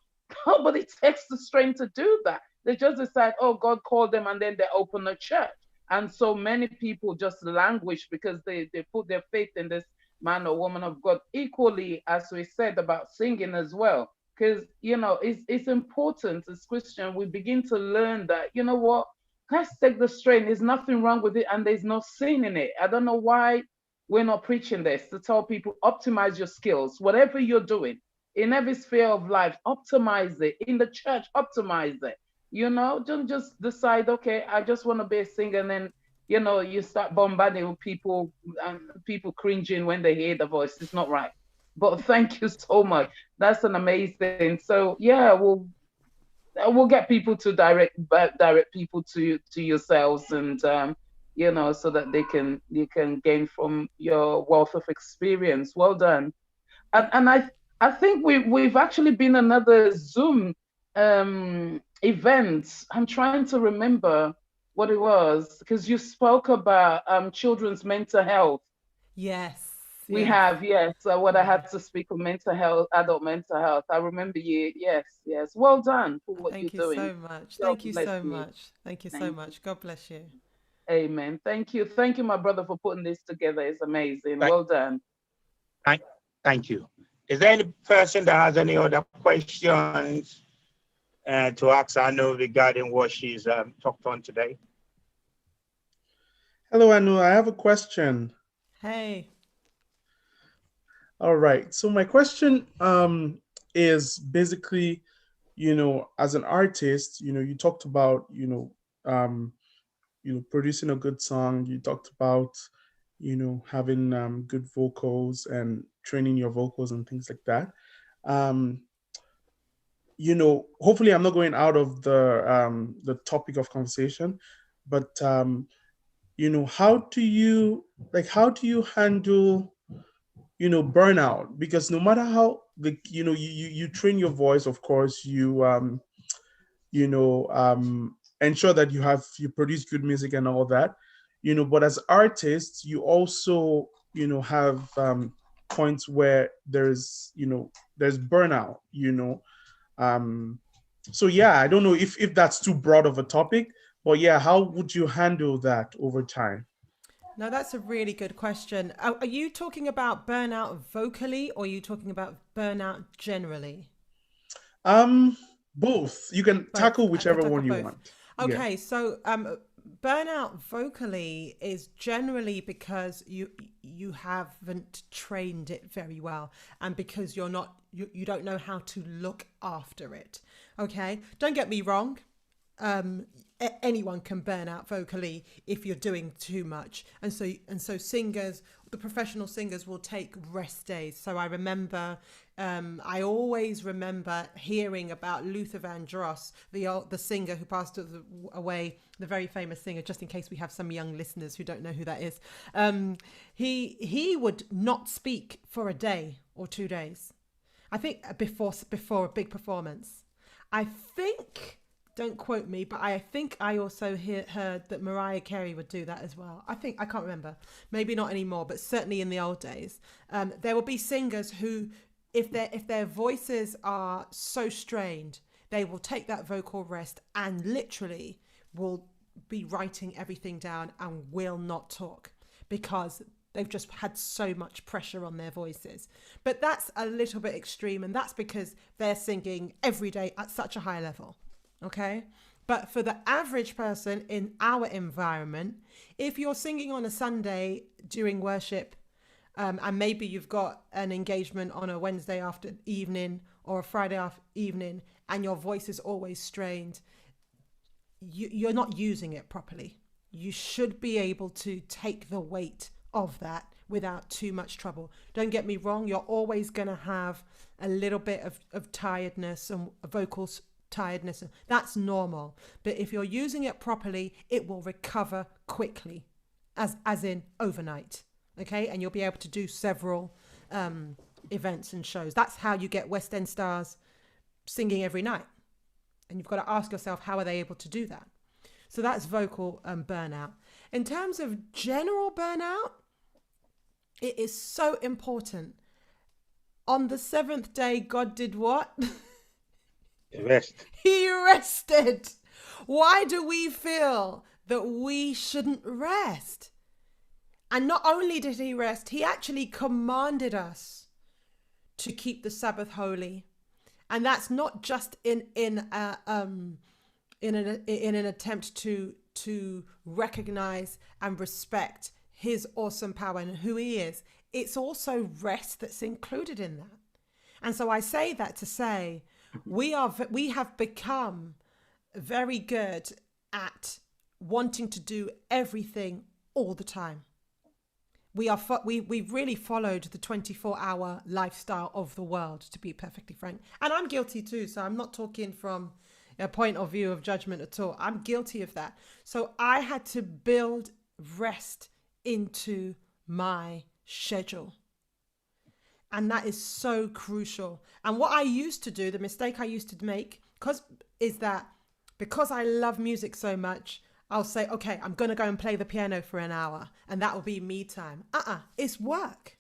Speaker 4: Nobody takes the strain to do that. They just decide, oh, God called them, and then they open a church. And so many people just languish because they put their faith in this man or woman of God, equally as we said about singing as well. Because, it's important as Christian, we begin to learn that, you know what, let's take the strain. There's nothing wrong with it and there's no sin in it. I don't know why we're not preaching this, to tell people, optimize your skills, whatever you're doing in every sphere of life, optimize it. In the church, optimize it. Don't just decide, okay, I just want to be a singer, and then you start bombarding with people and people cringing when they hear the voice. It's not right. But thank you so much. That's an amazing. So yeah, we'll get people to direct people to yourselves, and so that you can gain from your wealth of experience. Well done. And I think we've actually been another Zoom event. I'm trying to remember what it was, because you spoke about children's mental health.
Speaker 5: Yes.
Speaker 4: We have, yes. So what I had to speak on mental health, adult mental health. I remember you. Yes. Well done for what you're doing.
Speaker 5: Thank you so much. Thank you so much. Thank you so much. God bless you.
Speaker 4: Amen. Thank you, my brother, for putting this together. It's amazing. Well done.
Speaker 1: Thank you. Is there any person that has any other questions to ask Anu regarding what she's talked on today?
Speaker 3: Hello, Anu. I have a question.
Speaker 5: Hey.
Speaker 3: All right. So my question is basically, as an artist, you talked about, producing a good song. You talked about, having good vocals and training your vocals and things like that. Hopefully I'm not going out of the topic of conversation, but how do you handle burnout? Because no matter how you train your voice, of course, you ensure that you produce good music and all that, but as artists, you also have points where there's burnout. So yeah, I don't know if that's too broad of a topic, but yeah, how would you handle that over time?
Speaker 5: No, that's a really good question. Are you talking about burnout vocally, or are you talking about burnout generally?
Speaker 3: Both. You can tackle whichever one you want.
Speaker 5: Okay, yeah. So burnout vocally is generally because you haven't trained it very well, and because you don't know how to look after it. Okay, don't get me wrong. Anyone can burn out vocally if you're doing too much, and so singers, the professional singers, will take rest days. So I always remember hearing about Luther Vandross, the singer who passed away, the very famous singer. Just in case we have some young listeners who don't know who that is, he would not speak for a day or 2 days. I think before a big performance. I think. Don't quote me, but I think I also heard that Mariah Carey would do that as well. I can't remember. Maybe not anymore, but certainly in the old days. There will be singers who, if their voices are so strained, they will take that vocal rest and literally will be writing everything down and will not talk because they've just had so much pressure on their voices. But that's a little bit extreme, and that's because they're singing every day at such a high level. Okay, but for the average person in our environment, if you're singing on a Sunday during worship, and maybe you've got an engagement on a Wednesday after evening or a Friday after evening, and your voice is always strained, you're not using it properly. You should be able to take the weight of that without too much trouble. Don't get me wrong, you're always going to have a little bit of tiredness and vocals tiredness. That's normal. But if you're using it properly, it will recover quickly, as in overnight. Okay, and you'll be able to do several events and shows. That's how you get West End stars singing every night. And you've got to ask yourself, how are they able to do that? So that's vocal burnout. In terms of general burnout, it is so important. On the seventh day, God did what?
Speaker 1: Rest.
Speaker 5: He rested. Why do we feel that we shouldn't rest. And not only did he rest, he actually commanded us to keep the Sabbath holy. And that's not just in an attempt to recognize and respect his awesome power and who he is. It's also rest that's included in that. And so I say that to say we have become very good at wanting to do everything all the time. We've really followed the 24-hour lifestyle of the world, to be perfectly frank. And I'm guilty too, so I'm not talking from a point of view of judgment at all. I'm guilty of that. So I had to build rest into my schedule. And that is so crucial. And what I used to do, the mistake I used to make, because I love music so much, I'll say, okay, I'm going to go and play the piano for an hour and that will be me time. It's work.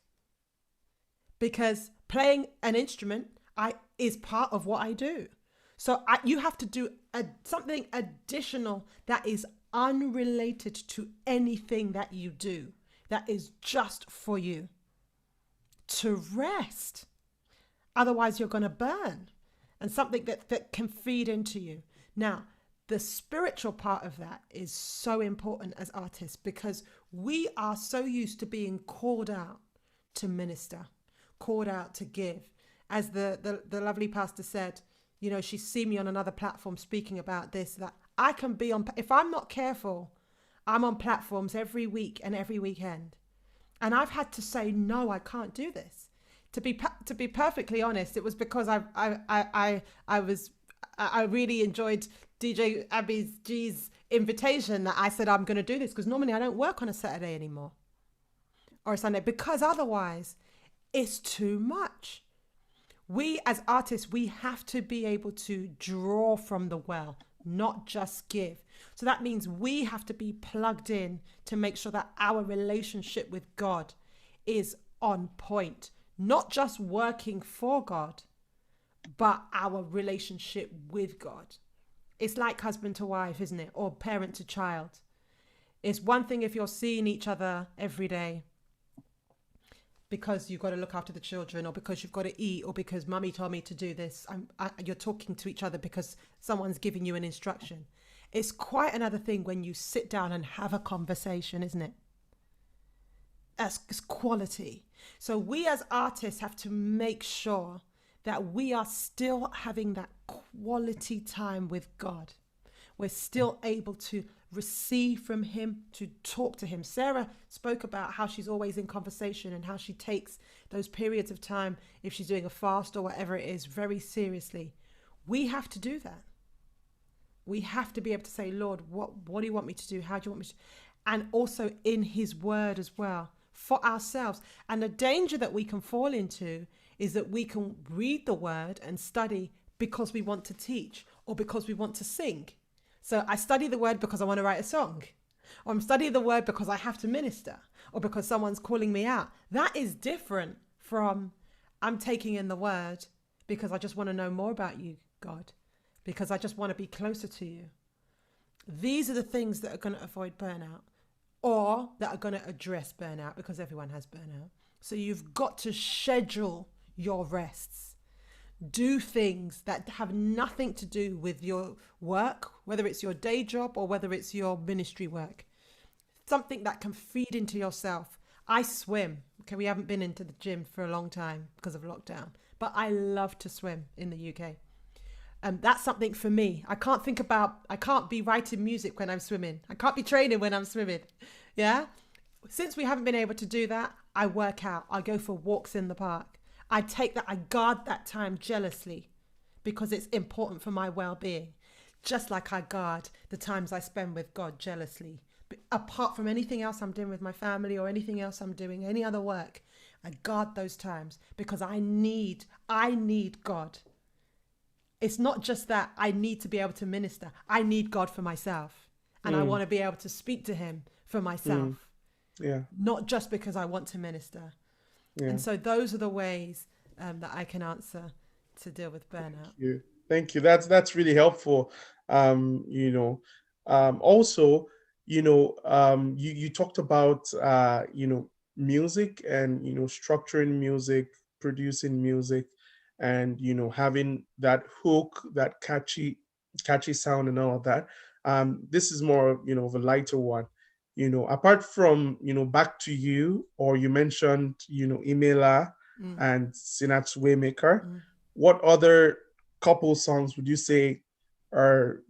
Speaker 5: Because playing an instrument is part of what I do. So you have to do something additional that is unrelated to anything that you do, that is just for you to rest. Otherwise, you're going to burn, and something that can feed into you. Now, the spiritual part of that is so important as artists, because we are so used to being called out to minister, called out to give. As the lovely pastor said, you know, she's seen me on another platform speaking about this, that I can be on, if I'm not careful, I'm on platforms every week and every weekend. And I've had to say, no, I can't do this. To be perfectly honest, it was because I really enjoyed DJ Abbey's invitation that I said I'm going to do this, because normally I don't work on a Saturday anymore or a Sunday, because otherwise it's too much. We as artists, we have to be able to draw from the well, not just give. So that means we have to be plugged in to make sure that our relationship with God is on point, not just working for God, but our relationship with God. It's like husband to wife, isn't it? Or parent to child. It's one thing if you're seeing each other every day because you've got to look after the children, or because you've got to eat, or because mummy told me to do this. You're talking to each other because someone's giving you an instruction. It's quite another thing when you sit down and have a conversation, isn't it? It's quality. So we as artists have to make sure that we are still having that quality time with God. We're still able to receive from him, to talk to him. Sarah spoke about how she's always in conversation and how she takes those periods of time, if she's doing a fast or whatever it is, very seriously. We have to do that. We have to be able to say, Lord, what do you want me to do? How do you want me to? And also in his word as well, for ourselves. And the danger that we can fall into is that we can read the word and study because we want to teach or because we want to sing. So I study the word because I want to write a song, or I'm studying the word because I have to minister, or because someone's calling me out. That is different from I'm taking in the word because I just want to know more about you, God, because I just want to be closer to you. These are the things that are going to avoid burnout, or that are going to address burnout, because everyone has burnout. So you've got to schedule your rests. Do things that have nothing to do with your work, whether it's your day job or whether it's your ministry work. Something that can feed into yourself. I swim. Okay, we haven't been into the gym for a long time because of lockdown, but I love to swim in the UK. That's something for me. I can't be writing music when I'm swimming. I can't be training when I'm swimming. Yeah. Since we haven't been able to do that, I work out. I go for walks in the park. I guard that time jealously because it's important for my well-being. Just like I guard the times I spend with God jealously. But apart from anything else I'm doing with my family or anything else I'm doing, any other work, I guard those times because I need God. It's not just that I need to be able to minister. I need God for myself. And I want to be able to speak to him for myself.
Speaker 3: Yeah.
Speaker 5: Not just because I want to minister. Yeah. And so those are the ways that I can answer to deal with burnout.
Speaker 3: Thank you. That's really helpful. Also, you talked about music and structuring music, producing music, and having that hook, that catchy sound and all of that. This is more of a lighter one. Apart from Back to You, or you mentioned Emailer and Sinat's Waymaker, what other couple songs would you say are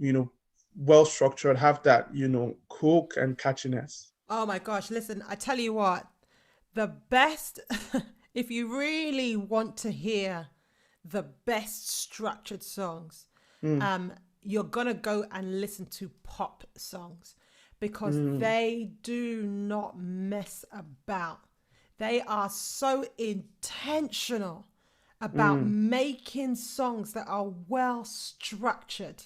Speaker 3: well structured, have that hook and catchiness?
Speaker 5: Oh my gosh, listen, I tell you what, the best, if you really want to hear the best structured songs, you're gonna go and listen to pop songs, because they do not mess about. They are so intentional about making songs that are well structured,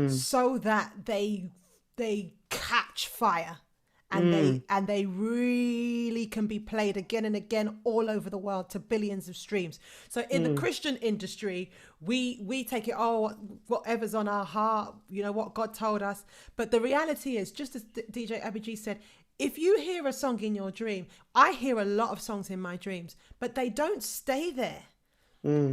Speaker 5: so that they catch fire, and they really can be played again and again all over the world to billions of streams. So in the Christian industry, we take it, whatever's on our heart, what God told us. But the reality is, just as DJ Abbeyg said, if you hear a song in your dream, I hear a lot of songs in my dreams, but they don't stay there.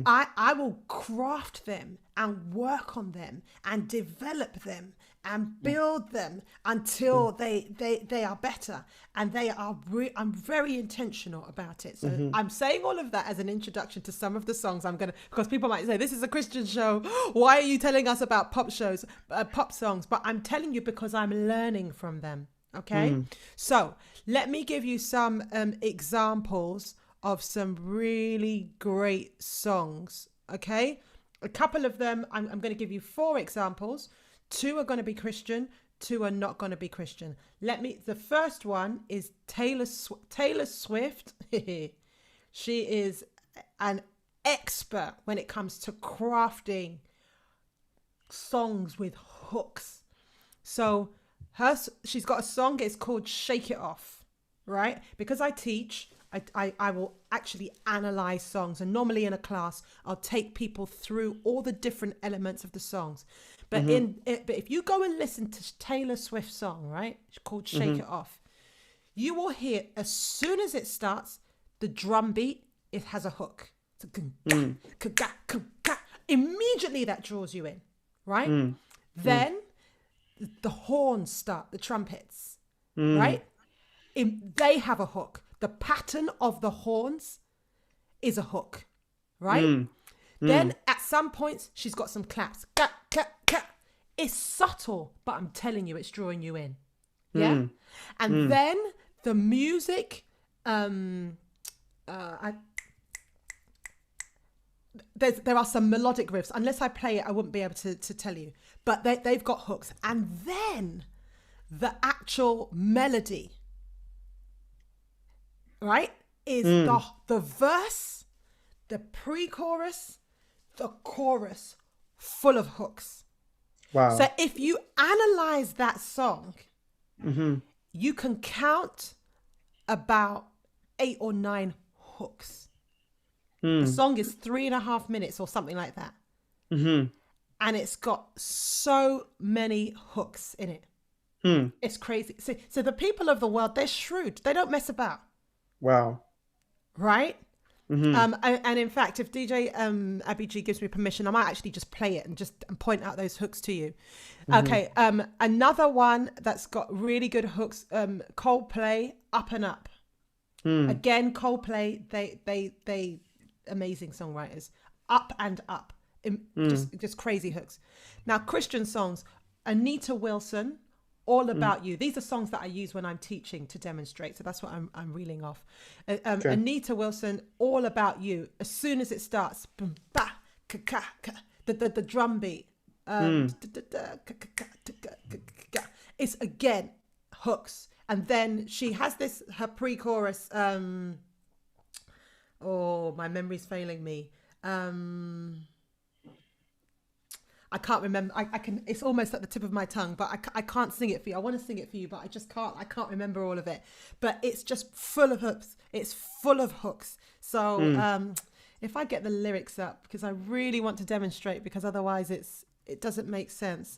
Speaker 5: I will craft them and work on them and develop them and build them until they are better, and they are. I'm very intentional about it. So I'm saying all of that as an introduction to some of the songs because people might say, this is a Christian show, why are you telling us about pop songs? But I'm telling you because I'm learning from them. Okay, so let me give you some examples of some really great songs. Okay, a couple of them, I'm going to give you 4 examples. 2 are going to be Christian, 2 are not going to be Christian. The first one is Taylor Swift. She is an expert when it comes to crafting songs with hooks. So she's got a song, it's called Shake It Off, right? Because I teach, I will actually analyze songs, and normally in a class I'll take people through all the different elements of the songs. But but if you go and listen to Taylor Swift's song, right, it's called Shake It Off, you will hear, as soon as it starts, the drum beat, it has a hook. Immediately that draws you in, right? Then the horns start, the trumpets, right? They have a hook. The pattern of the horns is a hook, right? Then at some points, she's got some claps. It's subtle, but I'm telling you, it's drawing you in. Yeah? And then the music, there are some melodic riffs. Unless I play it, I wouldn't be able to tell you. But they've got hooks. And then the actual melody, right, is the verse, the pre-chorus, the chorus, full of hooks.
Speaker 3: Wow.
Speaker 5: So if you analyze that song, you can count about 8 or 9 hooks. The song is 3.5 minutes or something like that. And it's got so many hooks in it. It's crazy. So the people of the world, they're shrewd. They don't mess about.
Speaker 3: Wow.
Speaker 5: Right? And in fact, if DJ Abbeyg gives me permission, I might actually just play it and just point out those hooks to you. Okay. Another one that's got really good hooks, Coldplay, Up and Up. Again, Coldplay, they amazing songwriters. Up and Up. Just crazy hooks. Now, Christian songs, Anita Wilson, All About You. These are songs that I use when I'm teaching to demonstrate. So that's what I'm reeling off. Okay. Anita Wilson, All About You. As soon as it starts, the drum beat. It's again hooks. And then she has her pre-chorus. My memory's failing me. I can't remember. I can. It's almost at the tip of my tongue, but I can't sing it for you. I want to sing it for you, but I just can't. I can't remember all of it. But it's just full of hooks. It's full of hooks. So if I get the lyrics up, because I really want to demonstrate, because otherwise it doesn't make sense.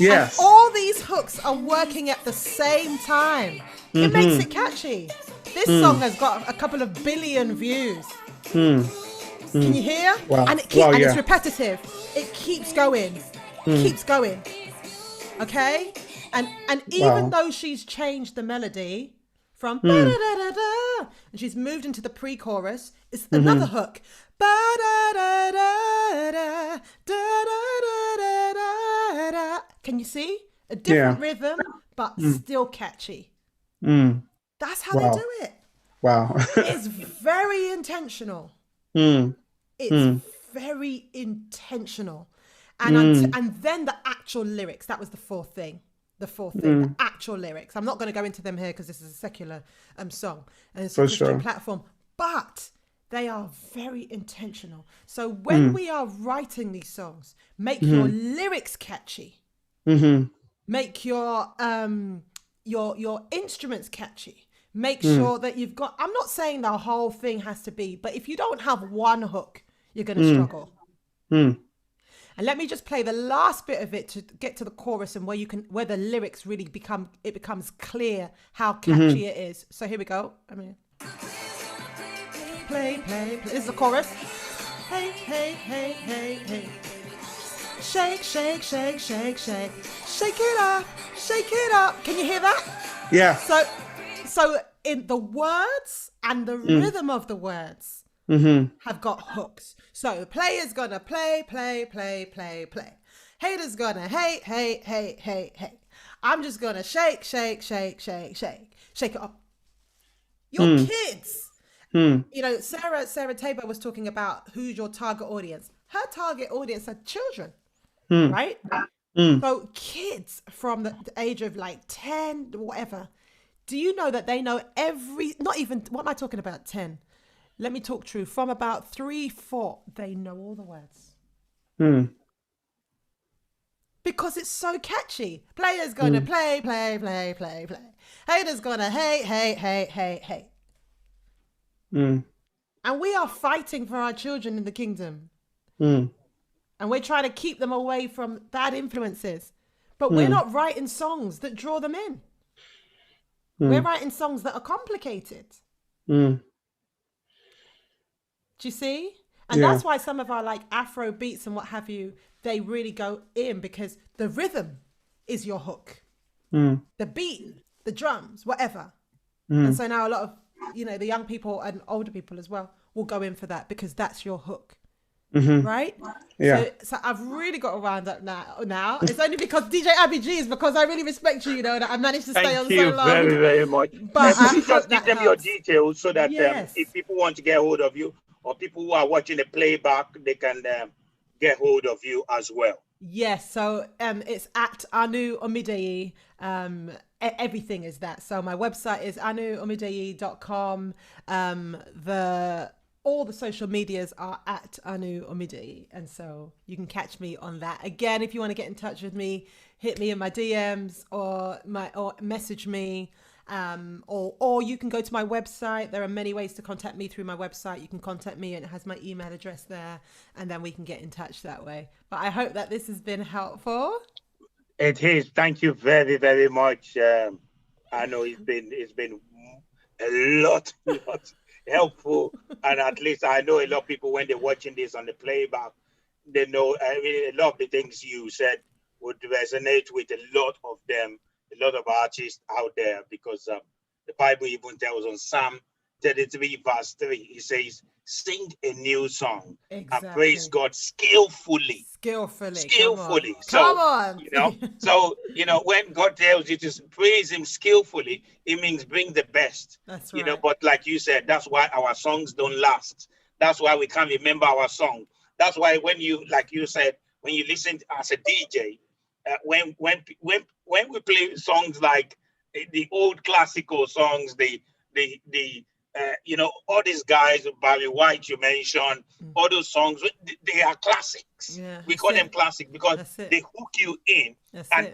Speaker 3: Yes.
Speaker 5: And all these hooks are working at the same time. It makes it catchy. This song has got a couple of billion views. Can you hear?
Speaker 3: Wow.
Speaker 5: And it's repetitive. It keeps going. Keeps going. Okay? And even though she's changed the melody from ba-da-da-da-da, and she's moved into the pre-chorus, it's another hook. Ba-da-da-da-da, da-da-da-da-da-da. Can you see? A different rhythm, but still catchy. That's how they do it.
Speaker 3: Wow.
Speaker 5: It's very intentional. It's very intentional. And then the actual lyrics, that was the fourth thing. The actual lyrics. I'm not going to go into them here because this is a secular song and it's a Christian platform, but they are very intentional. So when we are writing these songs, make your lyrics catchy. Make your instruments catchy. Make sure that you've got, I'm not saying the whole thing has to be, but if you don't have one hook, you're going to struggle. And let me just play the last bit of it to get to the chorus and where the lyrics really becomes clear how catchy it is. So here we go. Play. This is the chorus. Hey, hey, hey, hey, hey. Shake, shake, shake, shake, shake. Shake it up, shake it up. Can you hear that?
Speaker 3: Yeah.
Speaker 5: So in the words and the rhythm of the words have got hooks. So the player's gonna play. Hater's gonna hey. I'm just gonna shake. Shake it up. Your kids. You know, Sarah Teibo was talking about who's your target audience. Her target audience are children, right? So kids from the age of like 10, whatever. Do you know that they know not even, what am I talking about, 10? Let me talk true. From about 3, 4, they know all the words. Because it's so catchy. Player's gonna play. Hater's gonna hey. And we are fighting for our children in the kingdom. And we're trying to keep them away from bad influences. But we're not writing songs that draw them in. We're writing songs that are complicated. Do you see? And that's why some of our like Afro beats and what have you, they really go in because the rhythm is your hook. The beat, the drums, whatever. And so now a lot of, you know, the young people and older people as well will go in for that because that's your hook. Right?
Speaker 3: Yeah.
Speaker 5: So I've really got to round up now. It's only because DJ Abbeyg is because I really respect you, you know, that I managed to stay on so long.
Speaker 1: Thank you very, very much.
Speaker 5: But
Speaker 1: please just give them your details so that
Speaker 5: Yes.
Speaker 1: If people want to get hold of you or people who are watching the playback, they can get hold of you as well.
Speaker 5: Yes, so it's at Anu Omideyi. Everything is that. So my website is anuomideyi.com. All the social medias are at Anu Omideyi. And so you can catch me on that. Again, if you want to get in touch with me, hit me in my DMs or message me. Or you can go to my website. There are many ways to contact me through my website. You can contact me and it has my email address there, and then we can get in touch that way. But I hope that this has been helpful.
Speaker 1: It is. Thank you very, very much. I know it's been a lot helpful, and at least I know a lot of people when they're watching this on the playback, they know. I mean, a lot of the things you said would resonate with a lot of them. A lot of artists out there, because the Bible even tells on Psalm 33 verse 3, it says, sing a new song and praise God skillfully. Skillfully.
Speaker 5: Come on.
Speaker 1: When God tells you to praise him skillfully, it means bring the best.
Speaker 5: That's right.
Speaker 1: But like you said, that's why our songs don't last. That's why we can't remember our song. That's why when you said, when you listen as a DJ, when we play songs like the old classical songs, all these guys, Barry White you mentioned, all those songs, they are classics.
Speaker 5: Yeah,
Speaker 1: we call them classic because they hook you in,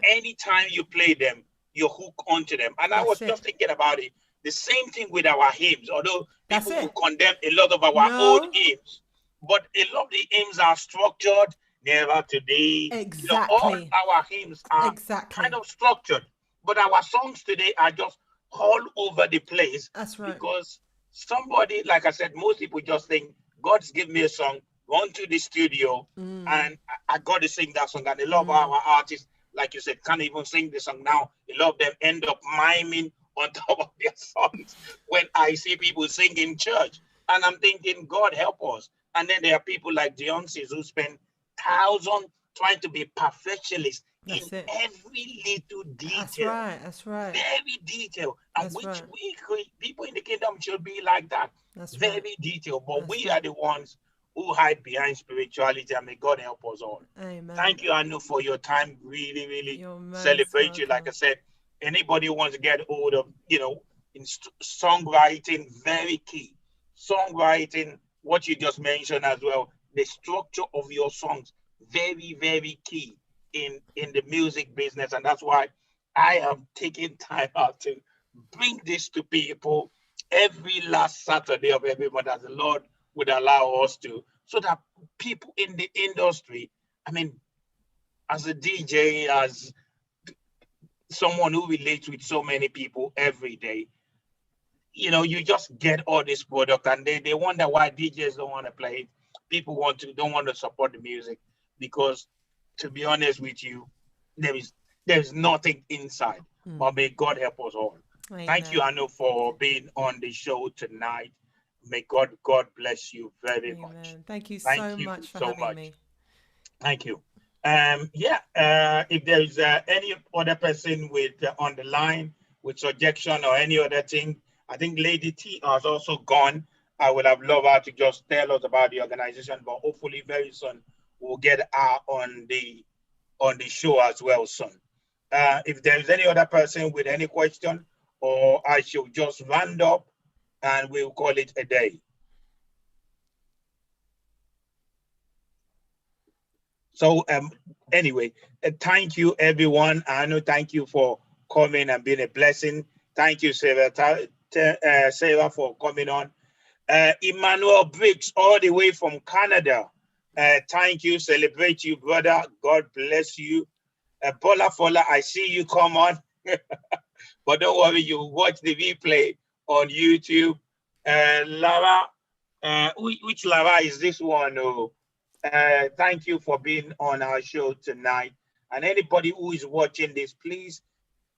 Speaker 1: anytime you play them, you hook onto them. And I was just thinking about it. The same thing with our hymns, although people will condemn a lot of our old hymns, but a lot of the hymns are structured. never today. All
Speaker 5: Exactly.
Speaker 1: our hymns are
Speaker 5: Exactly.
Speaker 1: kind of structured, but our songs today are just all over the place.
Speaker 5: That's right.
Speaker 1: Because somebody, like I said, most people just think God's give me a song, run to the studio, and I got to sing that song. And a lot of our artists, like you said, can't even sing the song now. A lot of them end up miming on top of their songs when I see people sing in church. And I'm thinking, God help us. And then there are people like Beyonce who spend thousands trying to be perfectionist in every little detail.
Speaker 5: That's right. That's right.
Speaker 1: Very detailed. And
Speaker 5: That's
Speaker 1: we people in the kingdom should be like that.
Speaker 5: That's
Speaker 1: very
Speaker 5: right.
Speaker 1: detailed. But
Speaker 5: That's
Speaker 1: we
Speaker 5: right.
Speaker 1: are the ones who hide behind spirituality, and may God help us all.
Speaker 5: Amen.
Speaker 1: Thank you, Anu, for your time. Really, really
Speaker 5: You're most
Speaker 1: celebrate you. Like I
Speaker 5: welcome.
Speaker 1: said, anybody who wants to get hold of, in songwriting, very key. Songwriting, what you just mentioned as well, the structure of your songs, very, very key in the music business. And that's why I am taking time out to bring this to people every last Saturday of every month, as the Lord would allow us to, so that people in the industry, I mean, as a DJ, as someone who relates with so many people every day, you just get all this product, and they wonder why DJs don't want to play it. People don't want to support the music, because, to be honest with you, there's nothing inside. But may God help us all.
Speaker 5: Amen.
Speaker 1: Thank you, Anu, for being on the show tonight. May God bless you very much.
Speaker 5: Thank you
Speaker 1: Thank
Speaker 5: so
Speaker 1: you
Speaker 5: much for
Speaker 1: so
Speaker 5: having
Speaker 1: much.
Speaker 5: me.
Speaker 1: Thank you. If there's any other person on the line with suggestion or any other thing, I think Lady T has also gone. I would have loved her to just tell us about the organization, but hopefully very soon we'll get her on the show as well soon. If there's any other person with any question, or I should just round up and we'll call it a day. So anyway, thank you, everyone. Anu, thank you for coming and being a blessing. Thank you, Sarah, Sarah, for coming on. Emmanuel Briggs, all the way from Canada. Thank you. Celebrate you, brother. God bless you. Bola Fola, I see you come on. But don't worry, you watch the replay on YouTube. Lara, which Lara is this one? Oh, thank you for being on our show tonight. And anybody who is watching this, please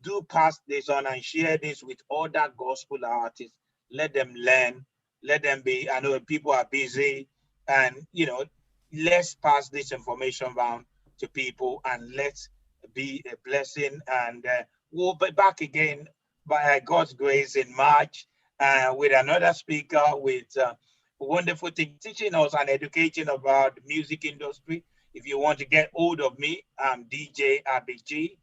Speaker 1: do pass this on and share this with other gospel artists. Let them learn. Let them be. I know people are busy, and let's pass this information around to people, and let's be a blessing. And we'll be back again by God's grace in March with another speaker with wonderful thing, teaching us and educating about the music industry. If you want to get hold of me, I'm DJ Abbeyg.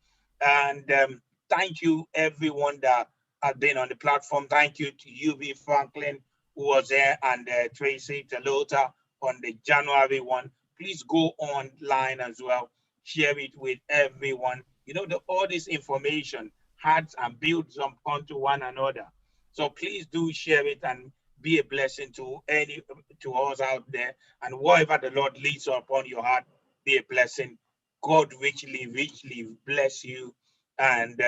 Speaker 1: And thank you, everyone that has been on the platform. Thank you to UB Franklin, who was there, and Tracy Telota on the January one. Please go online as well. Share it with everyone. All this information adds and builds onto one another. So please do share it and be a blessing to us out there. And whatever the Lord leads upon your heart, be a blessing. God richly, richly bless you. And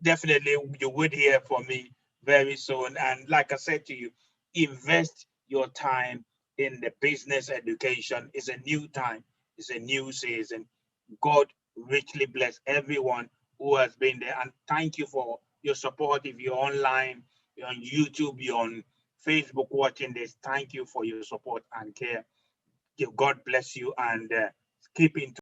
Speaker 1: definitely you would hear from me very soon. And like I said to you, invest your time in the business education. It's a new time. It's a new season. God richly bless everyone who has been there. And thank you for your support. If you're online, you're on YouTube, you're on Facebook watching this, thank you for your support and care. God bless you, and keep in touch.